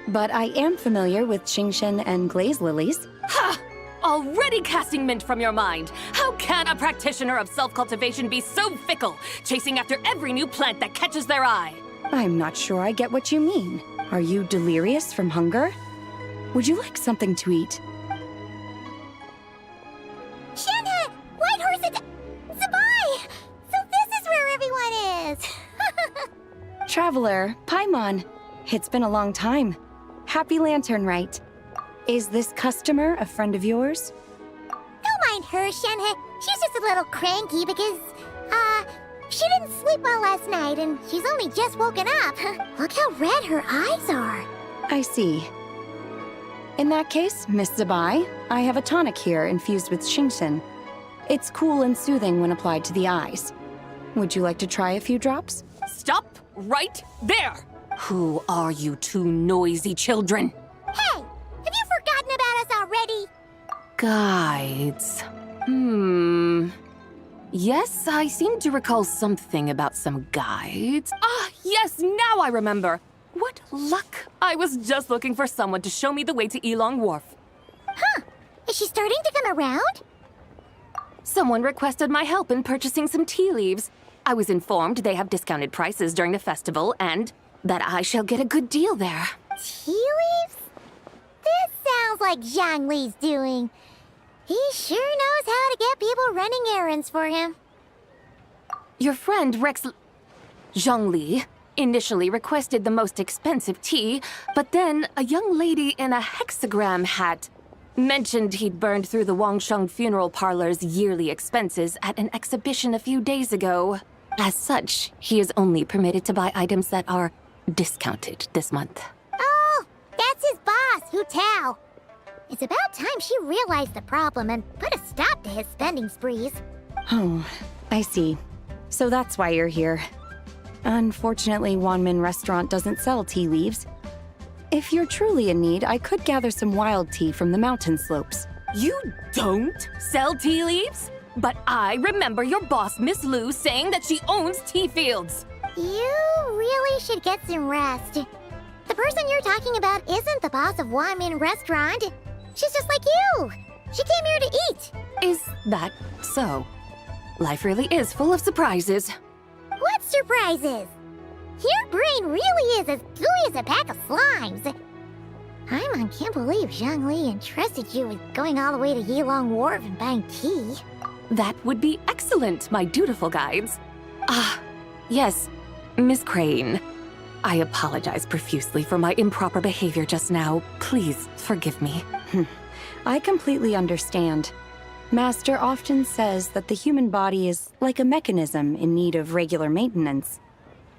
But I am familiar with Qingshen and glaze lilies. Ha! Already casting mint from your mind. How can a practitioner of self-cultivation be so fickle, chasing after every new plant that catches their eye? I'm not sure I get what you mean. Are you delirious from hunger? Would you like something to eat? Shenhe! White Horse Zibai! So this is where everyone is! Traveler, Paimon. It's been a long time. Happy Lanternlit. Is this customer a friend of yours? Don't mind her, Shenhe. She's just a little cranky because, she didn't sleep well last night and she's only just woken up. Look how red her eyes are. I see. In that case, Miss Zibai, I have a tonic here infused with Qingshen. It's cool and soothing when applied to the eyes. Would you like to try a few drops? Stop right there! Who are you two noisy children? Hey! Have you forgotten about us already? Guides. Yes, I seem to recall something about some guides. Ah, yes, now I remember. What luck I was just looking for someone to show me the way to Elong Wharf. Huh. Is she starting to come around? Someone requested my help in purchasing some tea leaves. I was informed they have discounted prices during the festival and that I shall get a good deal there. Tea leaves? This sounds like Zhongli's doing. He sure knows how to get people running errands for him. Your friend Rex Zhongli initially requested the most expensive tea, but then a young lady in a hexagram hat mentioned he'd burned through the Wangsheng Funeral Parlor's yearly expenses at an exhibition a few days ago. As such, he is only permitted to buy items that are discounted this month. Oh, that's his boss, Hu Tao. It's about time she realized the problem and put a stop to his spending sprees. Oh, I see. So that's why you're here. Unfortunately, Wanmin Restaurant doesn't sell tea leaves. If you're truly in need, I could gather some wild tea from the mountain slopes. You don't sell tea leaves? But I remember your boss, Miss Lu, saying that she owns tea fields. You really should get some rest. The person you're talking about isn't the boss of Wanmin Restaurant. She's just like you. She came here to eat. Is that so? Life really is full of surprises. What surprises? Your brain really is as gooey as a pack of slimes. Paimon can't believe Zhongli entrusted you with going all the way to Yilong Wharf and buying tea. That would be excellent, my dutiful guides. Yes, Miss Crane. I apologize profusely for my improper behavior just now. Please forgive me. I completely understand. Master often says that the human body is like a mechanism in need of regular maintenance.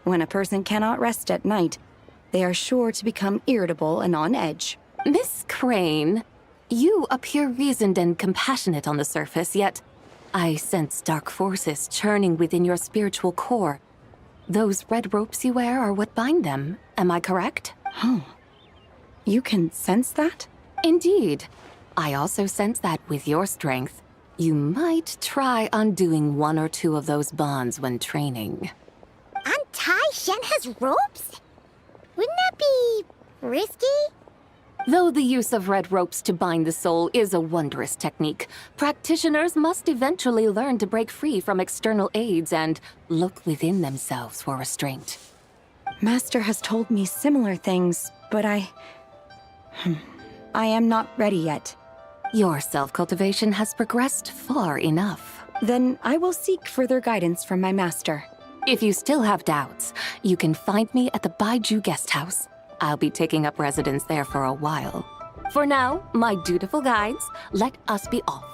When a person cannot rest at night, they are sure to become irritable and on edge. Miss Crane, you appear reasoned and compassionate on the surface, yet I sense dark forces churning within your spiritual core. Those red ropes you wear are what bind them. Am I correct? Oh. You can sense that? Indeed. I also sense that with your strength, you might try undoing one or two of those bonds when training. Untie Shen has ropes? Wouldn't that be risky? Though the use of red ropes to bind the soul is a wondrous technique, practitioners must eventually learn to break free from external aids and look within themselves for restraint. Master has told me similar things, but I am not ready yet. Your self-cultivation has progressed far enough. Then I will seek further guidance from my master. If you still have doubts, you can find me at the Baiju Guest House. I'll be taking up residence there for a while. For now, my dutiful guides, let us be off.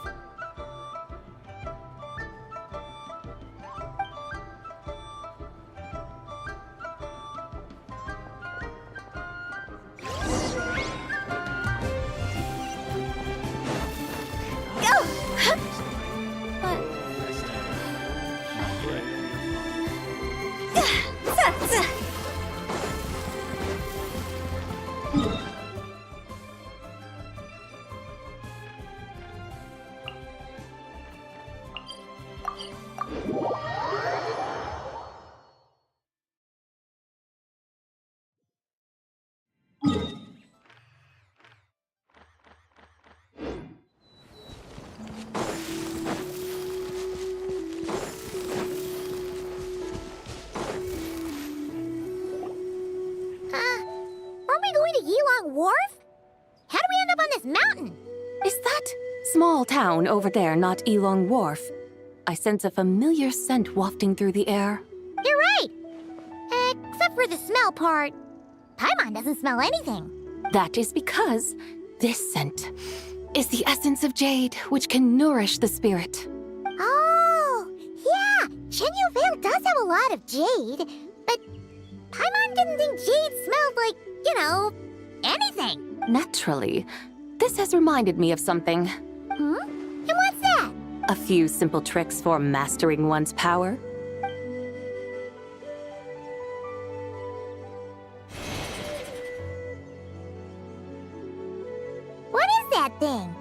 Wharf? How do we end up on this mountain? Is that small town over there not Elong Wharf? I sense a familiar scent wafting through the air. You're right! Except for the smell part. Paimon doesn't smell anything. That is because this scent is the essence of jade, which can nourish the spirit. Oh, yeah! Chenyu Vale does have a lot of jade, but Paimon didn't think jade smelled like, anything. Naturally. This has reminded me of something. And what's that? A few simple tricks for mastering one's power. What is that thing?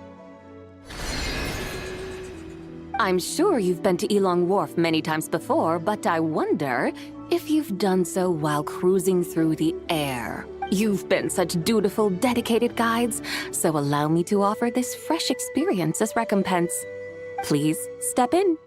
I'm sure you've been to Elong Wharf many times before, but I wonder if you've done so while cruising through the air. You've been such dutiful, dedicated guides, so allow me to offer this fresh experience as recompense. Please step in.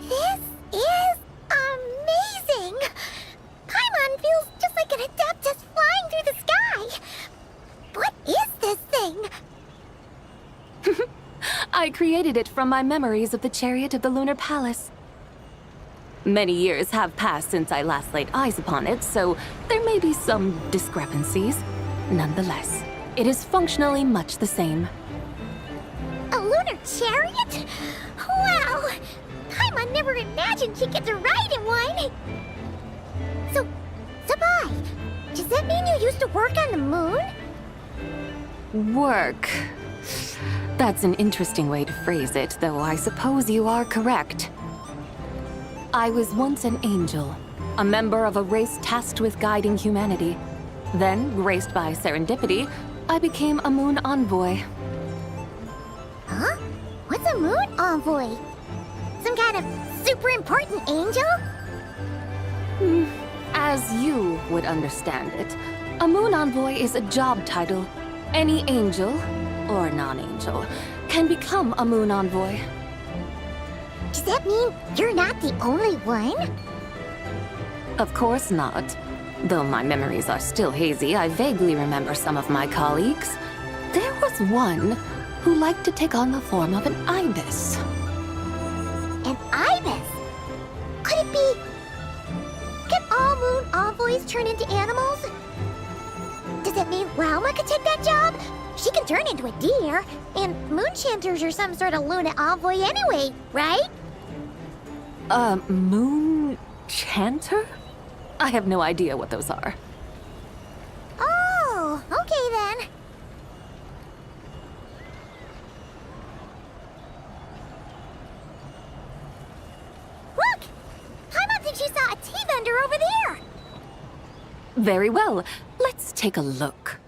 This is amazing! Paimon feels just like an Adeptus flying through the sky! What is this thing? I created it from my memories of the chariot of the Lunar Palace. Many years have passed since I last laid eyes upon it, so there may be some discrepancies. Nonetheless, it is functionally much the same. A lunar chariot? Wow! Paimon never imagined she'd get to ride in one! So, Zibai, does that mean you used to work on the moon? Work. That's an interesting way to phrase it, though I suppose you are correct. I was once an angel, a member of a race tasked with guiding humanity. Then, graced by serendipity, I became a moon envoy. Huh? What's a moon envoy? Some kind of super important angel? As you would understand it, a moon envoy is a job title. Any angel, or non-angel, can become a moon envoy. Does that mean you're not the only one? Of course not. Though my memories are still hazy, I vaguely remember some of my colleagues. There was one who liked to take on the form of an ibis. An ibis? Could it be... Can all moon envoys turn into animals? Does that mean Lauma could take that job? She can turn into a deer, and moonchanters are some sort of Luna envoy anyway, right? Moon chanter? I have no idea what those are. Oh, okay then. Look! Paimon thinks she saw a tea vendor over there! Very well. Let's take a look.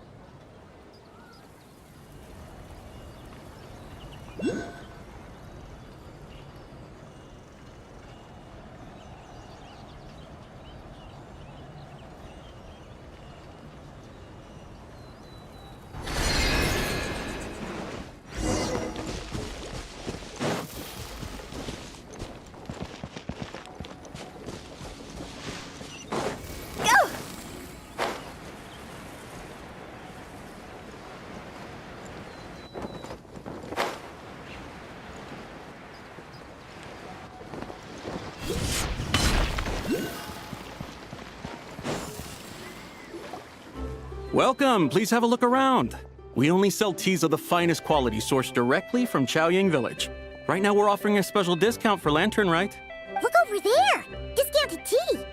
Welcome, please have a look around. We only sell teas of the finest quality sourced directly from Chaoyang Village. Right now we're offering a special discount for Lanternlit. Look over there! Discounted tea!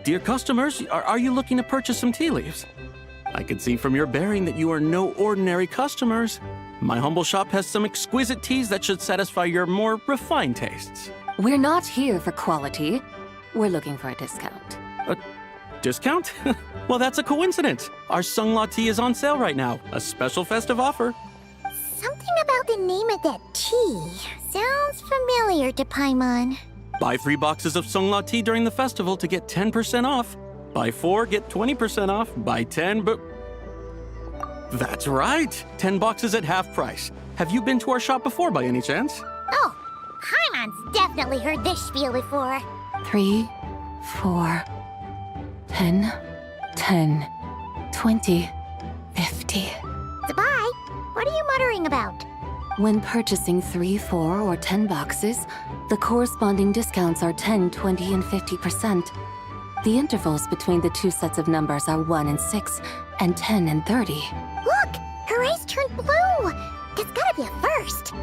Dear customers, are you looking to purchase some tea leaves? I can see from your bearing that you are no ordinary customers. My humble shop has some exquisite teas that should satisfy your more refined tastes. We're not here for quality. We're looking for a discount. A discount? Well, that's a coincidence. Our Sungla tea is on sale right now. A special festive offer. Something about the name of that tea sounds familiar to Paimon. Buy 3 boxes of Sungla tea during the festival to get 10% off. Buy 4, get 20% off. Buy 10, but... That's right! 10 boxes at half price. Have you been to our shop before by any chance? Oh, Paimon's definitely heard this spiel before. 3, 4, 10, 10, 20, 50. Zibai, what are you muttering about? When purchasing 3, 4, or 10 boxes, the corresponding discounts are 10, 20, and 50%. The intervals between the two sets of numbers are 1 and 6, and 10 and 30. Look! Her eyes turned blue! That's gotta be a first.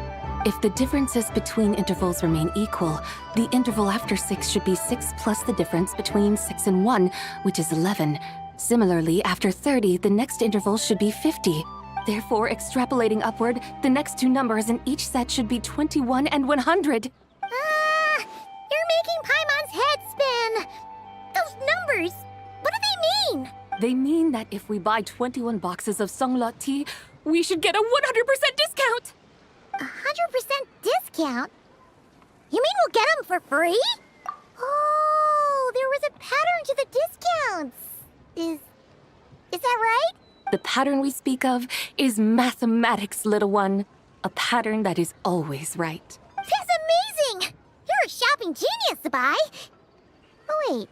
If the differences between intervals remain equal, the interval after 6 should be 6 plus the difference between 6 and 1, which is 11. Similarly, after 30, the next interval should be 50. Therefore, extrapolating upward, the next two numbers in each set should be 21 and 100. You're making Paimon's head spin. Those numbers, what do they mean? They mean that if we buy 21 boxes of Songlot tea, we should get a 100% discount! 100% discount? You mean we'll get them for free? Oh, there was a pattern to the discounts. Is that right? The pattern we speak of is mathematics, little one. A pattern that is always right. That's amazing! You're a shopping genius, Zibai. Oh, wait.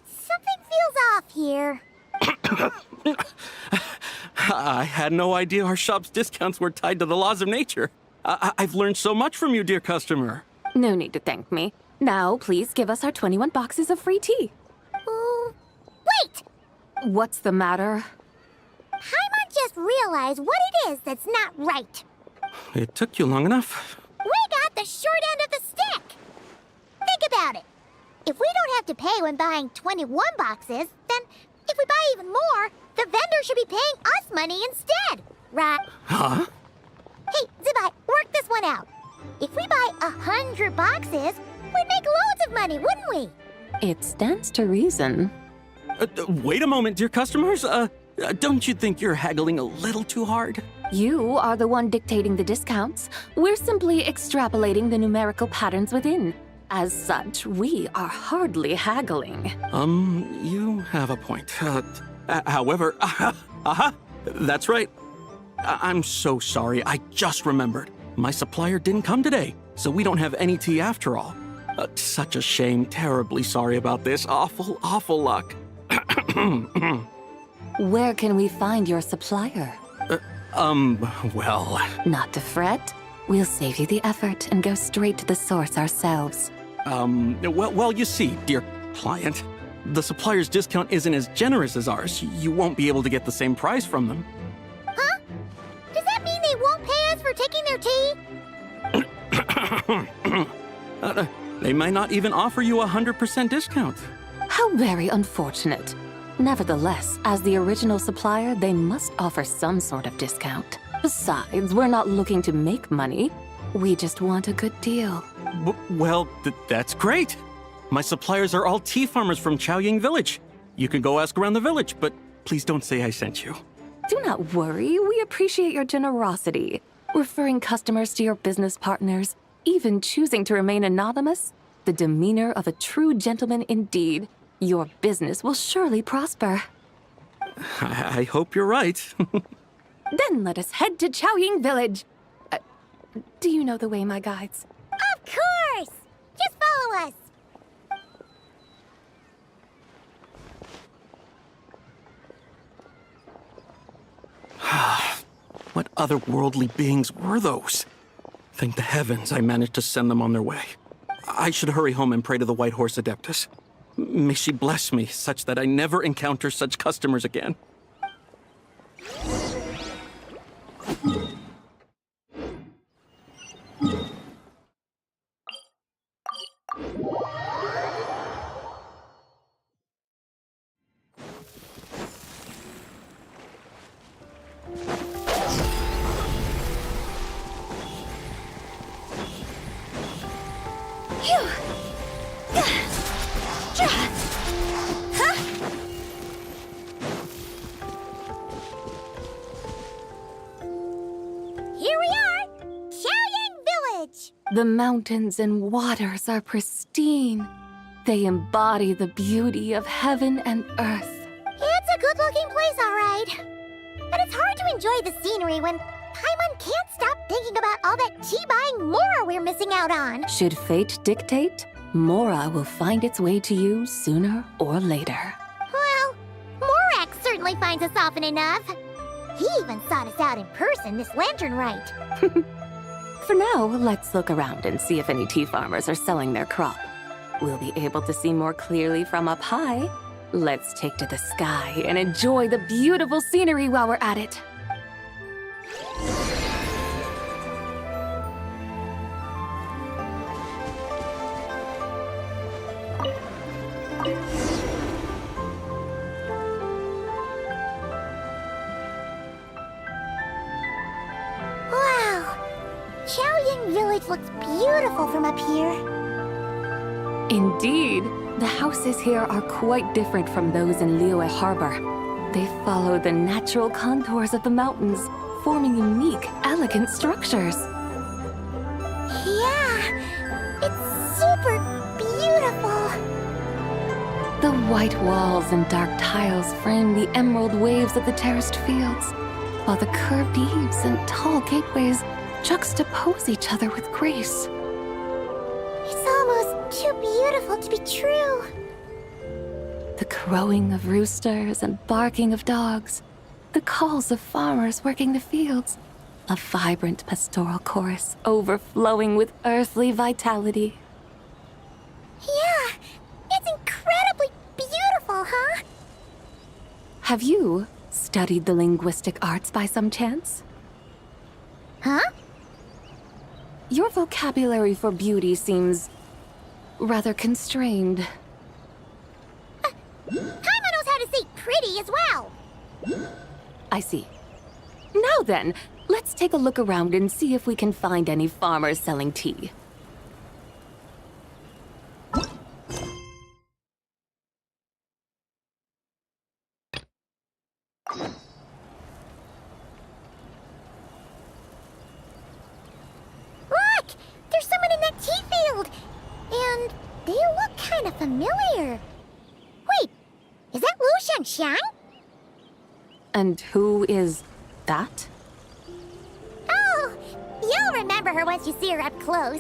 Something feels off here. I had no idea our shop's discounts were tied to the laws of nature. I've learned so much from you, dear customer. No need to thank me. Now, please give us our 21 boxes of free tea. Wait! What's the matter? Paimon just realized what it is that's not right. It took you long enough. We got the short end of the stick. Think about it. If we don't have to pay when buying 21 boxes, then if we buy even more, the vendor should be paying us money instead, right? Huh? Hey, Zibai, work this one out. If we buy 100 boxes, we'd make loads of money, wouldn't we? It stands to reason. Wait a moment, dear customers. Don't you think you're haggling a little too hard? You are the one dictating the discounts. We're simply extrapolating the numerical patterns within. As such, we are hardly haggling. You have a point. However, that's right. I'm so sorry. I just remembered. My supplier didn't come today, so we don't have any tea after all. Such a shame. Terribly sorry about this. Awful luck. Where can we find your supplier? Well... Not to fret. We'll save you the effort and go straight to the source ourselves. Well, you see, dear client, the supplier's discount isn't as generous as ours. You won't be able to get the same price from them. Huh? Does that mean they won't pay us for taking their tea? They might not even offer you a 100% discount. How very unfortunate. Nevertheless, as the original supplier, they must offer some sort of discount. Besides, we're not looking to make money. We just want a good deal. Well, that's great. My suppliers are all tea farmers from Chaoying Village. You can go ask around the village, but please don't say I sent you. Do not worry. We appreciate your generosity. Referring customers to your business partners, even choosing to remain anonymous, the demeanor of a true gentleman indeed. Your business will surely prosper. I hope you're right. Then let us head to Chaoying Village. Do you know the way, my guides? Of course! Just follow us. What otherworldly beings were those? Thank the heavens I managed to send them on their way. I should hurry home and pray to the White Horse Adeptus. May she bless me such that I never encounter such customers again. Here we are! Chaoying Village! The mountains and waters are pristine. They embody the beauty of heaven and earth. It's a good-looking place, all right. But it's hard to enjoy the scenery when Paimon can't stop thinking about all that tea-buying Mora we're missing out on. Should fate dictate, Mora will find its way to you sooner or later. Well, Morak certainly finds us often enough. He even sought us out in person this Lanternlit. For now, let's look around and see if any tea farmers are selling their crop. We'll be able to see more clearly from up high. Let's take to the sky and enjoy the beautiful scenery while we're at it. house looks beautiful from up here. Indeed, the houses here are quite different from those in Liyue Harbor. They follow the natural contours of the mountains, forming unique, elegant structures. Yeah, it's super beautiful. The white walls and dark tiles frame the emerald waves of the terraced fields, while the curved eaves and tall gateways juxtapose each other with grace. It's almost too beautiful to be true. The crowing of roosters and barking of dogs, the calls of farmers working the fields, a vibrant pastoral chorus overflowing with earthly vitality. Yeah, it's incredibly beautiful, huh? Have you studied the linguistic arts by some chance? Huh? Your vocabulary for beauty seems rather constrained. Paimon knows how to say pretty as well. I see. Now then, let's take a look around and see if we can find any farmers selling tea. Look! There's someone in that tea field! And they look kind of familiar. Wait, is that Lu Xiangxiang? And who is that? Oh, you'll remember her once you see her up close.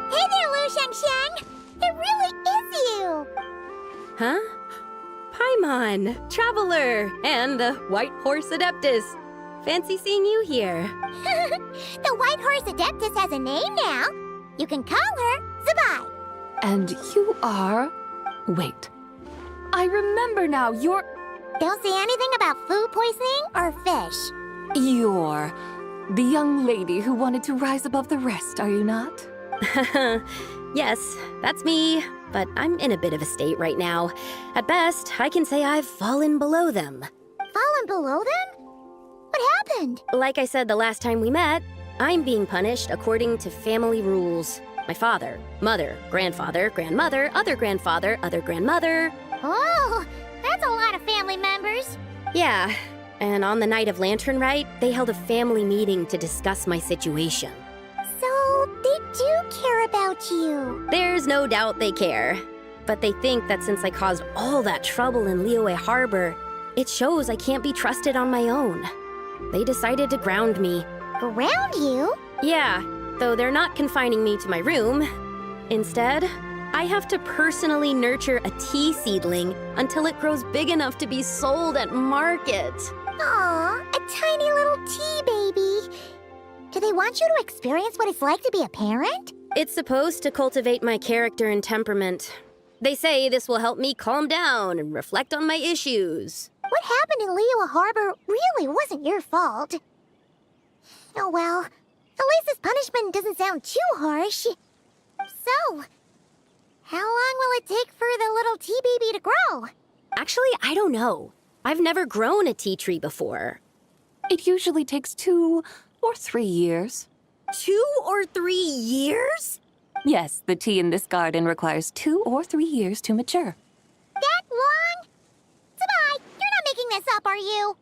Hey there, Lu Xiangxiang! It really is you! Huh? Paimon, Traveler, and the White Horse Adeptus. Fancy seeing you here. The White Horse Adeptus has a name now. You can call her Zibai. And you are... Wait. I remember now, you're... Don't say anything about food poisoning or fish. You're the young lady who wanted to rise above the rest, are you not? Yes, that's me, but I'm in a bit of a state right now. At best, I can say I've fallen below them. Fallen below them? What happened? Like I said the last time we met, I'm being punished according to family rules. My father, mother, grandfather, grandmother, other grandfather, other grandmother. Oh, that's a lot of family members. Yeah, and on the night of Lanternlit, they held a family meeting to discuss my situation. So, they do care about you. There's no doubt they care. But they think that since I caused all that trouble in Liyue Harbor, it shows I can't be trusted on my own. They decided to ground me. Ground you? Yeah, though they're not confining me to my room. Instead, I have to personally nurture a tea seedling until it grows big enough to be sold at market. Aw, a tiny little tea baby. Do they want you to experience what it's like to be a parent? It's supposed to cultivate my character and temperament. They say this will help me calm down and reflect on my issues. What happened in Liyue Harbor really wasn't your fault. Oh well, at least this punishment doesn't sound too harsh. So, how long will it take for the little tea baby to grow? Actually, I don't know. I've never grown a tea tree before. It usually takes 2 or 3 years. 2 or 3 years? Yes, the tea in this garden requires 2 or 3 years to mature. That long? Zibai, you're not making this up, are you?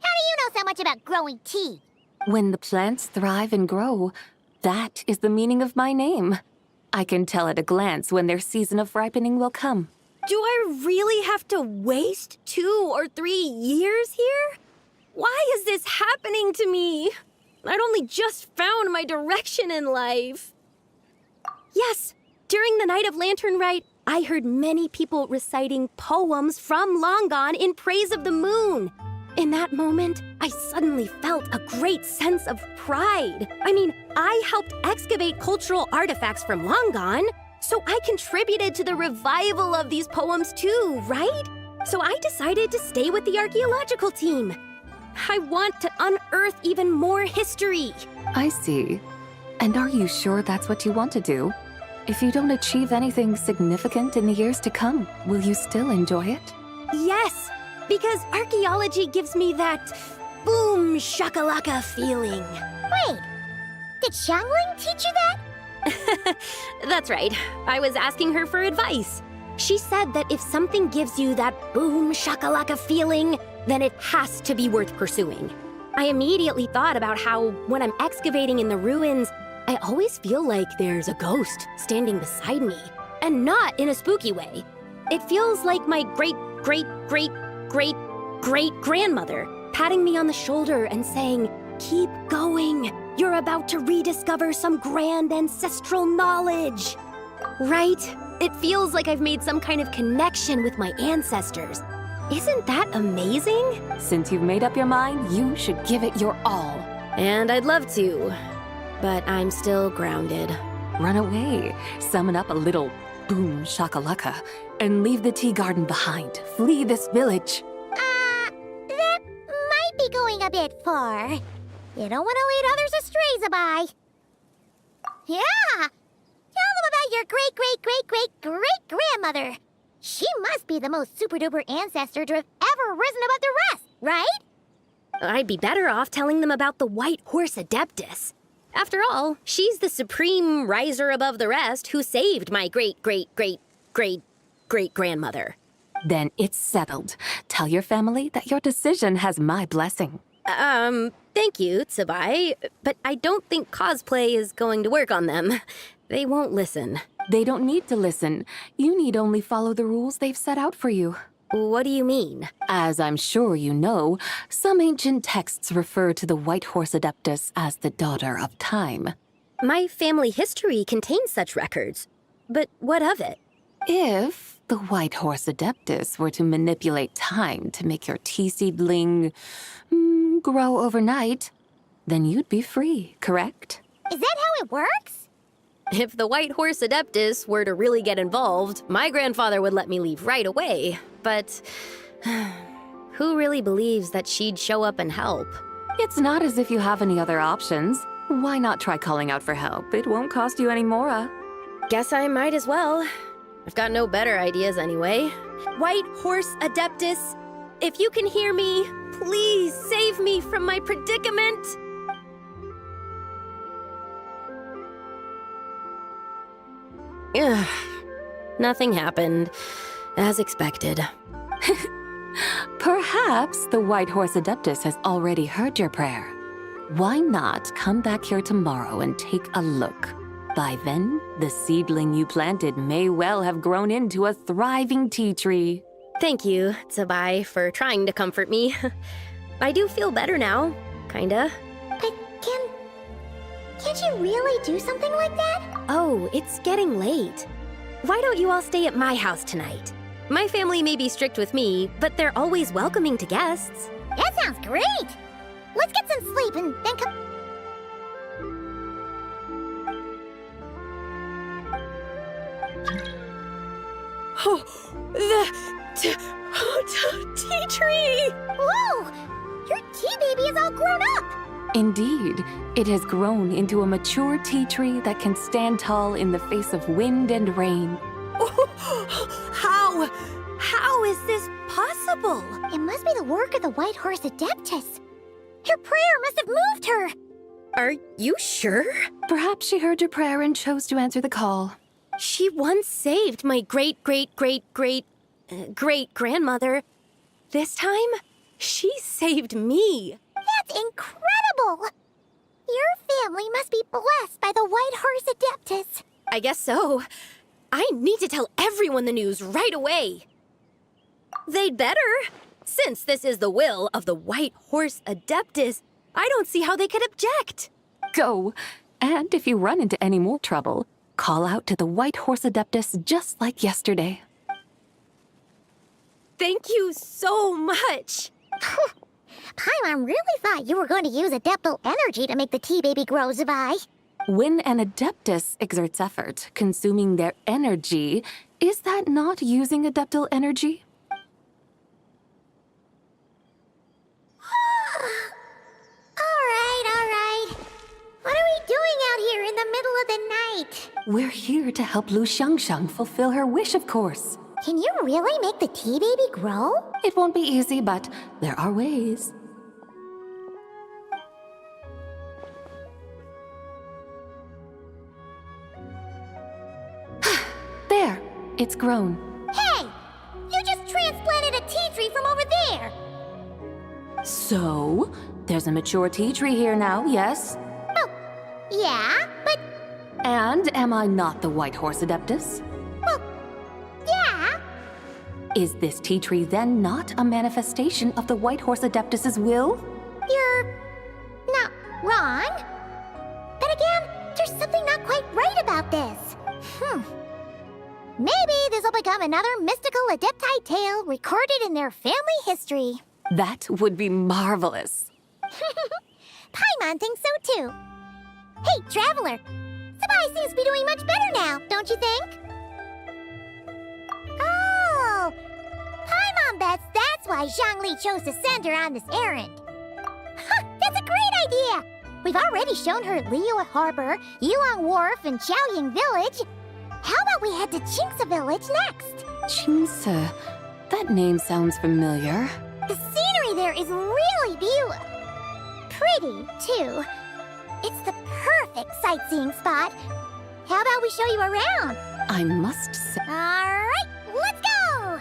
How do you know so much about growing tea? When the plants thrive and grow, that is the meaning of my name. I can tell at a glance when their season of ripening will come. Do I really have to waste 2 or 3 years here? Why is this happening to me? I'd only just found my direction in life. Yes, during the night of Lanternlit, I heard many people reciting poems from long gone in praise of the moon. In that moment, I suddenly felt a great sense of pride. I mean, I helped excavate cultural artifacts from long gone, so I contributed to the revival of these poems too, right? So I decided to stay with the archaeological team. I want to unearth even more history. I see. And are you sure that's what you want to do? If you don't achieve anything significant in the years to come, will you still enjoy it? Yes, Because archaeology gives me that boom shakalaka feeling. Wait, did Xiangling teach you that? That's right. I was asking her for advice. She said that if something gives you that boom shakalaka feeling, then it has to be worth pursuing. I immediately thought about how when I'm excavating in the ruins, I always feel like there's a ghost standing beside me, and not in a spooky way. It feels like my great-great-great-great-great-grandmother patting me on the shoulder and saying, "Keep going. You're about to rediscover some grand ancestral knowledge." Right? It feels like I've made some kind of connection with my ancestors. Isn't that amazing? Since you've made up your mind, you should give it your all. And I'd love to, but I'm still grounded. Run away, summon up a little boom shakalaka, and leave the tea garden behind. Flee this village. That might be going a bit far. You don't want to lead others astray, Zibai. Yeah! Tell them about your great-great-great-great-great-grandmother. She must be the most super-duper ancestor to have ever risen above the rest, right? I'd be better off telling them about the White Horse Adeptus. After all, she's the supreme riser above the rest who saved my great-great-great-great-great-grandmother. Then it's settled. Tell your family that your decision has my blessing. Thank you, Zibai, but I don't think cosplay is going to work on them. They won't listen. They don't need to listen. You need only follow the rules they've set out for you. What do you mean? As I'm sure you know, some ancient texts refer to the White Horse Adeptus as the Daughter of Time. My family history contains such records. But what of it? If the White Horse Adeptus were to manipulate time to make your tea seedling grow overnight, then you'd be free, correct? Is that how it works? If the White Horse Adeptus were to really get involved, my grandfather would let me leave right away. But who really believes that she'd show up and help? It's not as if you have any other options. Why not try calling out for help? It won't cost you any more. Guess I might as well. I've got no better ideas anyway. White Horse Adeptus, if you can hear me, please save me from my predicament. Ugh. Nothing happened, as expected. Perhaps the White Horse Adeptus has already heard your prayer. Why not come back here tomorrow and take a look? By then, the seedling you planted may well have grown into a thriving tea tree. Thank you, Zibai, for trying to comfort me. I do feel better now, kinda. But can't you really do something like that? Oh, it's getting late. Why don't you all stay at my house tonight? My family may be strict with me, but they're always welcoming to guests. That sounds great! Let's get some sleep and then come... Oh, the tea tree! Whoa! Your tea baby is all grown up! Indeed, it has grown into a mature tea tree that can stand tall in the face of wind and rain. How is this possible? It must be the work of the White Horse Adeptus. Her prayer must have moved her. Are you sure? Perhaps she heard your prayer and chose to answer the call. She once saved my great-great-great-great-great-grandmother. This time, she saved me. That's incredible! Your family must be blessed by the White Horse Adeptus. I guess so. I need to tell everyone the news right away. They'd better. Since this is the will of the White Horse Adeptus, I don't see how they could object. Go. And if you run into any more trouble, call out to the White Horse Adeptus just like yesterday. Thank you so much. Paimon really thought you were going to use adeptal energy to make the tea baby grow, Zibai. When an Adeptus exerts effort, consuming their energy, is that not using adeptal energy? All right. What are we doing out here in the middle of the night? We're here to help Lu Xiangxiang fulfill her wish, of course. Can you really make the tea baby grow? It won't be easy, but there are ways. There, it's grown. Hey! You just transplanted a tea tree from over there! So, there's a mature tea tree here now, yes? Oh, yeah, but... And am I not the White Horse Adeptus? Well, yeah. Is this tea tree then not a manifestation of the White Horse Adeptus's will? You're... not wrong. But again, there's something not quite right about this. Maybe this will become another mystical Adepti tale recorded in their family history. That would be marvelous. Paimon thinks so too. Hey, Traveler! Zibai seems to be doing much better now, don't you think? Oh! Paimon bets that's why Zhongli chose to send her on this errand. That's a great idea! We've already shown her Liyue Harbor, Yulong Wharf, and Xiaoying Village. How about we head to Qingce Village next? Qingce? That name sounds familiar. The scenery there is really beautiful. Pretty, too. It's the perfect sightseeing spot. How about we show you around? I must say... All right, let's go!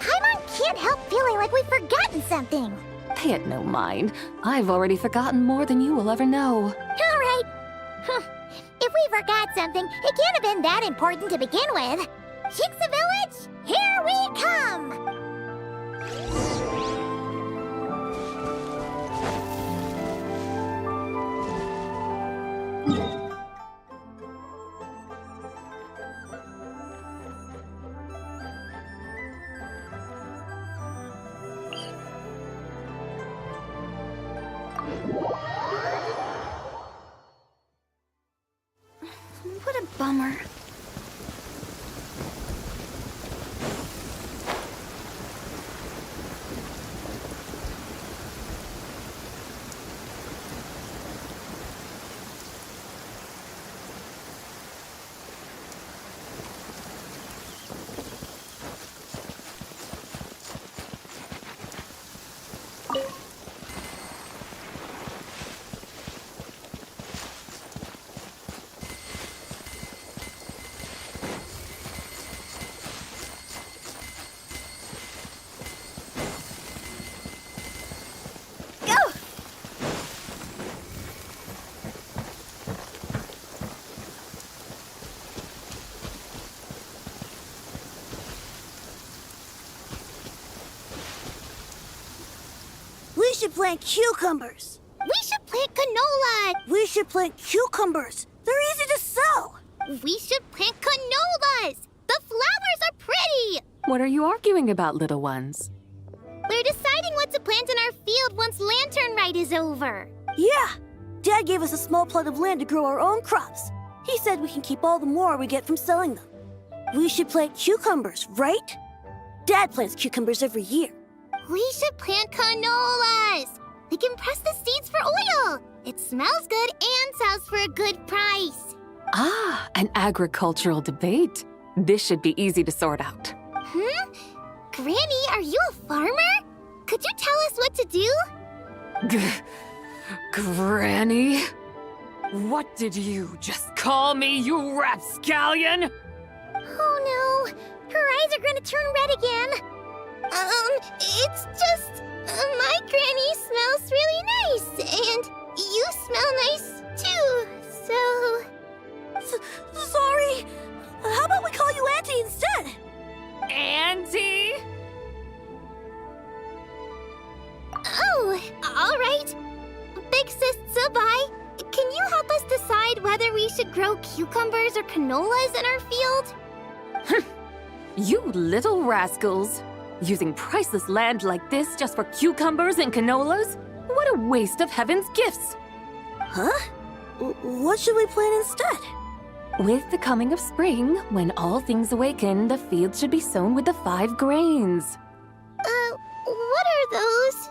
Paimon can't help feeling like we've forgotten something. Pay it no mind. I've already forgotten more than you will ever know. All right. If we forgot something, it can't have been that important to begin with. Qingce Village, here we come! What a bummer. We should plant cucumbers. We should plant canola. We should plant cucumbers. They're easy to sow. We should plant canolas. The flowers are pretty. What are you arguing about, little ones? We're deciding what to plant in our field once Lanternlit is over. Yeah. Dad gave us a small plot of land to grow our own crops. He said we can keep all the more we get from selling them. We should plant cucumbers, right? Dad plants cucumbers every year. We should plant canolas. We can press the seeds for oil. It smells good and sells for a good price. Ah, an agricultural debate. This should be easy to sort out. Granny, are you a farmer? Could you tell us what to do? Granny? What did you just call me, you rapscallion? Oh no, her eyes are gonna turn red again. It's just... my granny smells really nice, and you smell nice too, so... Sorry. How about we call you Auntie instead? Auntie? Oh, all right. Big Sis Zibai, can you help us decide whether we should grow cucumbers or canolas in our field? You little rascals! Using priceless land like this just for cucumbers and canolas? What a waste of heaven's gifts! Huh? What should we plant instead? With the coming of spring, when all things awaken, the field should be sown with the 5 grains. What are those?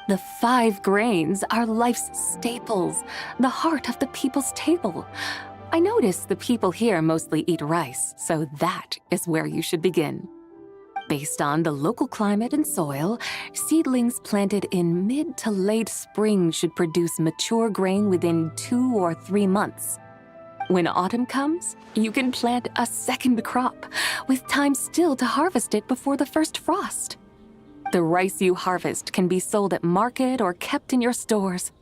The 5 grains are life's staples, the heart of the people's table. I notice the people here mostly eat rice, so that is where you should begin. Based on the local climate and soil, seedlings planted in mid to late spring should produce mature grain within 2 or 3 months. When autumn comes, you can plant a second crop, with time still to harvest it before the first frost. The rice you harvest can be sold at market or kept in your stores.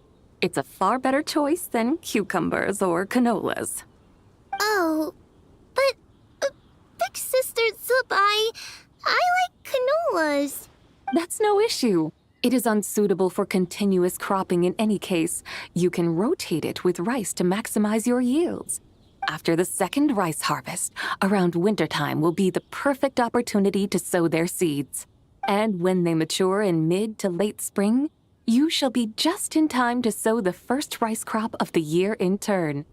It's a far better choice than cucumbers or canolas. Oh, but Big Sister Zibai, I like canolas. That's no issue. It is unsuitable for continuous cropping in any case. You can rotate it with rice to maximize your yields. After the second rice harvest, around wintertime will be the perfect opportunity to sow their seeds. And when they mature in mid to late spring, you shall be just in time to sow the first rice crop of the year in turn.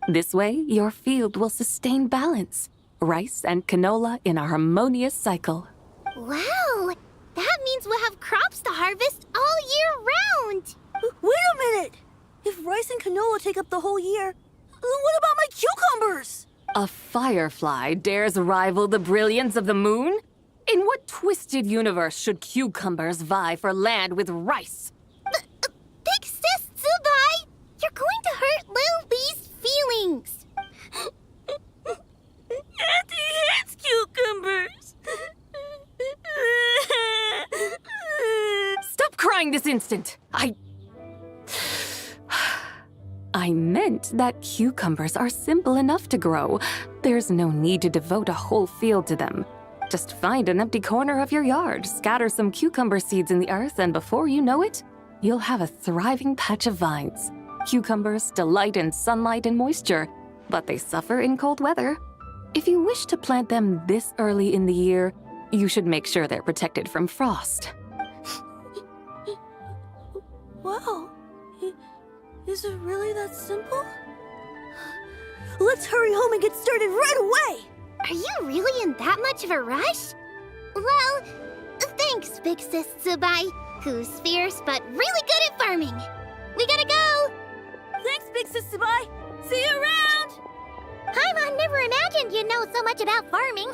This way, your field will sustain balance. Rice and canola in a harmonious cycle. Wow, that means we'll have crops to harvest all year round. Wait a minute! If rice and canola take up the whole year, then what about my cucumbers? A firefly dares rival the brilliance of the moon? In what twisted universe should cucumbers vie for land with rice? Big Sis Zibai, you're going to hurt Lil Lee's feelings. Auntie hates cucumbers. Stop crying this instant! I meant that cucumbers are simple enough to grow. There's no need to devote a whole field to them. Just find an empty corner of your yard, scatter some cucumber seeds in the earth, and before you know it, you'll have a thriving patch of vines. Cucumbers delight in sunlight and moisture, but they suffer in cold weather. If you wish to plant them this early in the year, you should make sure they're protected from frost. Wow. Is it really that simple? Let's hurry home and get started right away! Are you really in that much of a rush? Well, thanks, Big Sis Zibai, who's fierce but really good at farming. We gotta go! Thanks, Big Sis Zibai! See you around! Paimon never imagined you'd know so much about farming.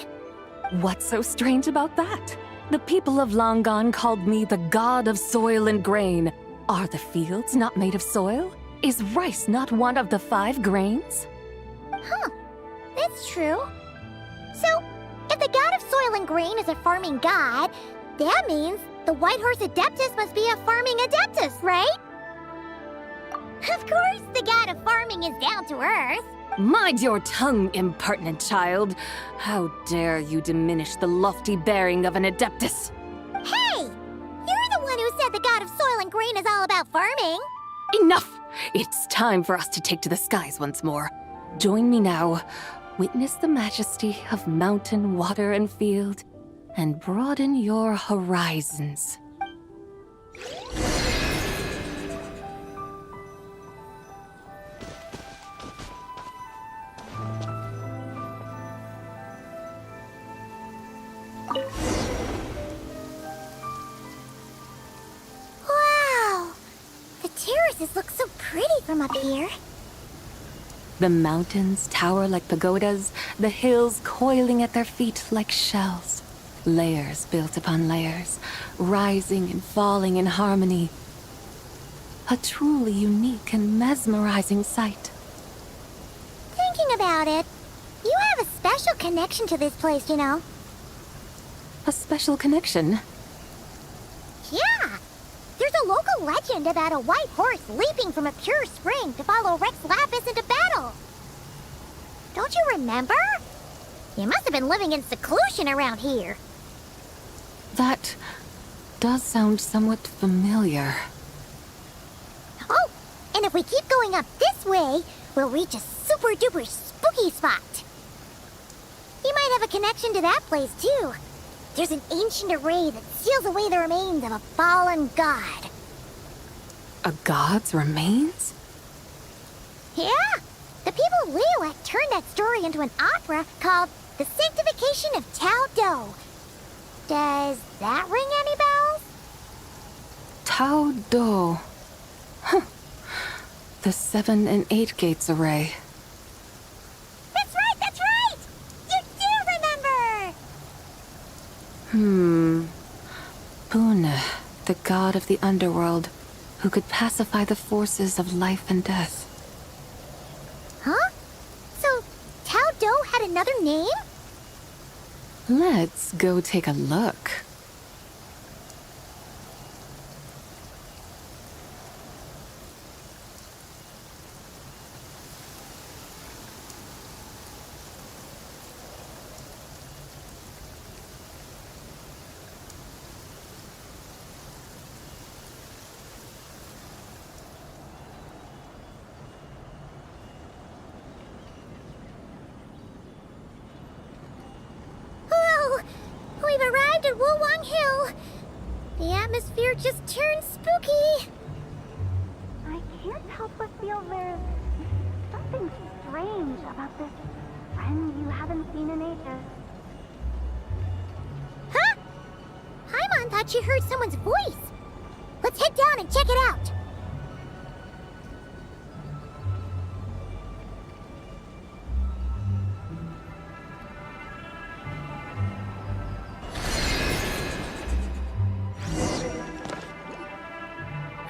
What's so strange about that? The people of Long Gone called me the god of soil and grain. Are the fields not made of soil? Is rice not one of the 5 grains? Huh, that's true. So, if the god of soil and grain is a farming god, that means the White Horse Adeptus must be a farming adeptus, right? Of course, the god of farming is down to earth. Mind your tongue, impertinent child. How dare you diminish the lofty bearing of an adeptus? Hey! You're the one who said the god of soil and grain is all about farming. Enough! It's time for us to take to the skies once more. Join me now. Witness the majesty of mountain, water, and field, and broaden your horizons. Wow! The terraces look so pretty from up here. The mountains tower like pagodas, the hills coiling at their feet like shells. Layers built upon layers, rising and falling in harmony. A truly unique and mesmerizing sight. Thinking about it, you have a special connection to this place, you know. A special connection? Yeah! There's a local legend about a white horse leaping from a pure spring to follow Rex Lapis into battle. Don't you remember? You must have been living in seclusion around here. That does sound somewhat familiar. Oh, and if we keep going up this way, we'll reach a super-duper spooky spot. You might have a connection to that place, too. There's an ancient array that seals away the remains of a fallen god. A god's remains? Yeah! The people of Liyue turned that story into an opera called The Sanctification of Tao Do. Does that ring any bells? Tao Do. Huh. The 7 and 8 gates array. That's right! You do remember! Puna, the god of the underworld, who could pacify the forces of life and death. Huh? So, Tao Do had another name? Let's go take a look. We've arrived at Wulwang Hill. The atmosphere just turned spooky. I can't help but feel there's something strange about this friend you haven't seen in ages. Huh? Paimon thought she heard someone's voice. Let's head down and check it out.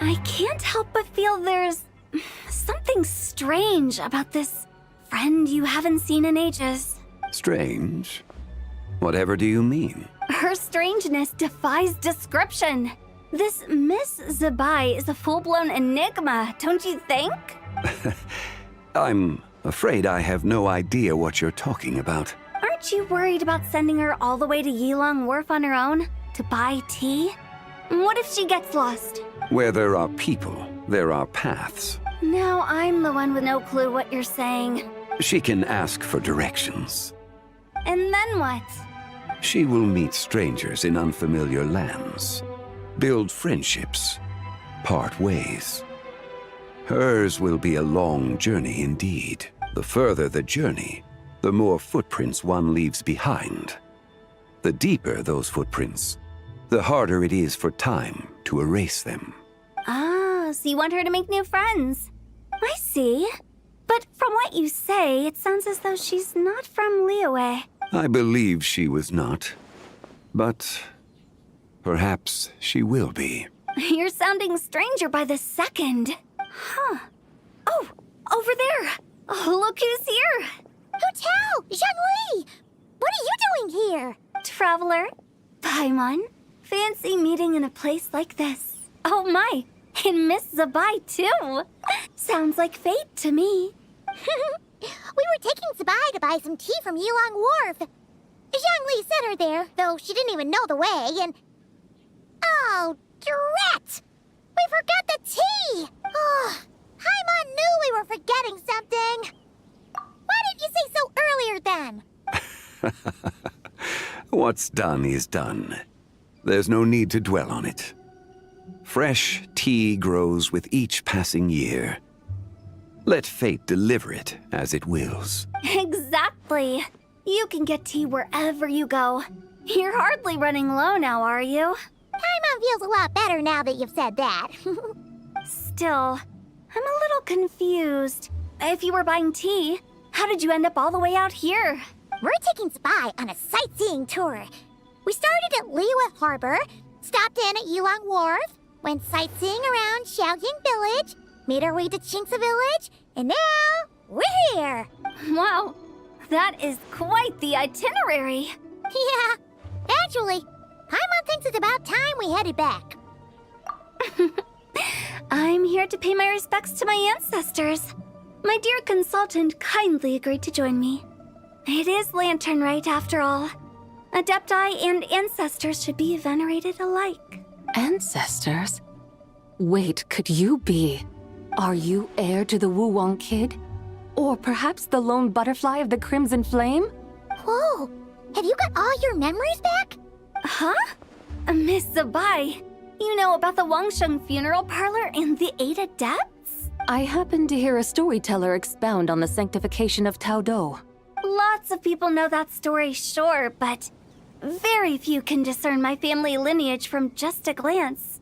I can't help but feel there's something strange about this friend you haven't seen in ages. Strange? Whatever do you mean? Her strangeness defies description. This Miss Zibai is a full-blown enigma, don't you think? I'm afraid I have no idea what you're talking about. Aren't you worried about sending her all the way to Yilong Wharf on her own to buy tea? What if she gets lost? Where there are people, there are paths. Now I'm the one with no clue what you're saying. She can ask for directions. And then what? She will meet strangers in unfamiliar lands, build friendships, part ways. Hers will be a long journey indeed. The further the journey, the more footprints one leaves behind. The deeper those footprints, the harder it is for time to erase them. Ah, so you want her to make new friends. I see. But from what you say, it sounds as though she's not from Liyue. I believe she was not, but perhaps she will be. You're sounding stranger by the second. Huh. Oh, over there. Oh, look who's here. Hu Tao! Zhongli! What are you doing here? Traveler. Paimon. Fancy meeting in a place like this. Oh my, and Miss Zibai too. Sounds like fate to me. We were taking Zibai to buy some tea from Yilong Wharf. Zhongli sent her there, though she didn't even know the way, and... Oh, drat! We forgot the tea! Oh, Paimon knew we were forgetting something. Why didn't you say so earlier then? What's done is done. There's no need to dwell on it. Fresh tea grows with each passing year. Let fate deliver it as it wills. Exactly. You can get tea wherever you go. You're hardly running low now, are you? Paimon feels a lot better now that you've said that. Still, I'm a little confused. If you were buying tea, how did you end up all the way out here? We're taking Zibai on a sightseeing tour. We started at Liyue Harbor, stopped in at Yilong Wharf, went sightseeing around Xiaoying Village, made our way to Qingce Village, and now we're here. Wow, that is quite the itinerary. Yeah, actually, Paimon thinks it's about time we headed back. I'm here to pay my respects to my ancestors. My dear consultant kindly agreed to join me. It is Lanternlit after all. Adepti and ancestors should be venerated alike. Ancestors? Wait, could you be? Are you heir to the Wulwang Kid? Or perhaps the lone butterfly of the Crimson Flame? Whoa, have you got all your memories back? Huh? Miss Zibai, you know about the Wangsheng funeral parlor and the 8 adepts? I happened to hear a storyteller expound on the sanctification of Tao Do. Lots of people know that story, sure, but very few can discern my family lineage from just a glance.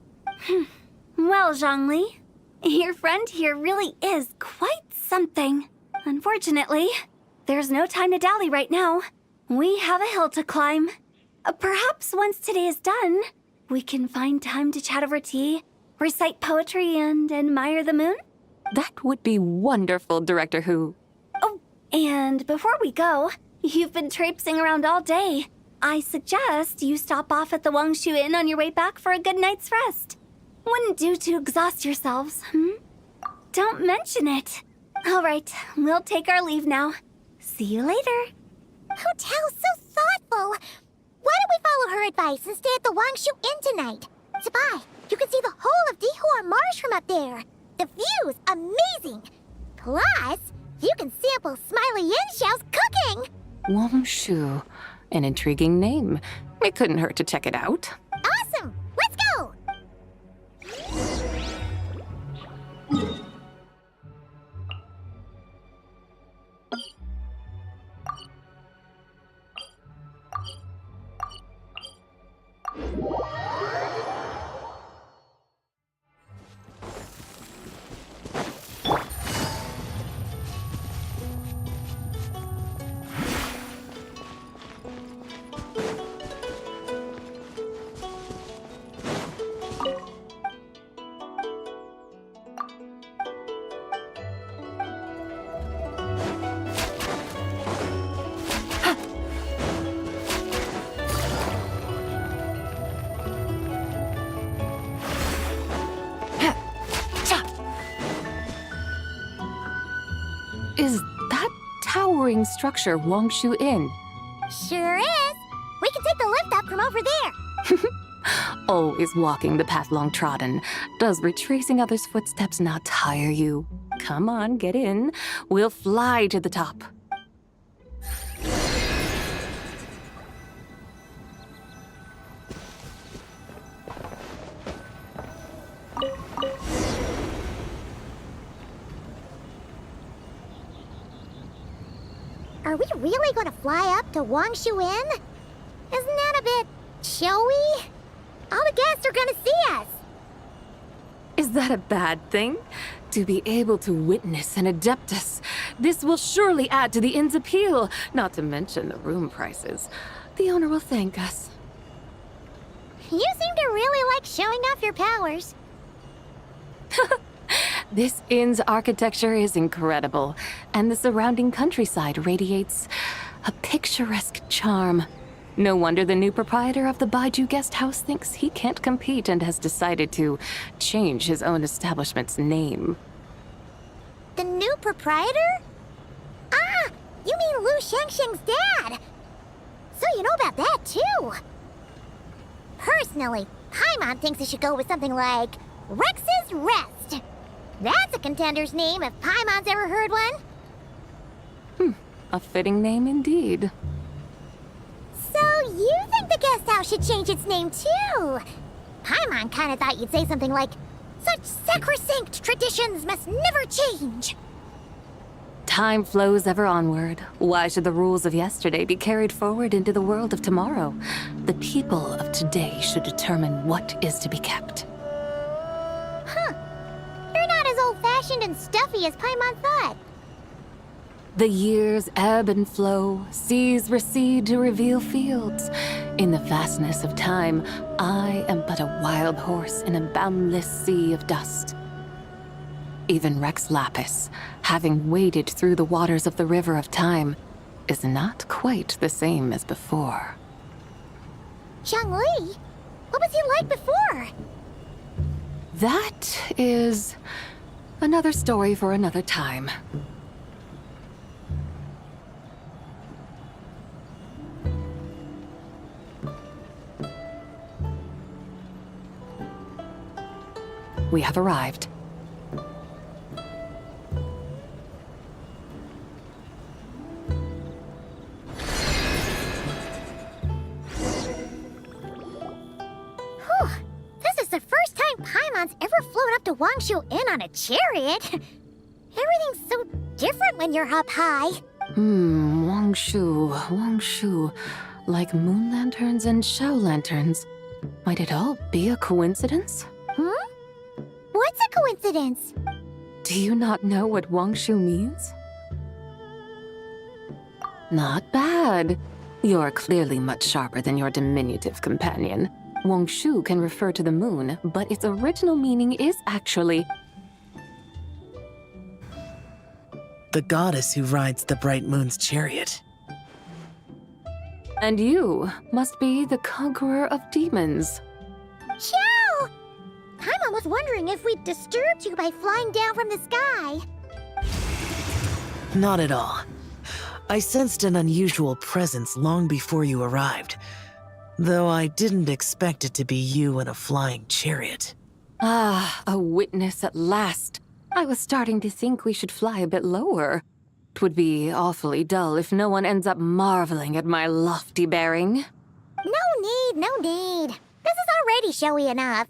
Well, Zhongli, your friend here really is quite something. Unfortunately, there's no time to dally right now. We have a hill to climb. Perhaps once today is done, we can find time to chat over tea, recite poetry, and admire the moon? That would be wonderful, Director Who. Oh, and before we go, you've been traipsing around all day. I suggest you stop off at the Wangshu Inn on your way back for a good night's rest. Wouldn't do to exhaust yourselves, Don't mention it. All right, we'll take our leave now. See you later. Hotel's so thoughtful. Why don't we follow her advice and stay at the Wangshu Inn tonight? Zibai, you can see the whole of Dihua Marsh from up there. The view's amazing. Plus, you can sample Smiley Yin-Xiao's cooking. Wangshu. An intriguing name. It couldn't hurt to check it out. Awesome! Let's go! Is that towering structure Wangshu Inn? Sure is. We can take the lift up from over there. Always walking the path long trodden. Does retracing others' footsteps not tire you? Come on, get in. We'll fly to the top. Are we really going to fly up to Wangshu Inn? Isn't that a bit showy? All the guests are going to see us. Is that a bad thing? To be able to witness an Adeptus. This will surely add to the inn's appeal, not to mention the room prices. The owner will thank us. You seem to really like showing off your powers. This inn's architecture is incredible, and the surrounding countryside radiates a picturesque charm. No wonder the new proprietor of the Baiju guest house thinks he can't compete and has decided to change his own establishment's name. The new proprietor? Ah, you mean Lu Shengsheng's dad. So you know about that, too. Personally, Paimon thinks it should go with something like Rex's Rest. That's a contender's name if Paimon's ever heard one. A fitting name indeed. So you think the guest house should change its name too? Paimon kinda thought you'd say something like, such sacrosanct traditions must never change. Time flows ever onward. Why should the rules of yesterday be carried forward into the world of tomorrow? The people of today should determine what is to be kept. Huh. You're not as old-fashioned and stuffy as Paimon thought. The years ebb and flow, seas recede to reveal fields. In the vastness of time, I am but a wild horse in a boundless sea of dust. Even Rex Lapis, having waded through the waters of the river of time, is not quite the same as before. Zhongli, what was he like before? That is another story for another time. We have arrived. Whew. This is the first time Paimon's ever flown up to Wangshu Inn on a chariot. Everything's so different when you're up high. Wangshu. Like moon lanterns and shao lanterns. Might it all be a coincidence? What's a coincidence? Do you not know what Wangshu means? Not bad. You're clearly much sharper than your diminutive companion. Wangshu can refer to the moon, but its original meaning is actually the goddess who rides the bright moon's chariot. And you must be the conqueror of demons. Chow! Paimon was wondering if we'd disturbed you by flying down from the sky. Not at all. I sensed an unusual presence long before you arrived, though I didn't expect it to be you in a flying chariot. Ah, a witness at last. I was starting to think we should fly a bit lower. 'Twould be awfully dull if no one ends up marveling at my lofty bearing. No need. This is already showy enough.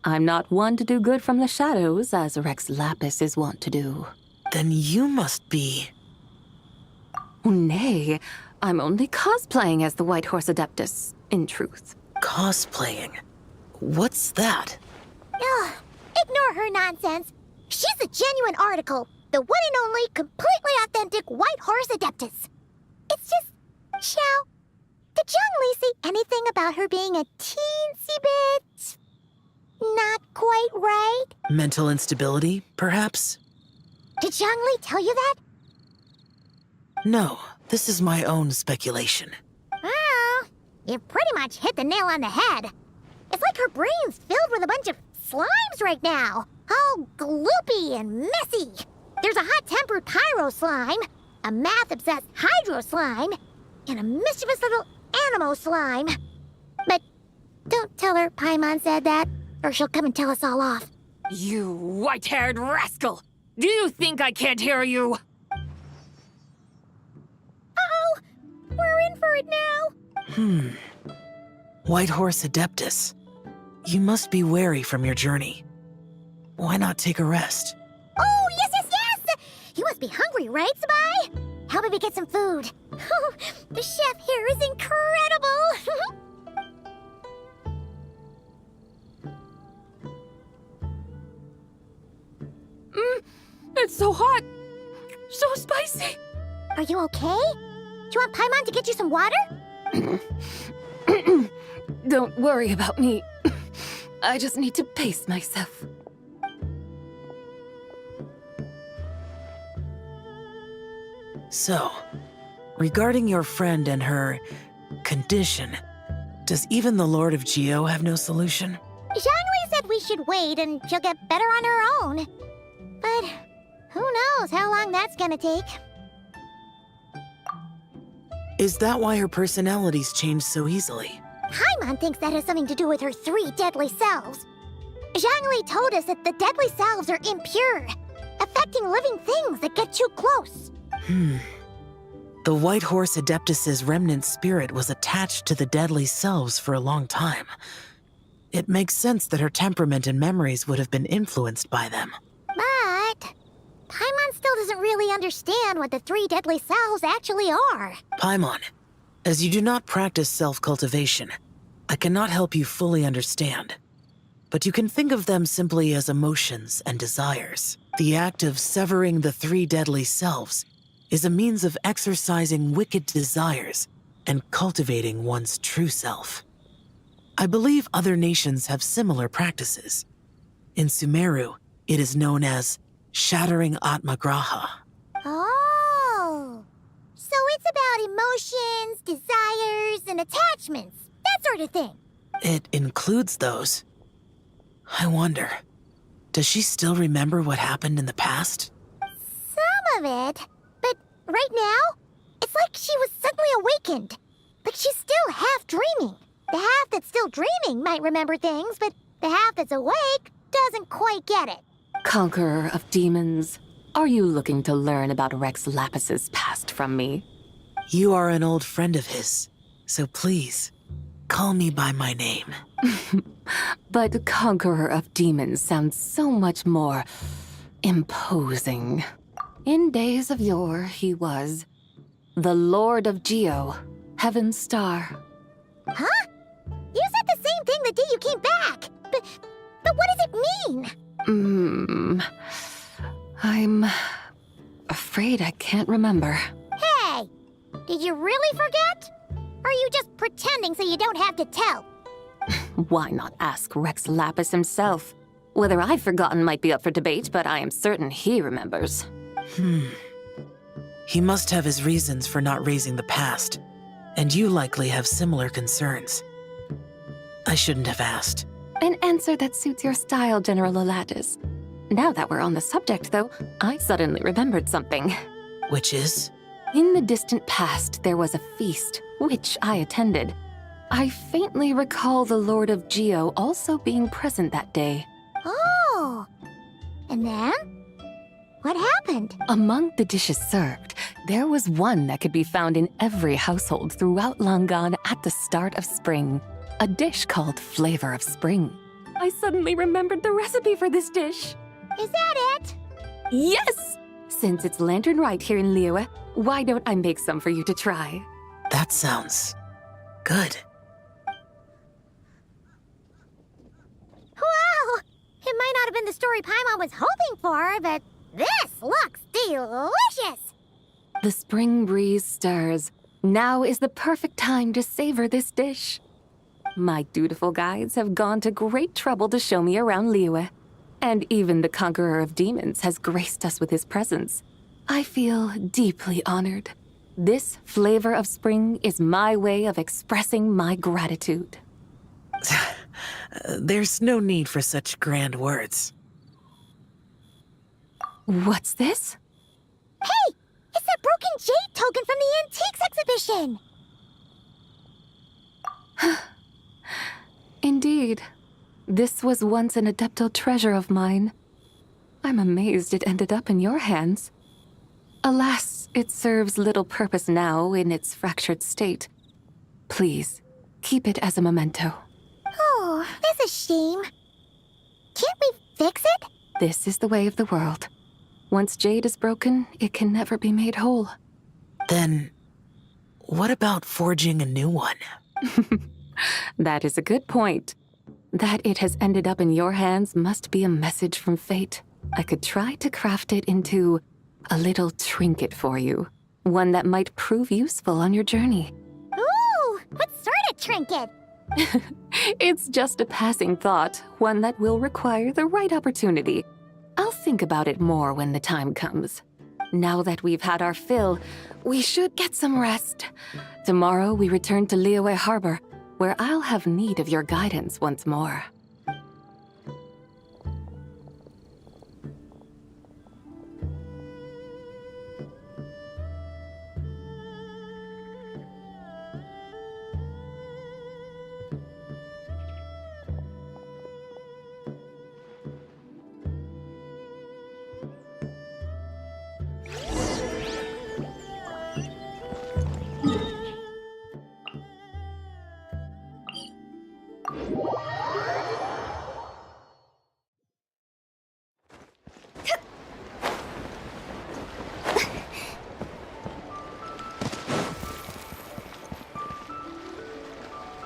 I'm not one to do good from the shadows, as Rex Lapis is wont to do. Then you must be... Nay, I'm only cosplaying as the White Horse Adeptus, in truth. Cosplaying? What's that? Ugh, ignore her nonsense. She's a genuine article. The one and only, completely authentic White Horse Adeptus. It's just... Xiao, did Zhongli say anything about her being a teensy bit... not quite right? Mental instability, perhaps? Did Zhongli tell you that? No, this is my own speculation. Well, you pretty much hit the nail on the head. It's like her brain's filled with a bunch of slimes right now. All gloopy and messy. There's a hot-tempered pyro slime, a math-obsessed hydro slime, and a mischievous little animo slime. But don't tell her Paimon said that, or she'll come and tell us all off. You white-haired rascal! Do you think I can't hear you? Uh-oh! We're in for it now! White Horse Adeptus. You must be weary from your journey. Why not take a rest? Oh, yes! You must be hungry, right, Zibai? How about we get some food? The chef here is incredible! It's so hot! So spicy! Are you okay? Do you want Paimon to get you some water? Don't worry about me. I just need to pace myself. So, regarding your friend and her condition, does even the Lord of Geo have no solution? Zhongli said we should wait and she'll get better on her own. But who knows how long that's gonna take. Is that why her personalities change so easily? Paimon thinks that has something to do with her 3 deadly selves. Zhongli told us that the deadly selves are impure, affecting living things that get too close. The White Horse Adeptus's remnant spirit was attached to the deadly selves for a long time. It makes sense that her temperament and memories would have been influenced by them. But Paimon still doesn't really understand what the 3 deadly selves actually are. Paimon, as you do not practice self-cultivation, I cannot help you fully understand. But you can think of them simply as emotions and desires. The act of severing the 3 deadly selves is a means of exercising wicked desires and cultivating one's true self. I believe other nations have similar practices. In Sumeru, it is known as shattering Atmagraha. Oh, so it's about emotions, desires, and attachments, that sort of thing. It includes those. I wonder, does she still remember what happened in the past? Some of it. But right now, it's like she was suddenly awakened. Like she's still half dreaming. The half that's still dreaming might remember things, but the half that's awake doesn't quite get it. Conqueror of demons, are you looking to learn about Rex Lapis's past from me? You are an old friend of his, so please, call me by my name. But Conqueror of Demons sounds so much more imposing. In days of yore, he was the Lord of Geo, Heaven's Star. Huh? You said the same thing the day you came back. But what does it mean? I'm afraid I can't remember. Hey! Did you really forget? Or are you just pretending so you don't have to tell? Why not ask Rex Lapis himself? Whether I've forgotten might be up for debate, but I am certain he remembers. He must have his reasons for not raising the past, and you likely have similar concerns. I shouldn't have asked. An answer that suits your style, General Olatis. Now that we're on the subject, though, I suddenly remembered something. Which is? In the distant past, there was a feast, which I attended. I faintly recall the Lord of Geo also being present that day. Oh! And then? What happened? Among the dishes served, there was one that could be found in every household throughout Langan at the start of spring. A dish called Flavor of Spring. I suddenly remembered the recipe for this dish. Is that it? Yes! Since it's Lanternlit here in Liyue, why don't I make some for you to try? That sounds good. Wow! It might not have been the story Paimon was hoping for, but this looks delicious! The spring breeze stirs. Now is the perfect time to savor this dish. My dutiful guides have gone to great trouble to show me around Liyue, and even the Conqueror of Demons has graced us with his presence. I feel deeply honored. This Flavor of Spring is my way of expressing my gratitude. There's no need for such grand words. What's this? Hey! It's that broken jade token from the antiques exhibition! Indeed. This was once an Adeptal treasure of mine. I'm amazed it ended up in your hands. Alas, it serves little purpose now in its fractured state. Please, keep it as a memento. Oh, that's a shame. Can't we fix it? This is the way of the world. Once jade is broken, it can never be made whole. Then, what about forging a new one? That is a good point. That it has ended up in your hands must be a message from fate. I could try to craft it into a little trinket for you. One that might prove useful on your journey. Ooh, what sort of trinket? It's just a passing thought, one that will require the right opportunity. I'll think about it more when the time comes. Now that we've had our fill, we should get some rest. Tomorrow we return to Liyue Harbor, where I'll have need of your guidance once more.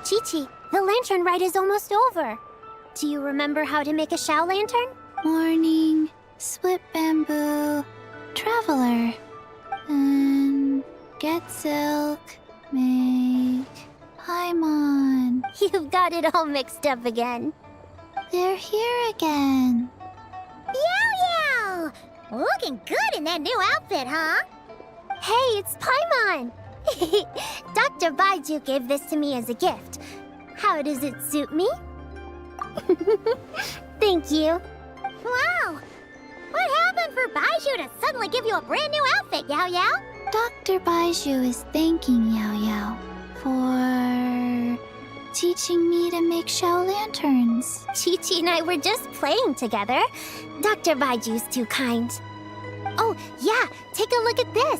Chi-Chi, the lantern ride is almost over. Do you remember how to make a Shao lantern? Morning, split bamboo, traveler, and get silk, make Paimon. You've got it all mixed up again. They're here again. Yaoyao! Looking good in that new outfit, huh? Hey, it's Paimon! Dr. Baiju gave this to me as a gift. How does it suit me? Thank you. Wow! What happened for Baiju to suddenly give you a brand new outfit, Yaoyao? Dr. Baiju is thanking Yaoyao for teaching me to make Shao lanterns. Chi-Chi and I were just playing together. Dr. Baiju's too kind. Oh, yeah, take a look at this.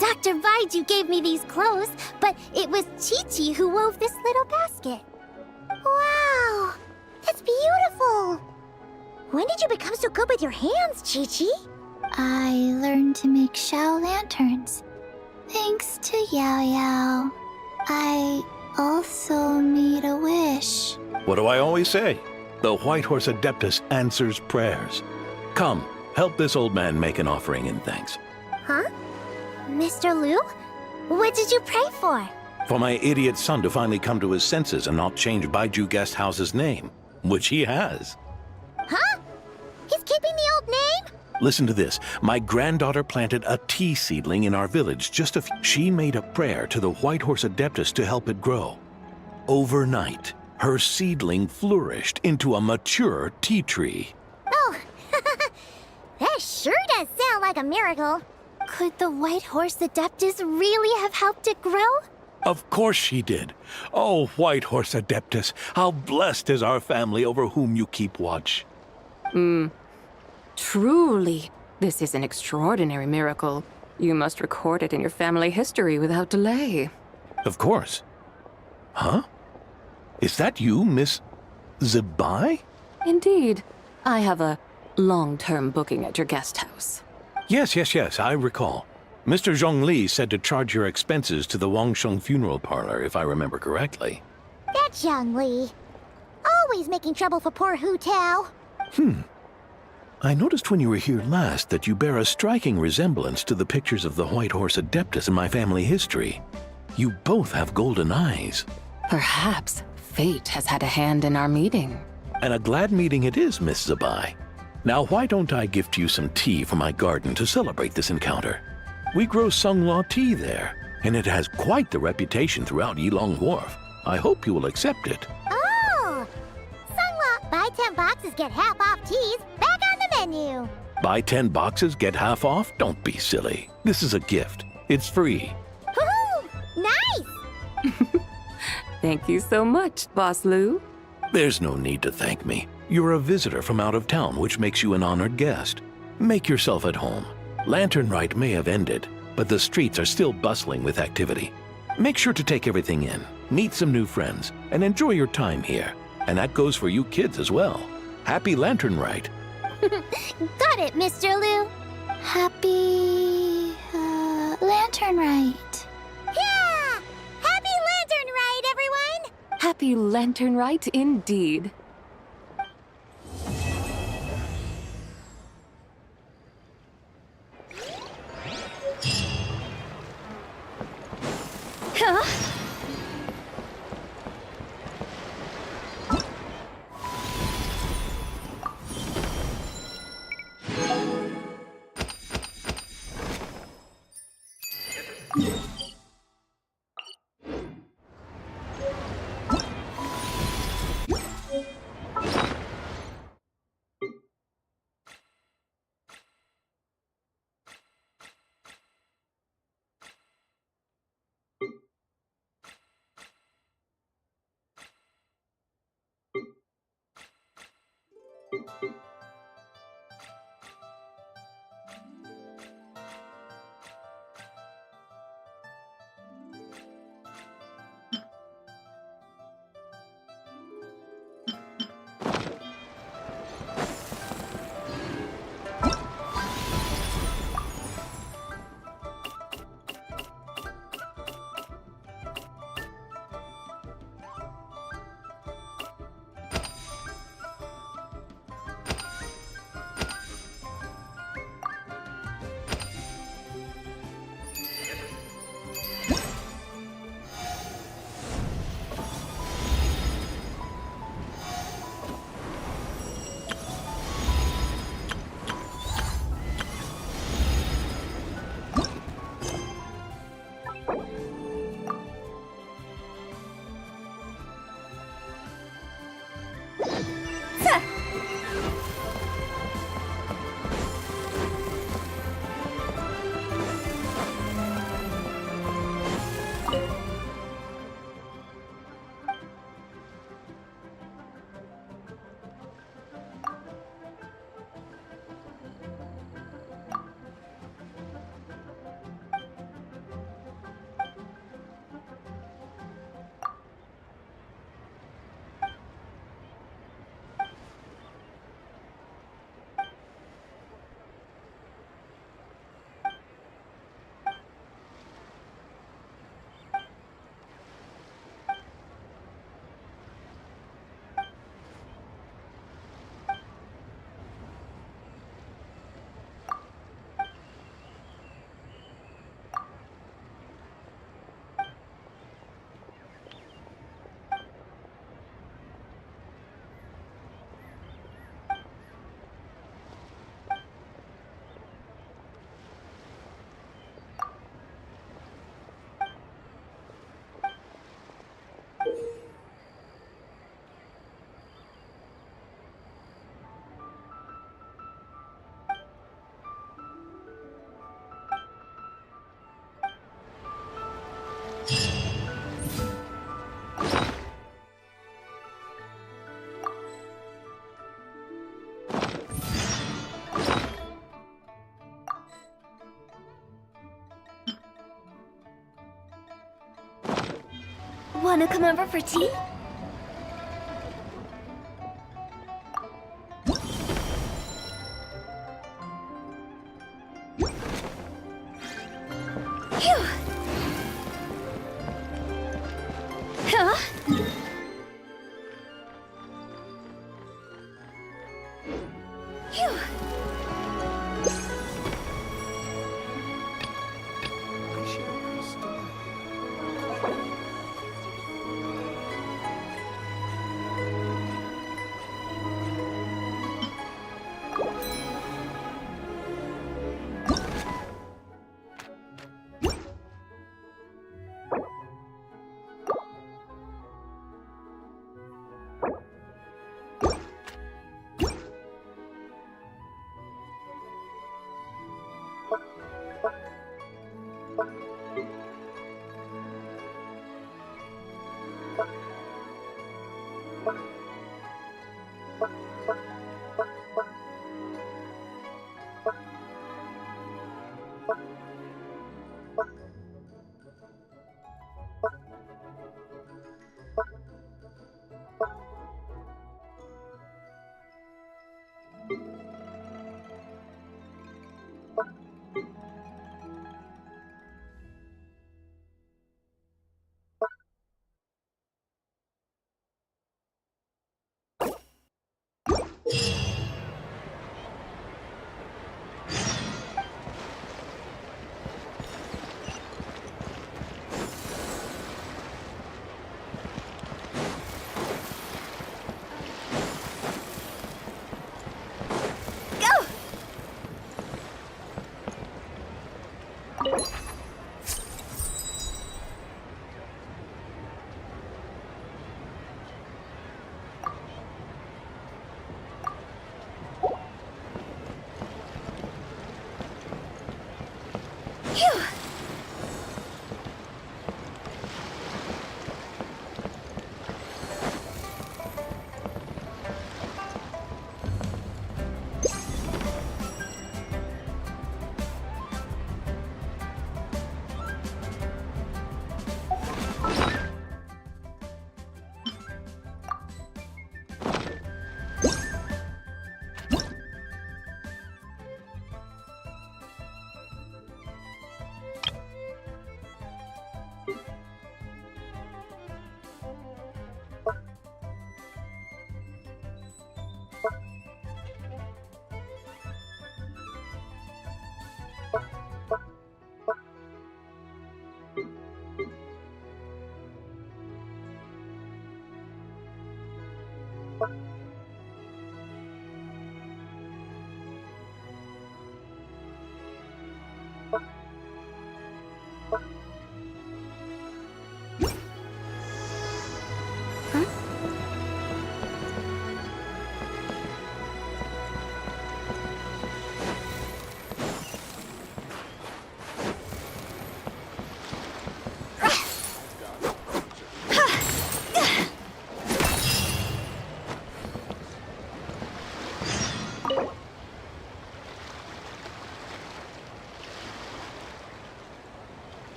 Dr. Baiju gave me these clothes, but it was Chi-Chi who wove this little basket. Wow, that's beautiful. When did you become so good with your hands, Chi-Chi? I learned to make Shao lanterns. Thanks to Yaoyao. I also made a wish. What do I always say? The White Horse Adeptus answers prayers. Come, help this old man make an offering in thanks. Huh? Mr. Liu? What did you pray for? For my idiot son to finally come to his senses and not change Baiju Guest House's name, which he has. Huh? He's keeping the old name? Listen to this. My granddaughter planted a tea seedling in our village She made a prayer to the White Horse Adeptus to help it grow. Overnight, her seedling flourished into a mature tea tree. Oh, that sure does sound like a miracle. Could the White Horse Adeptus really have helped it grow? Of course she did. Oh, White Horse Adeptus, how blessed is our family over whom you keep watch. Truly, this is an extraordinary miracle. You must record it in your family history without delay. Of course. Huh? Is that you, Miss Zibai? Indeed. I have a long-term booking at your guest house. Yes, I recall. Mr. Zhongli said to charge your expenses to the Wangsheng funeral parlor, if I remember correctly. That Zhang Li. Always making trouble for poor Hu Tao. I noticed when you were here last that you bear a striking resemblance to the pictures of the White Horse Adeptus in my family history. You both have golden eyes. Perhaps fate has had a hand in our meeting. And a glad meeting it is, Miss Zibai. Now, why don't I gift you some tea from my garden to celebrate this encounter? We grow Sunglaw tea there, and it has quite the reputation throughout Yilong Wharf. I hope you will accept it. Oh! Sunglaw, buy 10 boxes, get half off teas. Back on the menu. Buy 10 boxes, get half off? Don't be silly. This is a gift. It's free. Woohoo! Nice! Thank you so much, Boss Liu. There's no need to thank me. You're a visitor from out of town, which makes you an honored guest. Make yourself at home. Lanternlit may have ended, but the streets are still bustling with activity. Make sure to take everything in, meet some new friends, and enjoy your time here. And that goes for you kids as well. Happy Lanternlit. Got it, Mr. Liu. Happy... Lanternlit. Yeah! Happy Lanternlit, everyone! Happy Lanternlit indeed. Huh? Wanna come over for tea? Phew! Huh? Phew!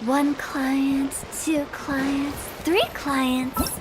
1 client, 2 clients, 3 clients.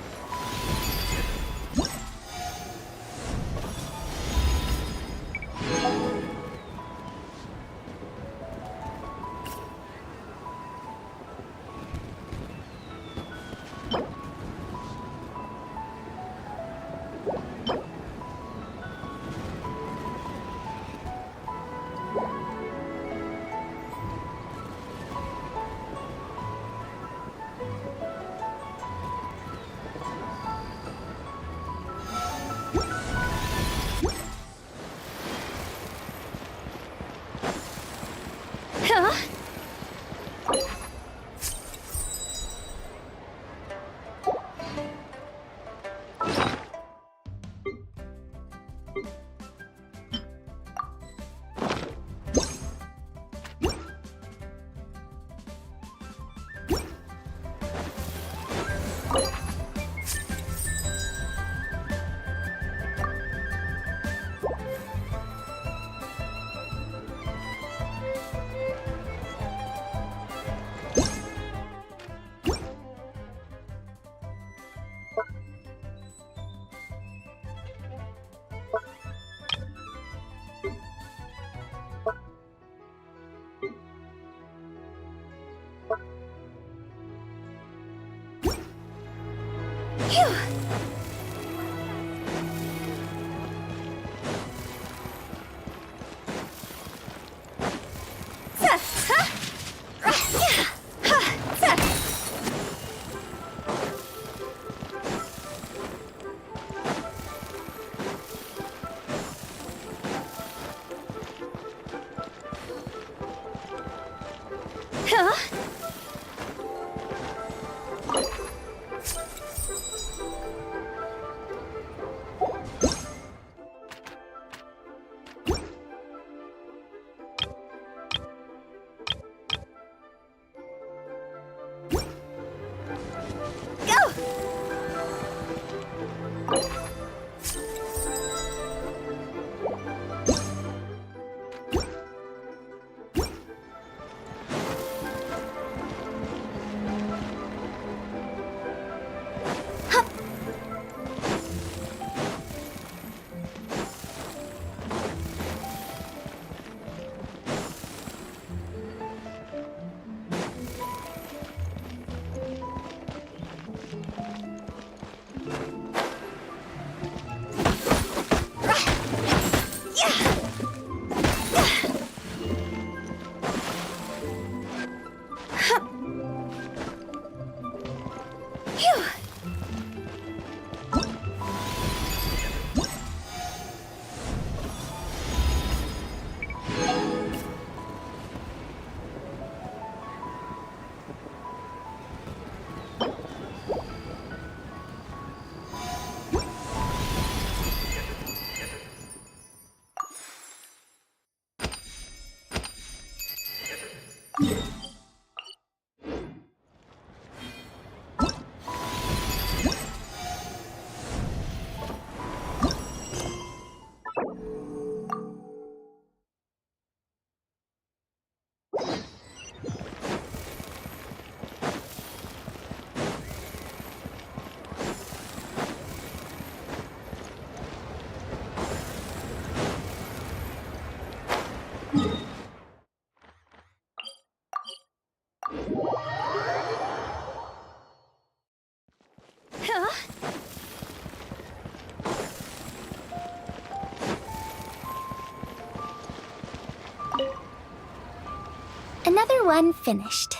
Another one finished.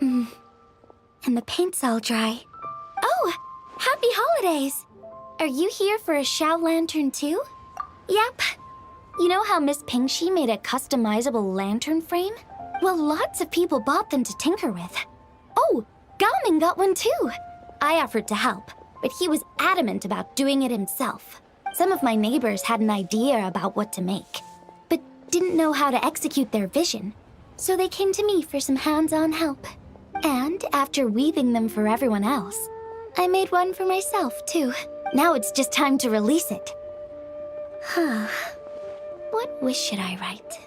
And the paint's all dry. Oh, happy holidays! Are you here for a Xiao Lantern too? Yep. You know how Miss Pingxi made a customizable lantern frame? Well, lots of people bought them to tinker with. Oh, Gaoming got one too. I offered to help, but he was adamant about doing it himself. Some of my neighbors had an idea about what to make, but didn't know how to execute their vision. So they came to me for some hands-on help. And after weaving them for everyone else, I made one for myself too. Now it's just time to release it. Huh. What wish should I write?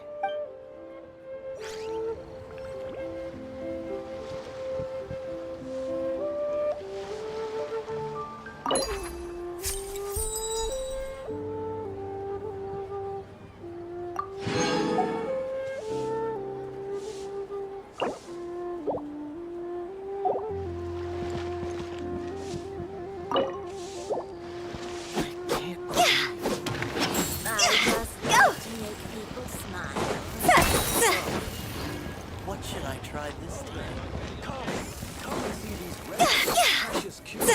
What should I try this time? Come and see these red precious cues.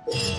You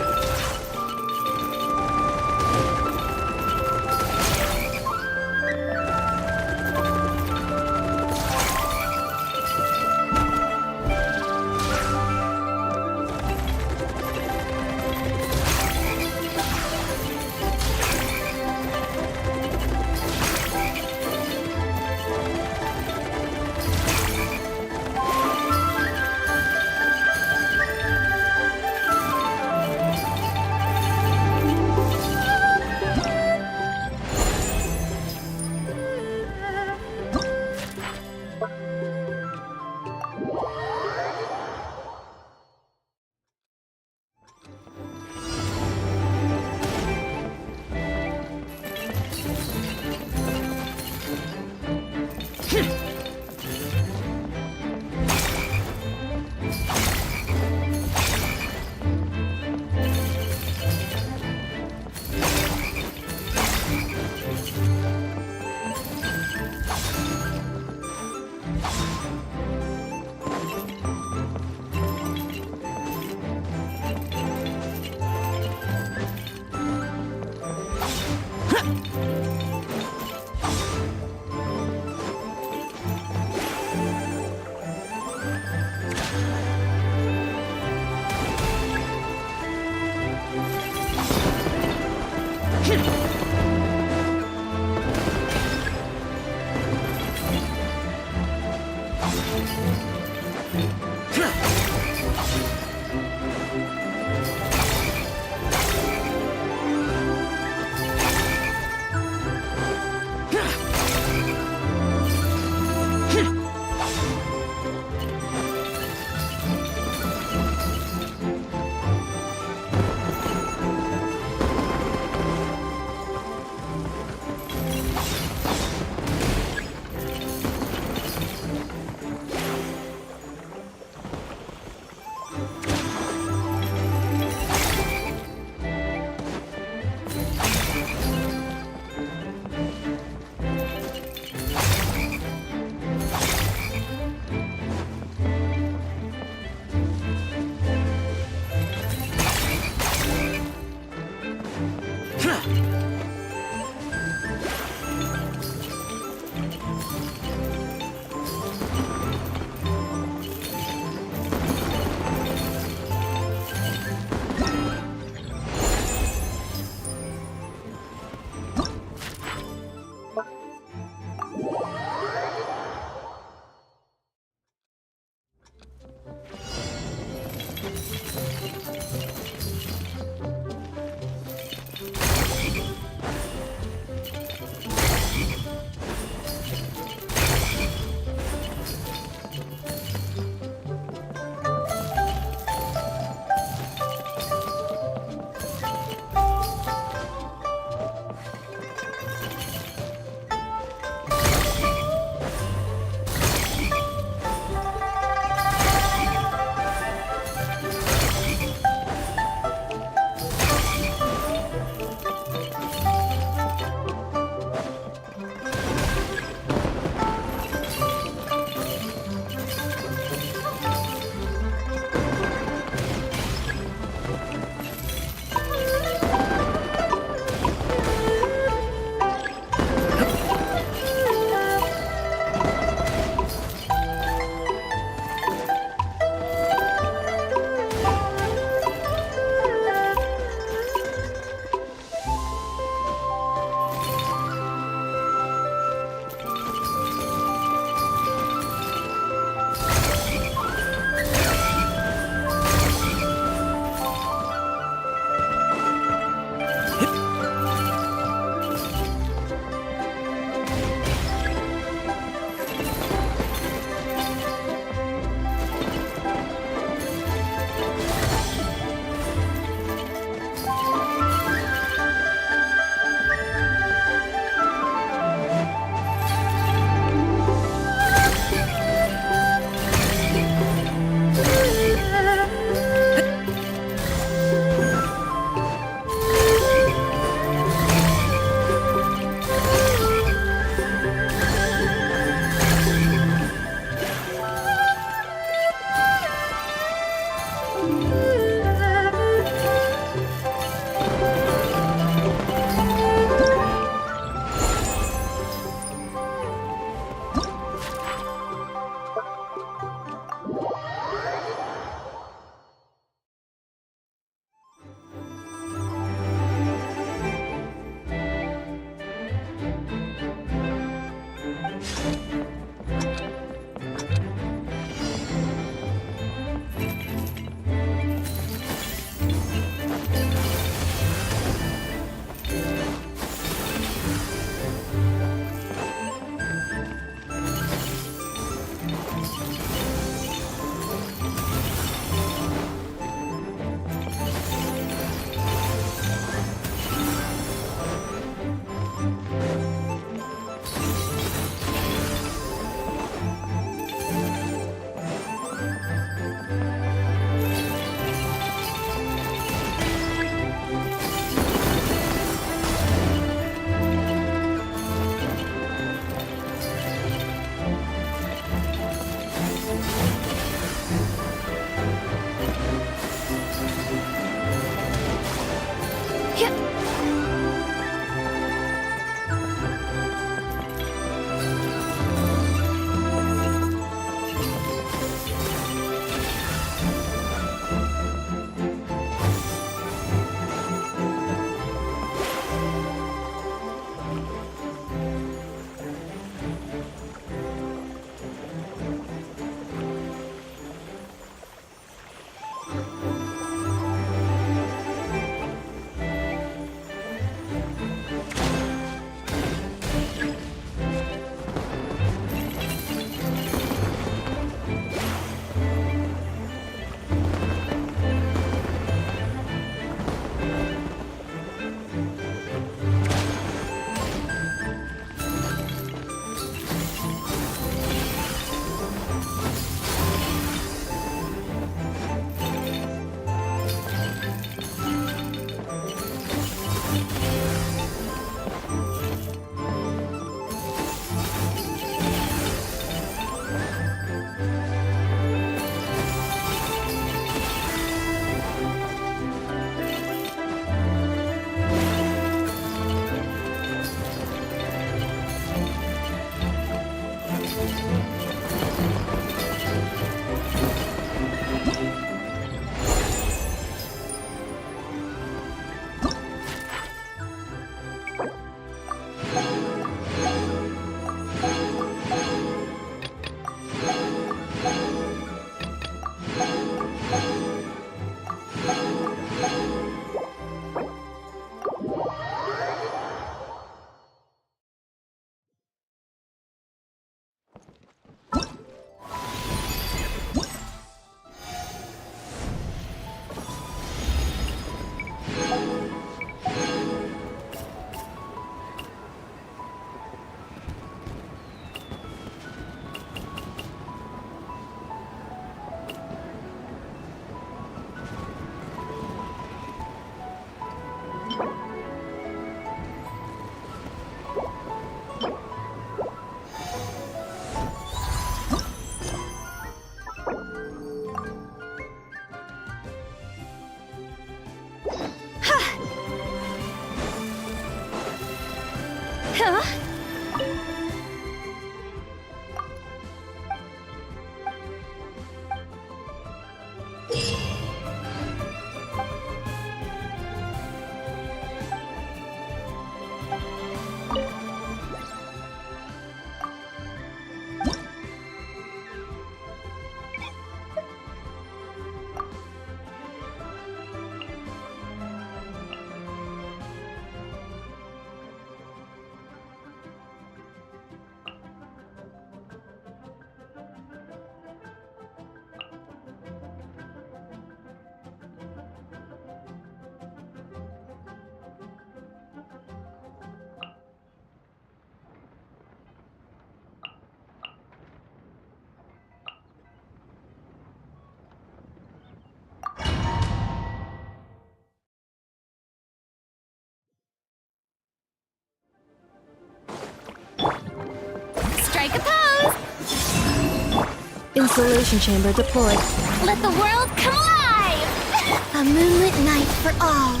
Insulation chamber deployed. Let the world come alive! A moonlit night for all.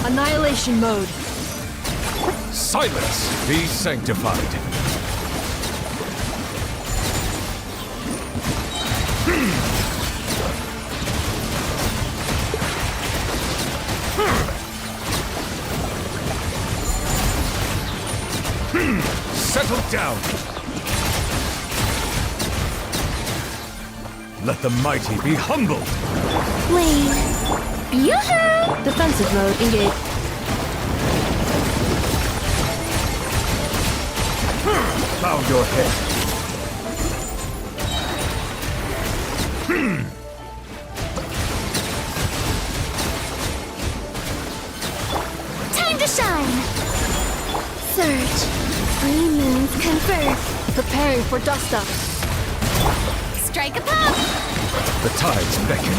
Annihilation mode. Silence! Be sanctified. Settle down! Let the mighty be humbled! Wayne. Yoo-hoo! Defensive mode engaged. Bow your head. Time to shine! Surge. 3 moons converge. Preparing for dust up. Strike a pop! The tides beckon.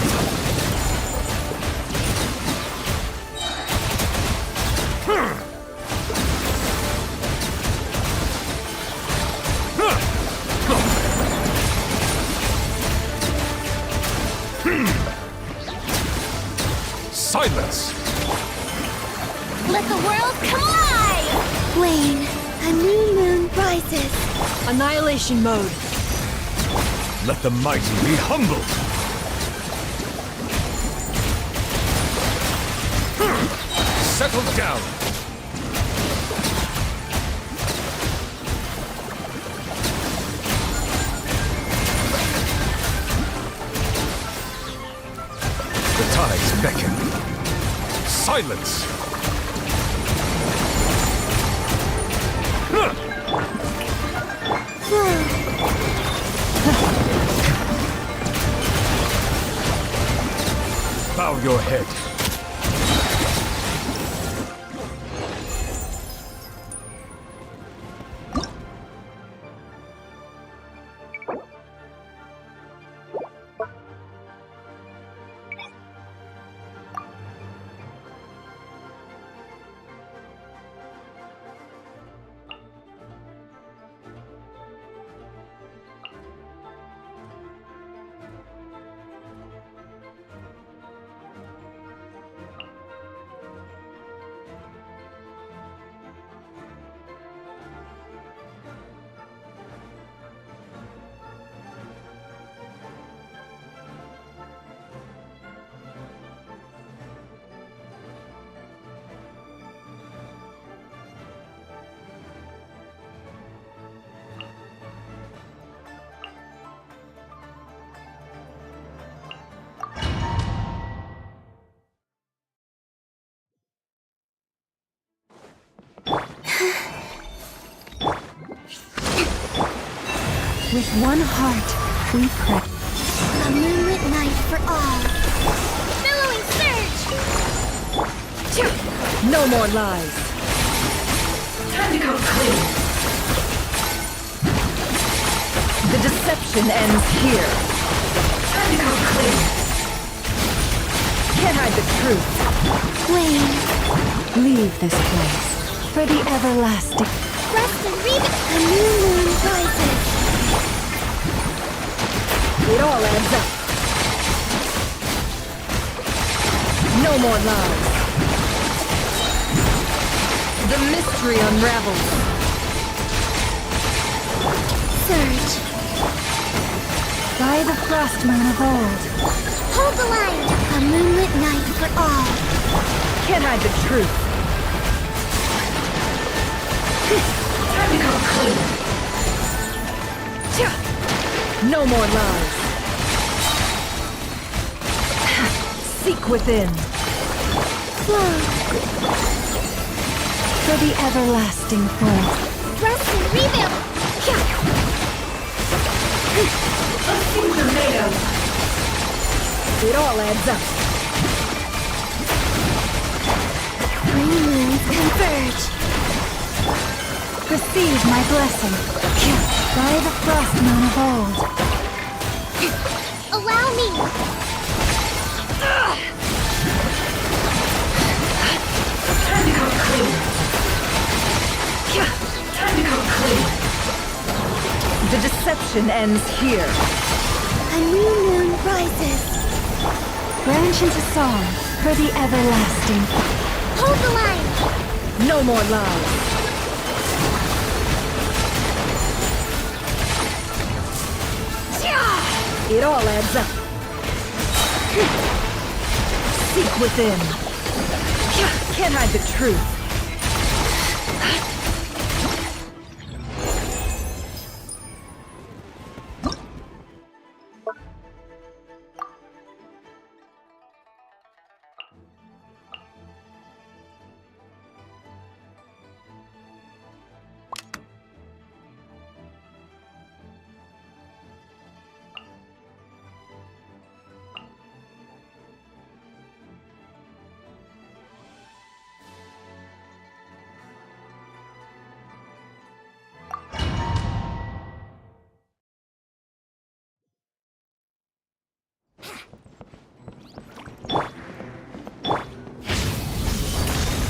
Silence! Let the world come alive! Wayne, a new moon rises. Annihilation mode. Let the mighty be humbled! Settle down! The tides beckon. Silence! Bow your head. With one heart, we pray. A moonlit night for all. Billowing surge! No more lies. Time to go clean. The deception ends here. Time to go clean. Can't hide the truth. Wayne. Leave this place for the everlasting. Rest and reboot. A new moon rises. It all adds up. No more lies. The mystery unravels. Surge. By the frost moon of old. Hold the line. A moonlit night for all. Can't hide the truth. Time to go clean. No more lies. Seek within. Flow. For the everlasting fold. Rest and rebuild. A few tomatoes. It all adds up. 3 moons converge. Receive my blessing. By the frost moon of old. Allow me. Time to go clean. Time to go clean. The deception ends here. A new moon rises. Branch into song for the everlasting. Hold the line! No more lies. It all adds up. Seek within. Can't hide the truth.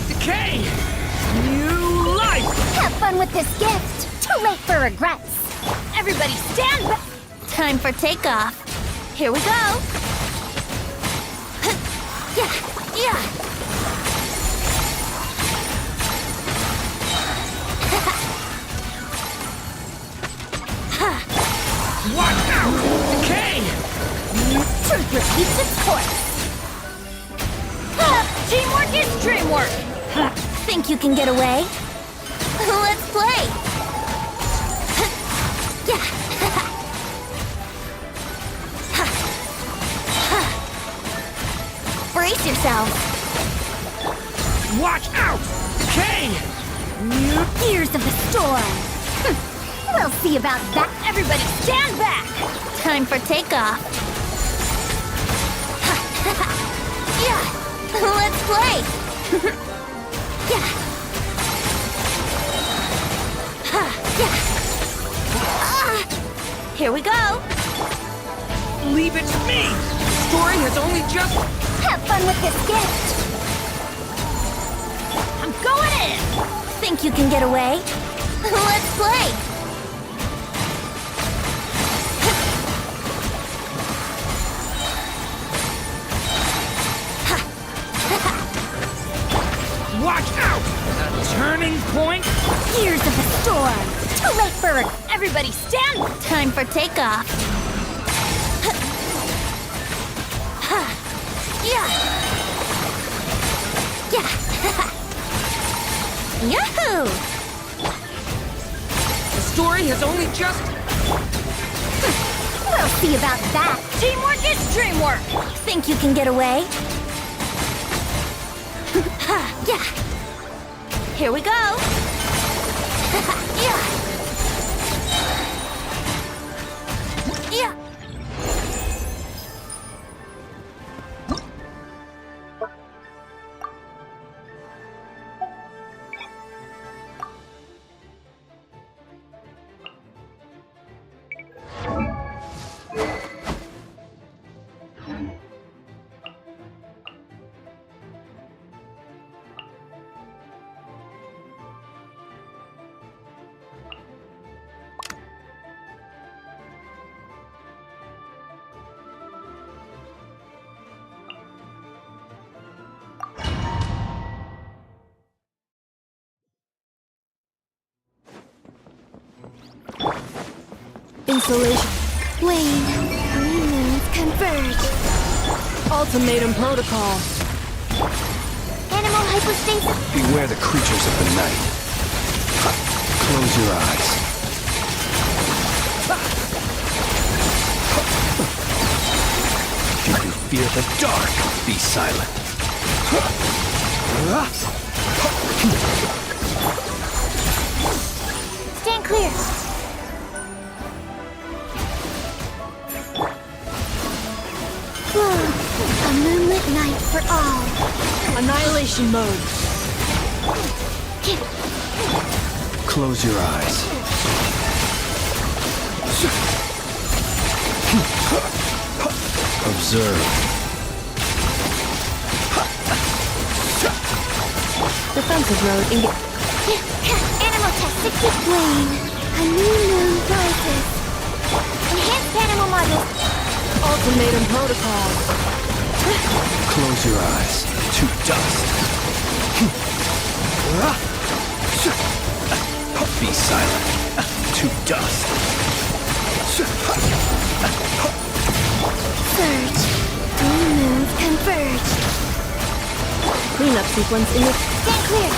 Decay! New life! Have fun with this gift! Too late for regrets! Everybody stand back! Time for takeoff. Here we go! Yeah! Watch out! Decay! Truth repeats its course. Teamwork is dreamwork! Think you can get away? Let's play! Brace yourselves! Watch out! Decay! Gears of the storm! We'll see about that! Everybody stand back! Time for takeoff! Let's play! Here we go! Leave it to me! The story has only just... Have fun with this gift! I'm going in! Think you can get away? Let's play! Watch out! A turning point? Gears of the storm! Too late for everybody stand! Time for takeoff! Yahoo! The story has only just... We'll see about that! Teamwork is dreamwork! Think you can get away? Here we go! Installation. Wayne, three moons converge. Ultimatum protocol. Animal hypostasis. Beware the creatures of the night. Close your eyes. Do you fear the dark? Be silent. Stand clear. A moonlit night for all. Annihilation mode. Close your eyes. Observe. Defensive mode Animal test 60. Wayne, a new moon rises. Enhanced animal module. Ultimatum protocol. Close your eyes. To dust. Be silent. To dust. Surge. Three moons converge. Cleanup sequence in the... Get clear.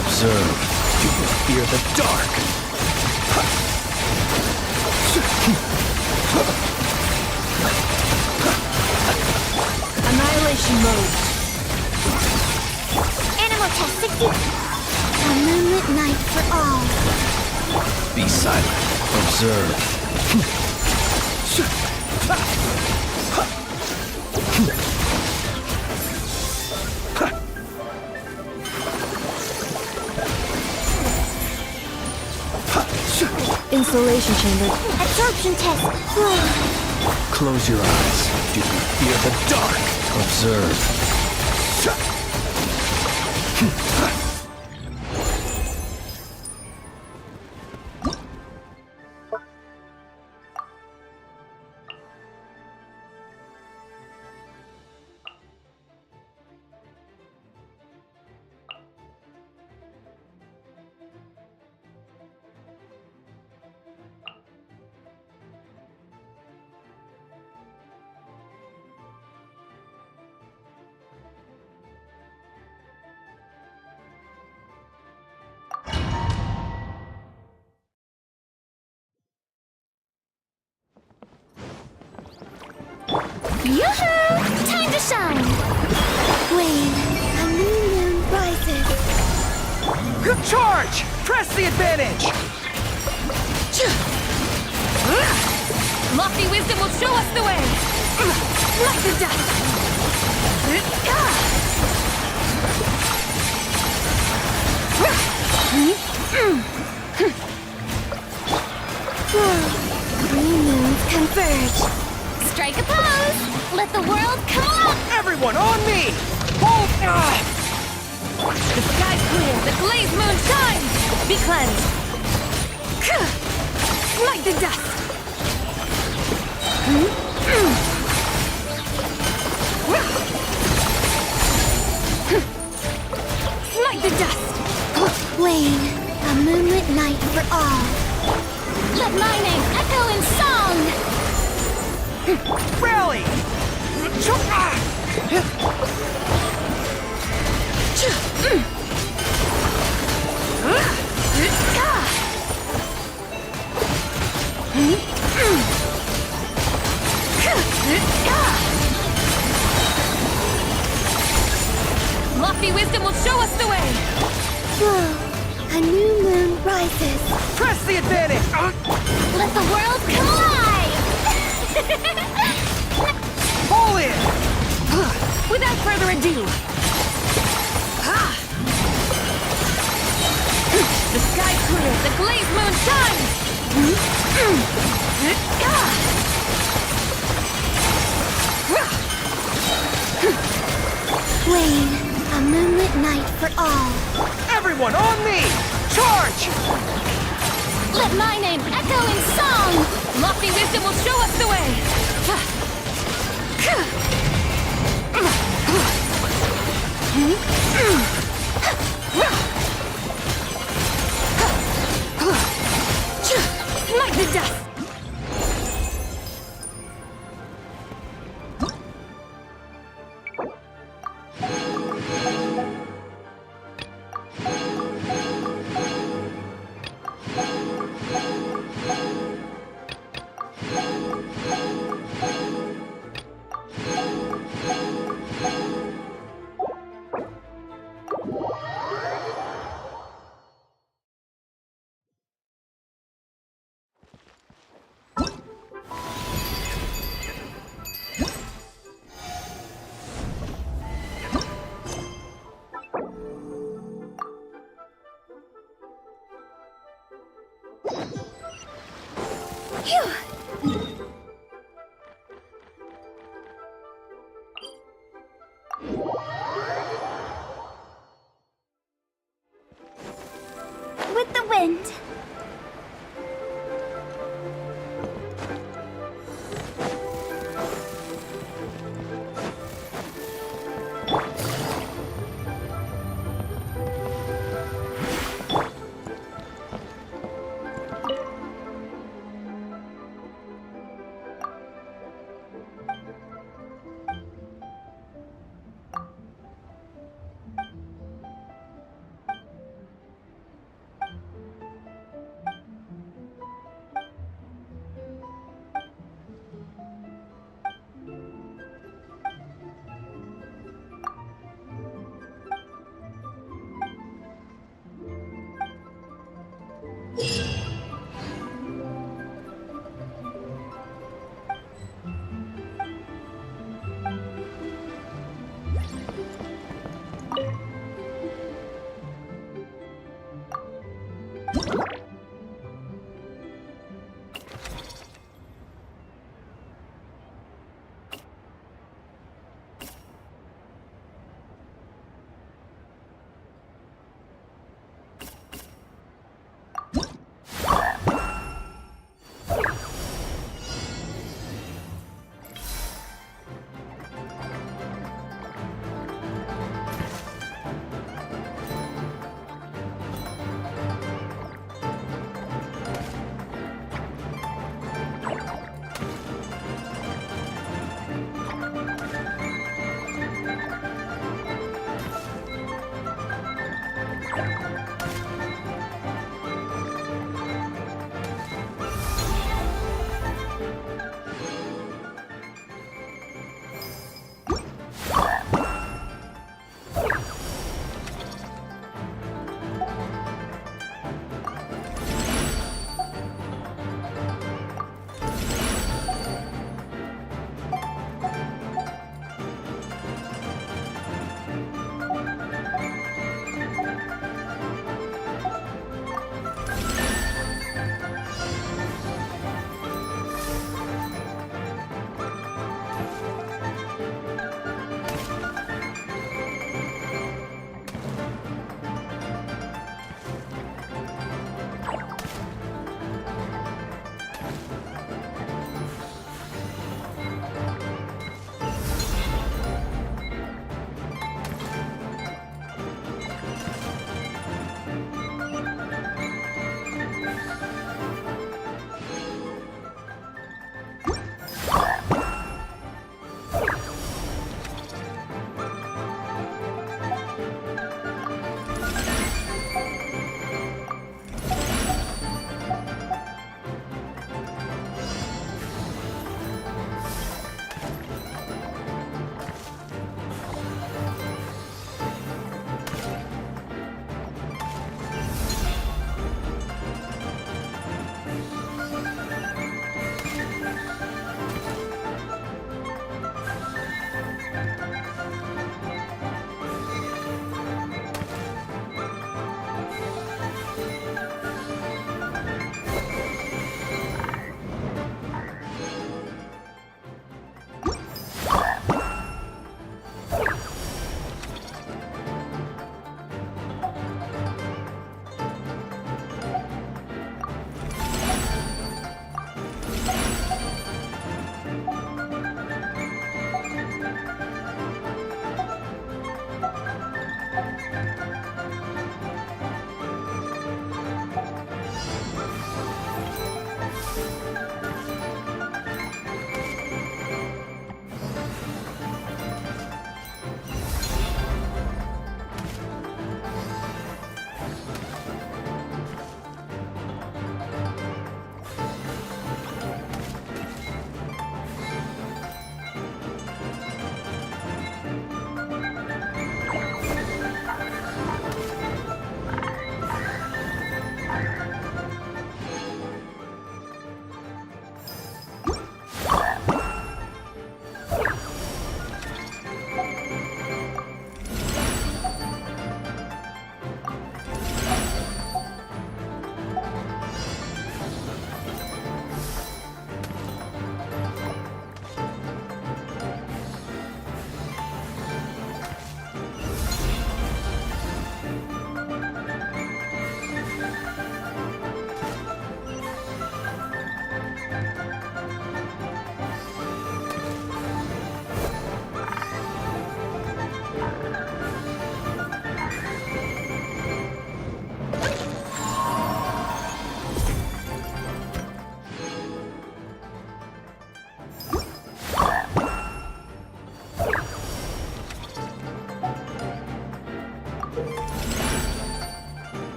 Observe. Do you fear the dark? Annihilation mode. Animal test 60. A moonlit night for all. Be silent. Observe. Insulation chamber. Absorption test. Close your eyes. Do you fear the dark? Observe. Yoo-hoo! Time to shine! Wane, a new moon rises. Charge! Press the advantage! Lofty wisdom will show us the way! Like the dust! Three moons converge. Strike a pose! Let the world come up! Everyone on me! Hold! The sky's clear, the glazed moon shines! Be cleansed! Like the dust! Like the dust! Wane, a moonlit night for all. Let my name echo in song! Rally! Lofty wisdom will show us the way! A new moon rises. Press the advantage! Let the world come alive! Pull in! Without further ado! The sky's clear, the glazed moon shines! Wane, a moonlit night for all. Everyone on me! Charge! Let my name echo in song! Lofty wisdom will show us the way! Like the dust!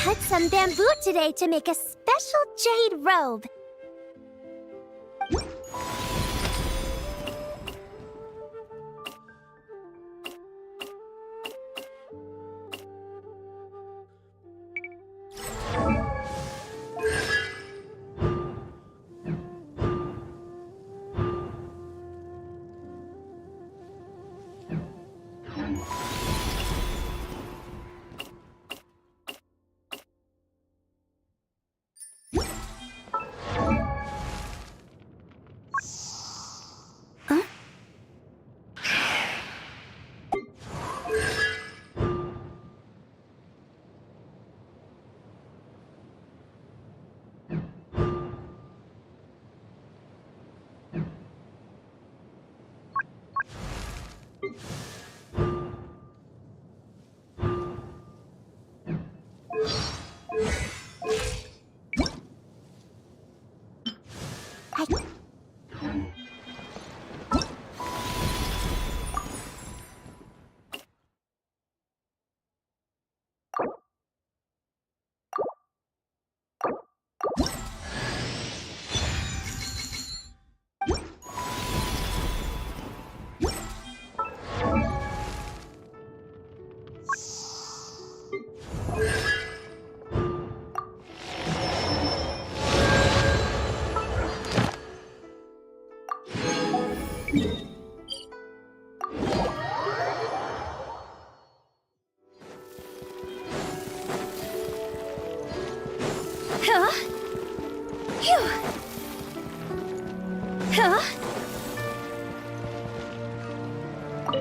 cut some bamboo today to make a special jade robe.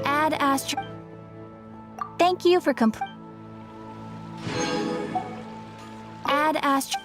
Add astro. Thank you for Add astro.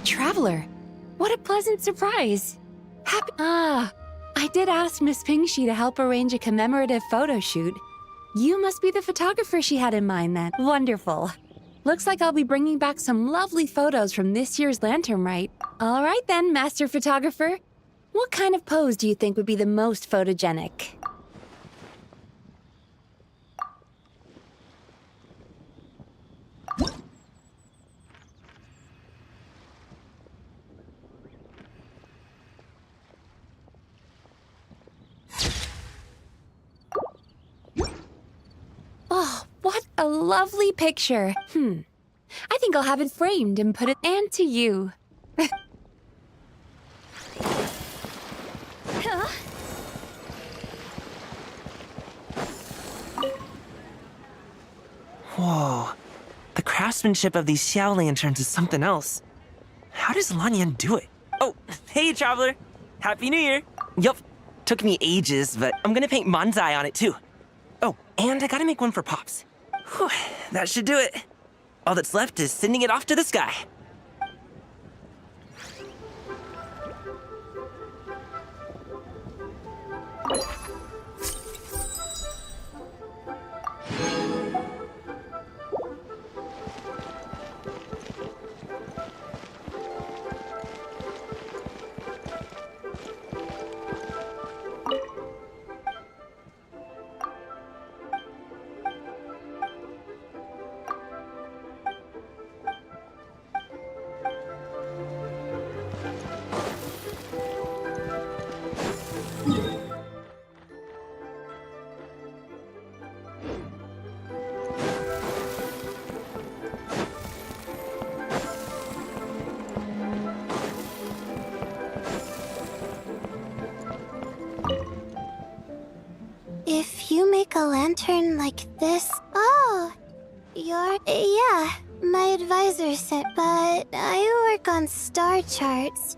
Traveler, what a pleasant surprise. I did ask Miss Pingxi to help arrange a commemorative photo shoot. You must be the photographer she had in mind then. Wonderful. Looks like I'll be bringing back some lovely photos from this year's Lanternlit. All right then, Master Photographer. What kind of pose do you think would be the most photogenic? Oh, what a lovely picture. I think I'll have it framed and put it and to you. Whoa. The craftsmanship of these xiao lanterns is something else. How does Lanyan do it? Oh, hey, Traveler. Happy New Year. Yup. Took me ages, but I'm gonna paint Manzai on it too. Oh, and I gotta make one for Pops. Whew, that should do it. All that's left is sending it off to the sky. If you make a lantern like this... Oh, yeah, my advisor said, but I work on star charts.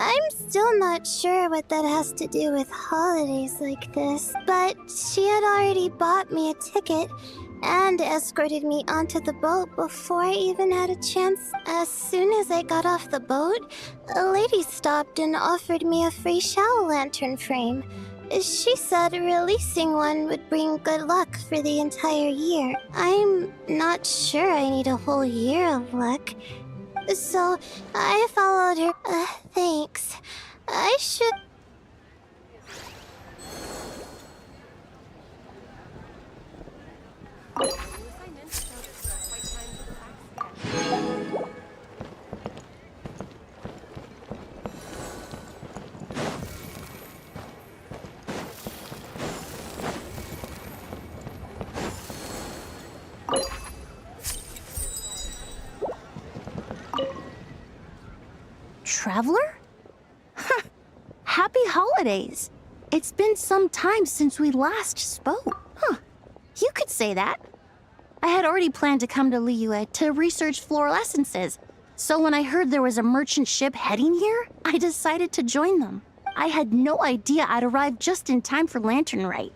I'm still not sure what that has to do with holidays like this, but she had already bought me a ticket and escorted me onto the boat before I even had a chance. As soon as I got off the boat, a lady stopped and offered me a free shower lantern frame. She said releasing one would bring good luck for the entire year. I'm not sure I need a whole year of luck. So, I followed her. Thanks. I should... Traveler? Happy holidays! It's been some time since we last spoke. You could say that. I had already planned to come to Liyue to research floral essences, so when I heard there was a merchant ship heading here, I decided to join them. I had no idea I'd arrive just in time for Lanternlit.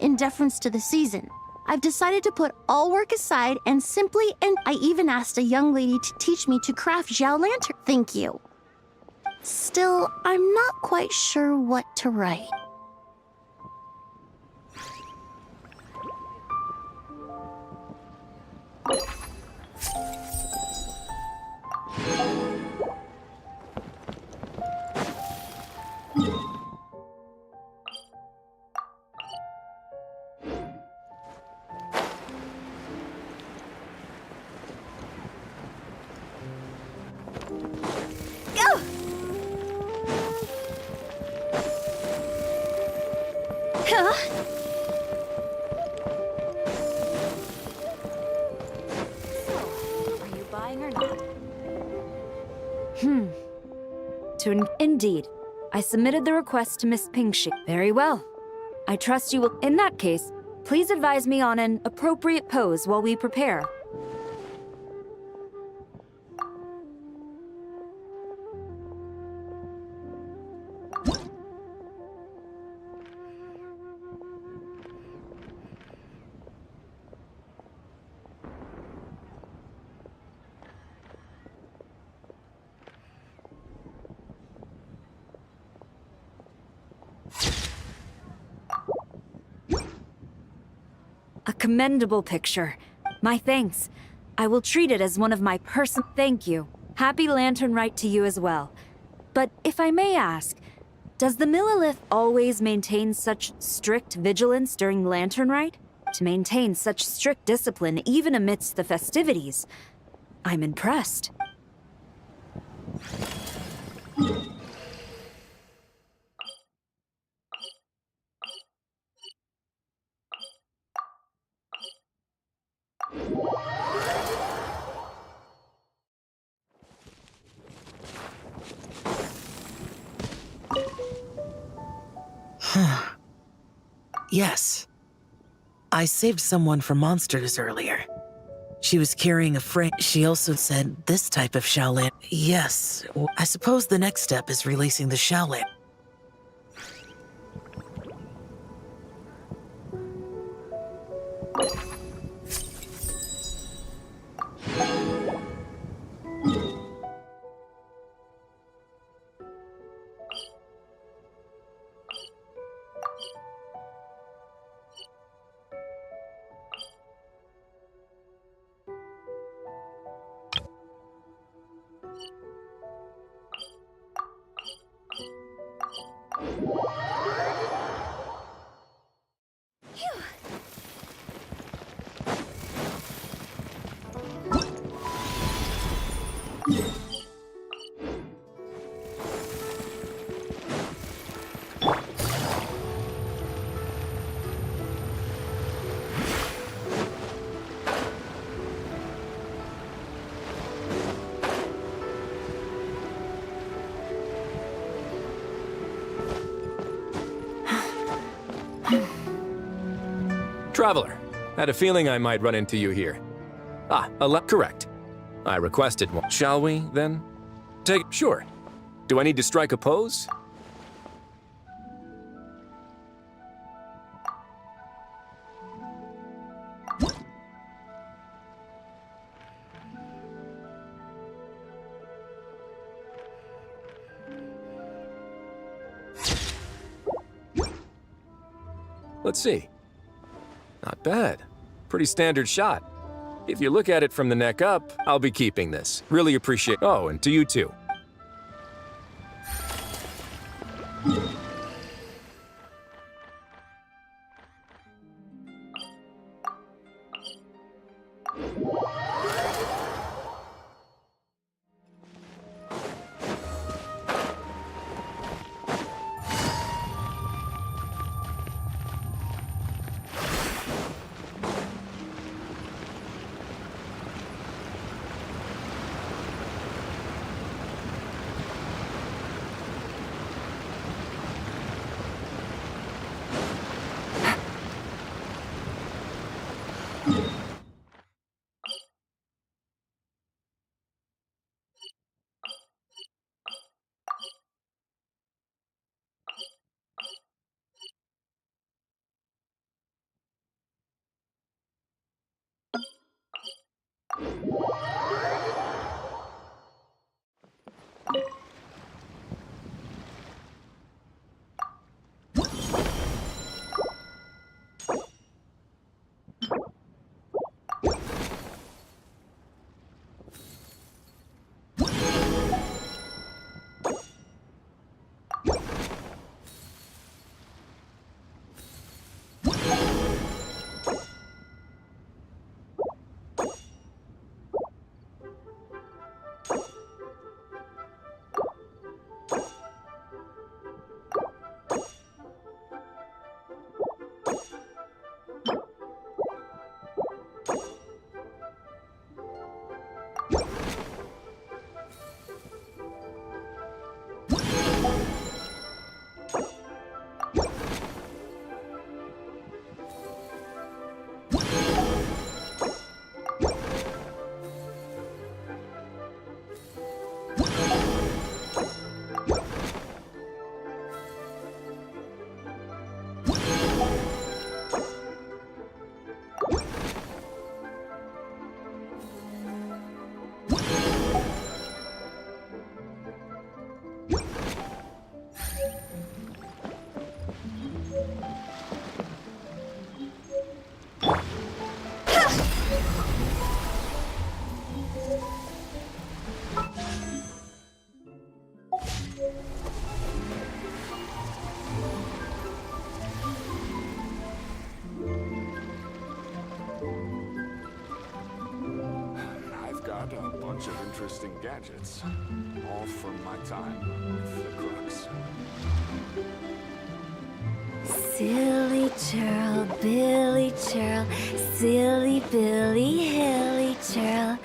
In deference to the season, I've decided to put all work aside and I even asked a young lady to teach me to craft Xiao Lantern. Thank you. Still, I'm not quite sure what to write. Indeed. I submitted the request to Miss Pingxi. Very well. I trust you will. In that case, please advise me on an appropriate pose while we prepare. A commendable picture. My thanks. I will treat it as one of my Thank you. Happy Lanternlit to you as well. But if I may ask, does the Millilith always maintain such strict vigilance during Lanternlit? To maintain such strict discipline even amidst the festivities? I'm impressed. Yes. I saved someone from monsters earlier. She was carrying a frame. She also said this type of Shaolin. Yes, I suppose the next step is releasing the Shaolin. Traveler, had a feeling I might run into you here. Correct. I requested one. Shall we, then? Sure. Do I need to strike a pose? Let's see. Not bad. Pretty standard shot. If you look at it from the neck up, I'll be keeping this. Really appreciate— Oh, and to you too. Bunch of interesting gadgets, all from my time with the crooks. Silly churl, Billy churl, silly Billy, hilly churl.